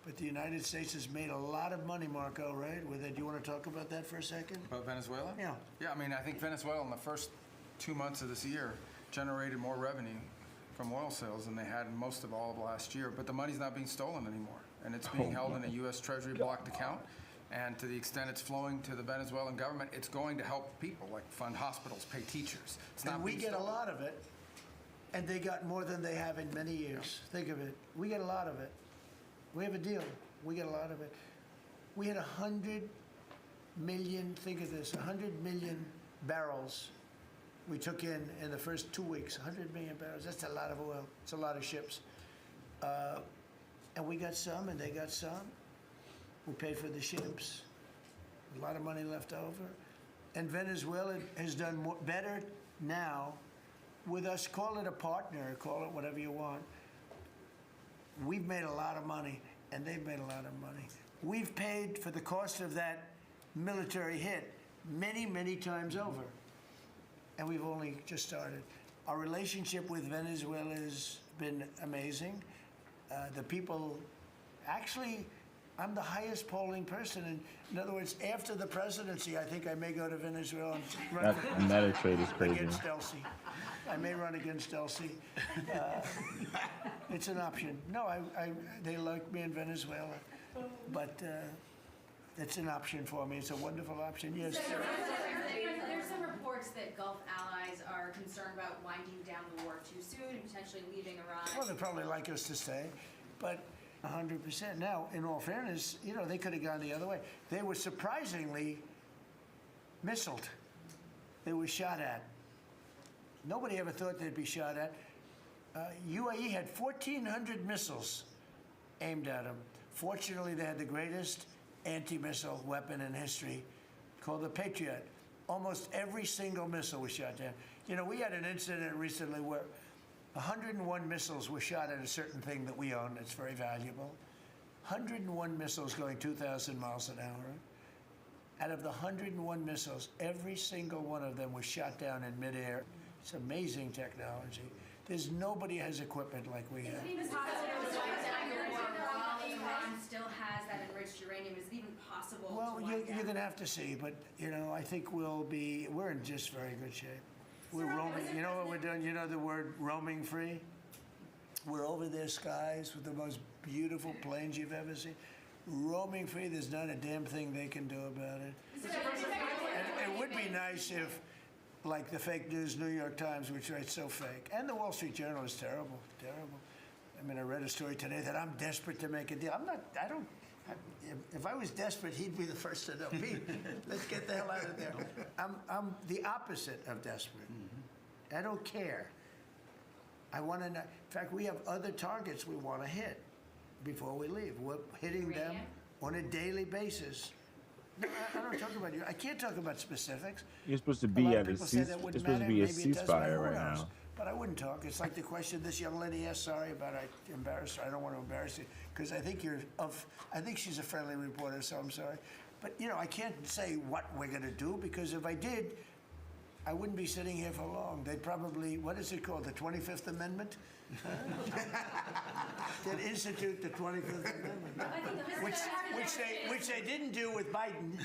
Speaker 2: But the United States has made a lot of money, Marco, right? With it. Do you want to talk about that for a second?
Speaker 5: About Venezuela?
Speaker 2: Yeah.
Speaker 5: Yeah, I mean, I think Venezuela in the first 2 months of this year generated more revenue from oil sales than they had most of all of last year. But the money's not being stolen anymore. And it's being held in a U.S. Treasury blocked account. And to the extent it's flowing to the Venezuelan government, it's going to help people, like fund hospitals, pay teachers. It's not
Speaker 2: And we
Speaker 5: being
Speaker 2: get a
Speaker 5: stolen.
Speaker 2: lot of it. And they got more than they have in many years. Think of it. We get a lot of it. We have a deal. We get a lot of it. We had 100 million, think of this, 100 million barrels we took in the first 2 weeks. 100 million barrels. That's a lot of oil. It's a lot of ships. And we got some, and they got some. We paid for the ships. A lot of money left over. And Venezuela has done better now with us. Call it a partner, call it whatever you want. We've made a lot of money, and they've made a lot of money. We've paid for the cost of that military hit many, many times over. And we've only just started. Our relationship with Venezuela has been amazing. The people, actually, I'm the highest polling person. And in other words, after the presidency, I think I may go to Venezuela and run
Speaker 1: Meta trade is crazy.
Speaker 2: against Elsie. I may run against Elsie. It's an option. No, they like me in Venezuela, but it's an option for me. It's a wonderful option. Yes.
Speaker 10: There's some reports that Gulf allies are concerned about winding down the war too soon and potentially leaving Iran.
Speaker 2: Well, they'd probably like us to stay, but 100%. Now, in all fairness, you know, they could have gone the other way. They were surprisingly missiled. They were shot at. Nobody ever thought they'd be shot at. UAE had 1,400 missiles aimed at them. Fortunately, they had the greatest anti-missile weapon in history called the Patriot. Almost every single missile was shot down. You know, we had an incident recently where 101 missiles were shot at a certain thing that we own that's very valuable. 101 missiles going 2,000 miles an hour. Out of the 101 missiles, every single one of them was shot down in midair. It's amazing technology. There's nobody has equipment like we have.
Speaker 10: Is it even possible that Iran still has that enriched uranium? Is it even possible
Speaker 2: Well,
Speaker 10: to
Speaker 2: you're
Speaker 10: wind down?
Speaker 2: going to have to see, but, you know, I think we're in just very good shape. We're roaming, you know what we're doing? You know the word roaming free? We're over their skies with the most beautiful planes you've ever seen. Roaming free, there's not a damn thing they can do about it. And it would be nice if, like the fake news New York Times, which writes so fake, and the Wall Street Journal is terrible, terrible. I mean, I read a story today that I'm desperate to make a deal. If I was desperate, he'd be the first to know. Pete, let's get the hell out of there. I'm the opposite of desperate. I don't care. I want to know. In fact, we have other targets we want to hit before we leave. We're hitting them on a daily basis. No, I don't talk about you. I can't talk about specifics.
Speaker 1: You're supposed to
Speaker 2: A
Speaker 1: be
Speaker 2: lot
Speaker 1: at
Speaker 2: of
Speaker 1: a
Speaker 2: people say that wouldn't matter.
Speaker 1: be a
Speaker 2: Maybe it does matter.
Speaker 1: ceasefire right
Speaker 2: Who knows?
Speaker 1: now.
Speaker 2: But I wouldn't talk. It's like the question this young lady asked. Sorry about I embarrassed her. I don't want to embarrass you because I think I think she's a friendly reporter, so I'm sorry. But you know, I can't say what we're going to do because if I did, I wouldn't be sitting here for long. They'd probably, what is it called, the 25th Amendment? They'd institute the 25th Amendment, which they didn't do with Biden,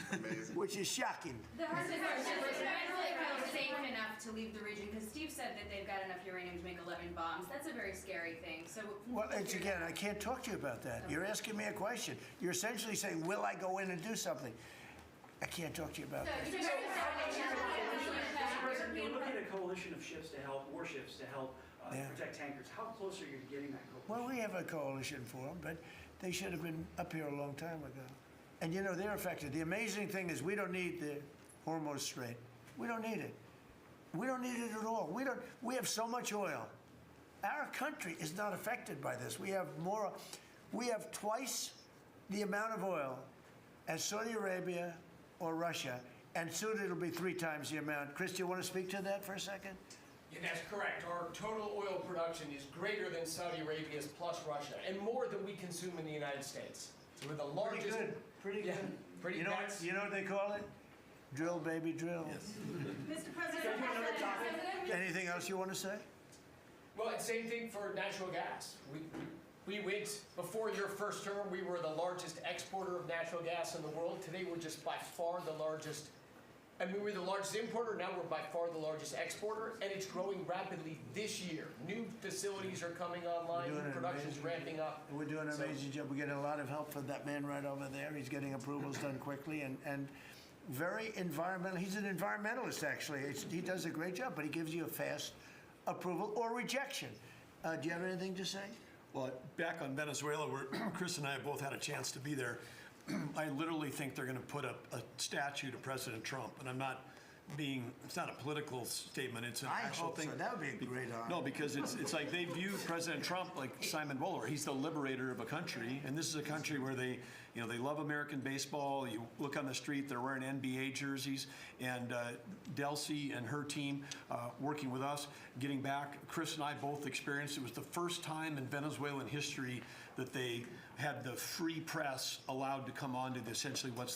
Speaker 2: which is shocking.
Speaker 10: The hard question is, is it safe enough to leave the region? Because Steve said that they've got enough uranium to make 11 bombs. That's a very scary thing. So,
Speaker 2: well, it's again, I can't talk to you about that. You're asking me a question. You're essentially saying, will I go in and do something? I can't talk to you about that.
Speaker 15: You're looking at a coalition of ships to help, warships to help protect tankers. How close are you to getting that coalition?
Speaker 2: Well, we have a coalition for them, but they should have been up here a long time ago. And you know, they're affected. The amazing thing is we don't need the Hormuz Strait. We don't need it. We don't need it at all. We have so much oil. Our country is not affected by this. We have twice the amount of oil as Saudi Arabia or Russia, and soon it'll be 3 times the amount. Chris, do you want to speak to that for a second?
Speaker 16: Yeah, that's correct. Our total oil production is greater than Saudi Arabia's plus Russia, and more than we consume in the United States. So we're the largest.
Speaker 2: Pretty good.
Speaker 16: Pretty
Speaker 2: you know what they call it? Drill, baby, drill. Yes.
Speaker 9: Mr. President,
Speaker 2: Anything else you want to say?
Speaker 16: Well, it's same thing for natural gas. We went, before your first term, we were the largest exporter of natural gas in the world. Today, we're just by far the largest. I mean, we're the largest importer. Now we're by far the largest exporter, and it's growing rapidly this year. New facilities are coming online. New production's ramping up.
Speaker 2: We're doing an amazing job. We're getting a lot of help from that man right over there. He's getting approvals done quickly and very environmental. He's an environmentalist, actually. He does a great job, but he gives you a fast approval or rejection. Do you have anything to say?
Speaker 17: Well, back on Venezuela, where Chris and I have both had a chance to be there, I literally think they're going to put up a statue to President Trump, and I'm not being, it's not a political statement, it's an actual thing.
Speaker 2: So. That would be a great honor.
Speaker 17: No, because it's like they view President Trump like Simon Bowler. He's the liberator of a country, and this is a country where they love American baseball. You look on the street, they're wearing NBA jerseys, and Delcy and her team working with us, getting back. Chris and I both experienced, it was the first time in Venezuelan history that they had the free press allowed to come on to essentially where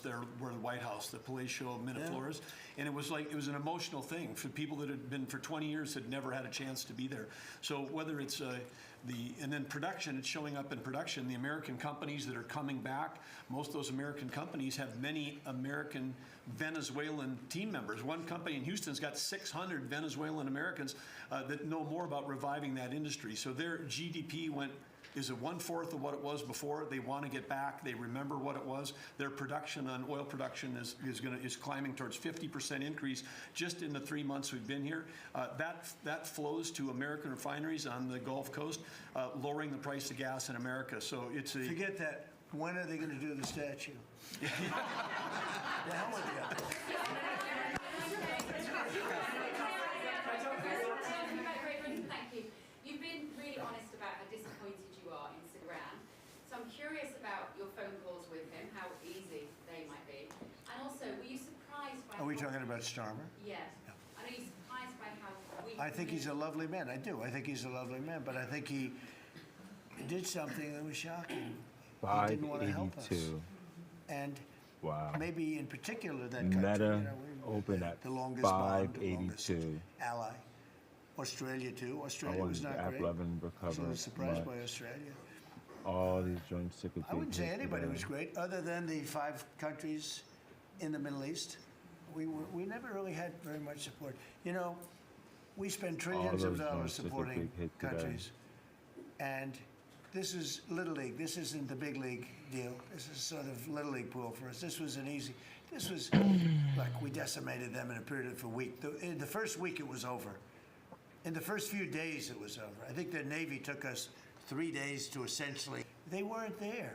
Speaker 17: the White House, the Palacio Miraflores, and it was an emotional thing for people that had been for 20 years had never had a chance to be there. So whether it's and then production, it's showing up in production. The American companies that are coming back, most of those American companies have many American Venezuelan team members. One company in Houston's got 600 Venezuelan Americans that know more about reviving that industry. So their GDP is 1/4 of what it was before. They want to get back. They remember what it was. Their production on oil production is climbing towards 50% increase just in the 3 months we've been here. That flows to American refineries on the Gulf Coast, lowering the price of gas in America. So it's a
Speaker 2: forget that. When are they going to do the statue? The hell with you.
Speaker 10: Thank you. You've been really honest about how disappointed you are in Iran. So I'm curious about your phone calls with him, how easy they might be. And also, were you surprised by...
Speaker 2: Are we talking about Starmer?
Speaker 10: Yes. Are you surprised by how weak...
Speaker 2: I think he's a lovely man. I do. I think he's a lovely man. But I think he did something that was shocking. He didn't want to help us. And maybe in particular that country,
Speaker 1: Meta opened at
Speaker 2: the longest bond, the
Speaker 1: 582.
Speaker 2: longest ally. Australia too.
Speaker 1: I
Speaker 2: Australia was
Speaker 1: wasn't
Speaker 2: not great.
Speaker 1: Apple haven't
Speaker 2: I was a
Speaker 1: recovered
Speaker 2: little surprised
Speaker 1: much.
Speaker 2: by Australia.
Speaker 1: All these joints took a
Speaker 2: I wouldn't
Speaker 1: big
Speaker 2: say
Speaker 1: hit
Speaker 2: anybody
Speaker 1: today.
Speaker 2: was great, other than the 5 countries in the Middle East. We never really had very much support. You know, we spend trillions of
Speaker 1: those
Speaker 2: dollars
Speaker 1: joints took a
Speaker 2: supporting
Speaker 1: big hit today.
Speaker 2: countries, and this is Little League. This isn't the big league deal. This is sort of Little League pool for us. This was an easy. This was like we decimated them in a period of a week. In the first week, it was over. In the first few days, it was over. I think the Navy took us 3 days to essentially. They weren't there.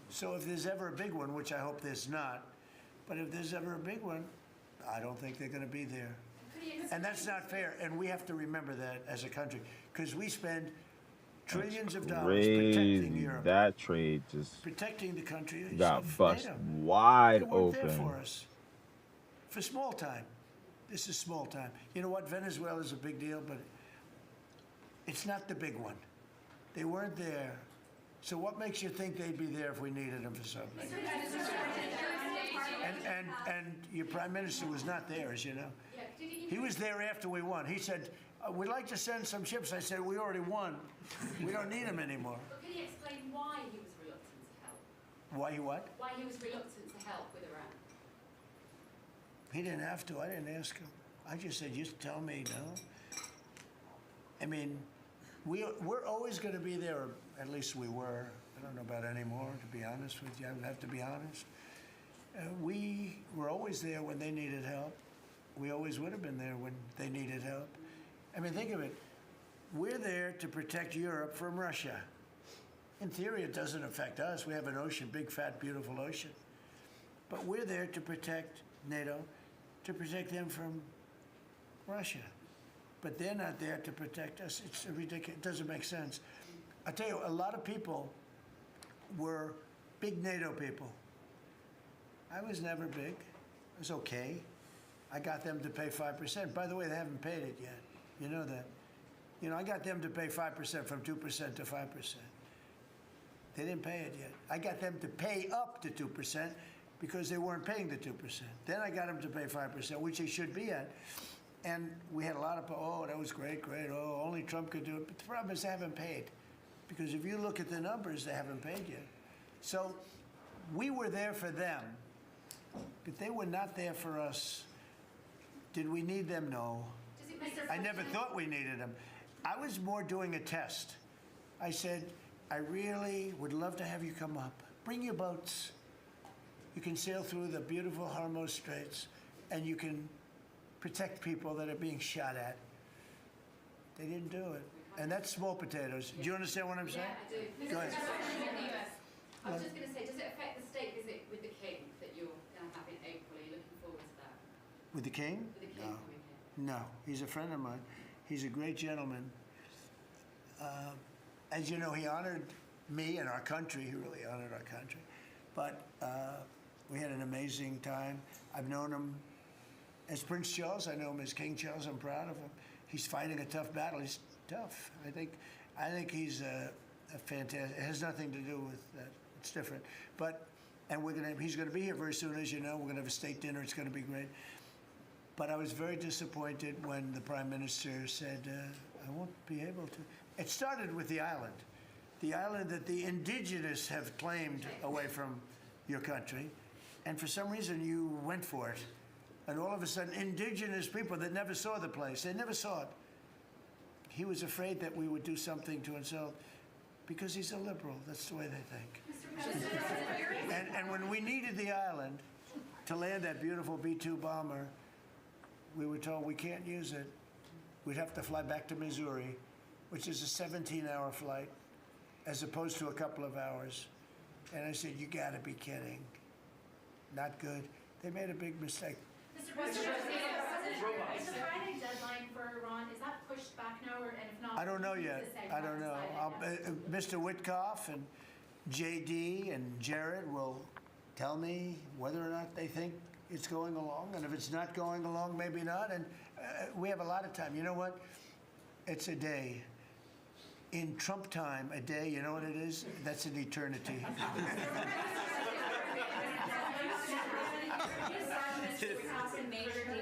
Speaker 2: So if there's ever a big one, which I hope there's not, but if there's ever a big one, I don't think they're going to be there. And that's not fair. And we have to remember that as a country, because we spend trillions of dollars protecting
Speaker 1: Crazy.
Speaker 2: Europe,
Speaker 1: That trade just
Speaker 2: protecting the country.
Speaker 1: got
Speaker 2: of
Speaker 1: bust
Speaker 2: NATO.
Speaker 1: wide
Speaker 2: They weren't there
Speaker 1: open.
Speaker 2: for us. For small time. This is small time. You know what? Venezuela is a big deal, but it's not the big one. They weren't there. So what makes you think they'd be there if we needed them for something? And your prime minister was not there, as you know. He was there after we won. He said, we'd like to send some ships. I said, we already won. We don't need them anymore.
Speaker 10: But can you explain why he was reluctant to help?
Speaker 2: Why he what?
Speaker 10: Why he was reluctant to help with Iran?
Speaker 2: He didn't have to. I didn't ask him. I just said, just tell me, no. I mean, we're always going to be there, or at least we were. I don't know about anymore, to be honest with you. I would have to be honest. We were always there when they needed help. We always would have been there when they needed help. I mean, think of it. We're there to protect Europe from Russia. In theory, it doesn't affect us. We have an ocean, big, fat, beautiful ocean. But we're there to protect NATO, to protect them from Russia. But they're not there to protect us. It's ridiculous. It doesn't make sense. I tell you, a lot of people were big NATO people. I was never big. I was okay. I got them to pay 5%. By the way, they haven't paid it yet. You know that. You know, I got them to pay 5% from 2% to 5%. They didn't pay it yet. I got them to pay up to 2% because they weren't paying the 2%. Then I got them to pay 5%, which they should be at. And we had a lot of, oh, that was great, great. Oh, only Trump could do it. But the problem is they haven't paid. Because if you look at the numbers, they haven't paid yet. So we were there for them, but they were not there for us. Did we need them? No. I never thought we needed them. I was more doing a test. I said, I really would love to have you come up. Bring your boats. You can sail through the beautiful Hormuz Straits, and you can protect people that are being shot at. They didn't do it. And that's small potatoes. Do you understand what I'm saying?
Speaker 10: Yeah, I do.
Speaker 2: Go ahead.
Speaker 10: I was just going to say, does it affect the state visit with the king that you're going to have in April? Are you looking forward to that?
Speaker 2: With the king?
Speaker 10: With the king coming here?
Speaker 2: No. He's a friend of mine. He's a great gentleman. As you know, he honored me and our country. He really honored our country. But we had an amazing time. I've known him as Prince Charles. I know him as King Charles. I'm proud of him. He's fighting a tough battle. He's tough. I think he's a fantastic. It has nothing to do with that. It's different. But he's going to be here very soon, as you know. We're going to have a state dinner. It's going to be great. But I was very disappointed when the Prime Minister said, I won't be able to. It started with the island that the indigenous have claimed away from your country. And for some reason, you went for it. And all of a sudden, indigenous people that never saw the place, they never saw it. He was afraid that we would do something to insult, because he's a liberal. That's the way they think. And when we needed the island to land that beautiful B-2 bomber, we were told we can't use it. We'd have to fly back to Missouri, which is a 17-hour flight, as opposed to a couple of hours. And I said, you gotta be kidding. Not good. They made a big mistake.
Speaker 9: Mr. President, is the Friday deadline for Iran, is that pushed back now, and if not?
Speaker 2: I don't know yet. I don't know. Mr. Witkoff and JD and Jared will tell me whether or not they think it's going along. And if it's not going along, maybe not. And we have a lot of time. You know what? It's a day. In Trump time, a day, you know what it is? That's an eternity.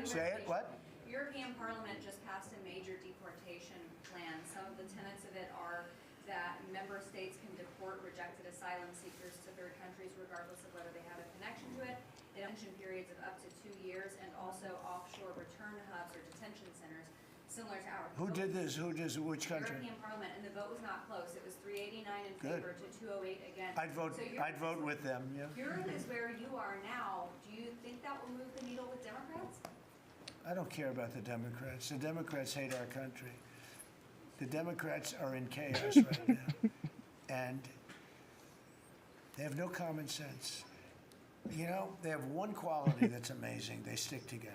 Speaker 18: Say it,
Speaker 2: what?
Speaker 18: European Parliament just passed a major
Speaker 9: of the tenets of it are that member states can deport rejected asylum seekers to third countries regardless of whether they have a connection to it. They mention periods of up to 2 years and also offshore return hubs or detention centers similar to ours.
Speaker 2: Who did this? Which country?
Speaker 9: European Parliament, and the vote was not close. It was 389 in
Speaker 2: Good.
Speaker 9: favor to 208 against.
Speaker 2: I'd vote.
Speaker 9: So
Speaker 2: I'd vote with them. Yeah.
Speaker 9: Europe is where you are now. Do you think that will move the needle with Democrats?
Speaker 2: I don't care about the Democrats. The Democrats hate our country. The Democrats are in chaos right now, and they have no common sense. You know, they have one quality that's amazing. They stick together.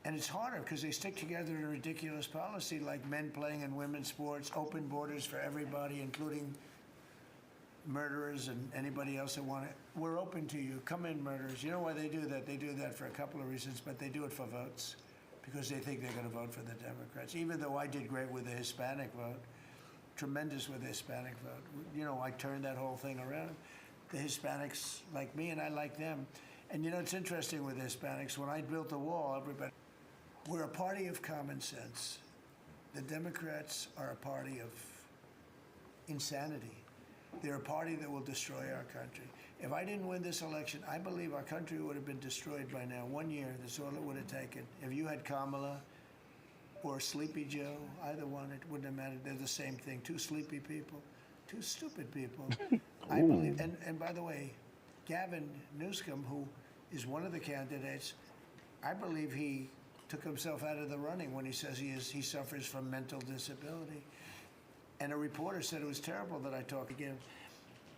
Speaker 2: And it's harder because they stick together in a ridiculous policy like men playing in women's sports, open borders for everybody, including murderers and anybody else that want it. We're open to you. Come in, murderers. You know why they do that? They do that for a couple of reasons, but they do it for votes because they think they're going to vote for the Democrats. Even though I did great with the Hispanic vote, tremendous with the Hispanic vote. You know, I turned that whole thing around. The Hispanics like me, and I like them. And you know, it's interesting with the Hispanics. When I built the wall, everybody, we're a party of common sense. The Democrats are a party of insanity. They're a party that will destroy our country. If I didn't win this election, I believe our country would have been destroyed by now. 1 year, that's all it would have taken. If you had Kamala or Sleepy Joe, either one, it wouldn't have mattered. They're the same thing. Two sleepy people, two stupid people. I believe, and by the way, Gavin Newsom, who is one of the candidates, I believe he took himself out of the running when he says he suffers from mental disability. And a reporter said it was terrible that I talked again.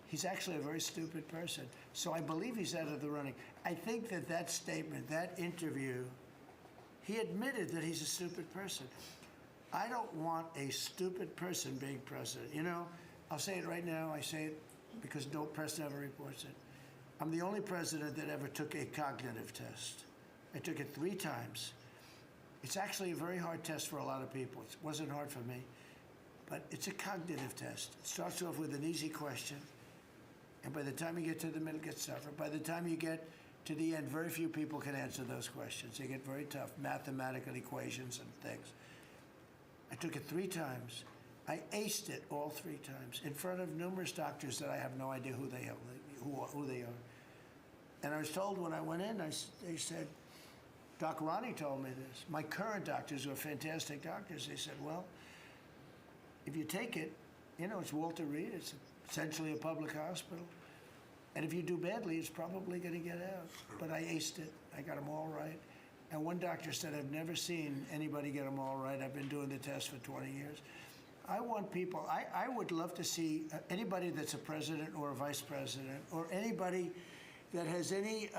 Speaker 2: He's actually a very stupid person. So I believe he's out of the running. I think that statement, that interview, he admitted that he's a stupid person. I don't want a stupid person being president. You know, I'll say it right now. I say it because no press never reports it. I'm the only president that ever took a cognitive test. I took it 3 times. It's actually a very hard test for a lot of people. It wasn't hard for me, but it's a cognitive test. It starts off with an easy question, and by the time you get to the middle, it gets tougher. By the time you get to the end, very few people can answer those questions. They get very tough, mathematical equations and things. I took it 3 times. I aced it all 3 times in front of numerous doctors that I have no idea who they are. And I was told when I went in, they said, Doc Ronnie told me this. My current doctors were fantastic doctors. They said, well, if you take it, you know, it's Walter Reed. It's essentially a public hospital. And if you do badly, it's probably going to get out. But I aced it. I got them all right. And one doctor said, I've never seen anybody get them all right. I've been doing the test for 20 years. I want people, I would love to see anybody that's a president or a vice president or anybody that has any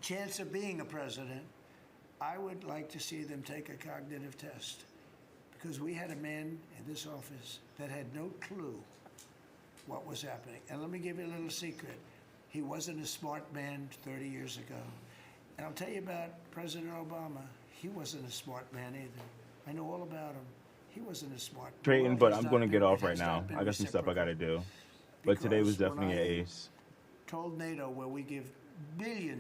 Speaker 2: chance of being a president, I would like to see them take a cognitive test. Because we had a man in this office that had no clue what was happening. And let me give you a little secret. He wasn't a smart man 30 years ago. And I'll tell you about President Obama. He wasn't a smart man either. I know all about him. He wasn't a smart man.
Speaker 1: Trading, but I'm going to get off right now. I got some stuff I got to do. But today was definitely an ace.
Speaker 2: Told NATO where we give billions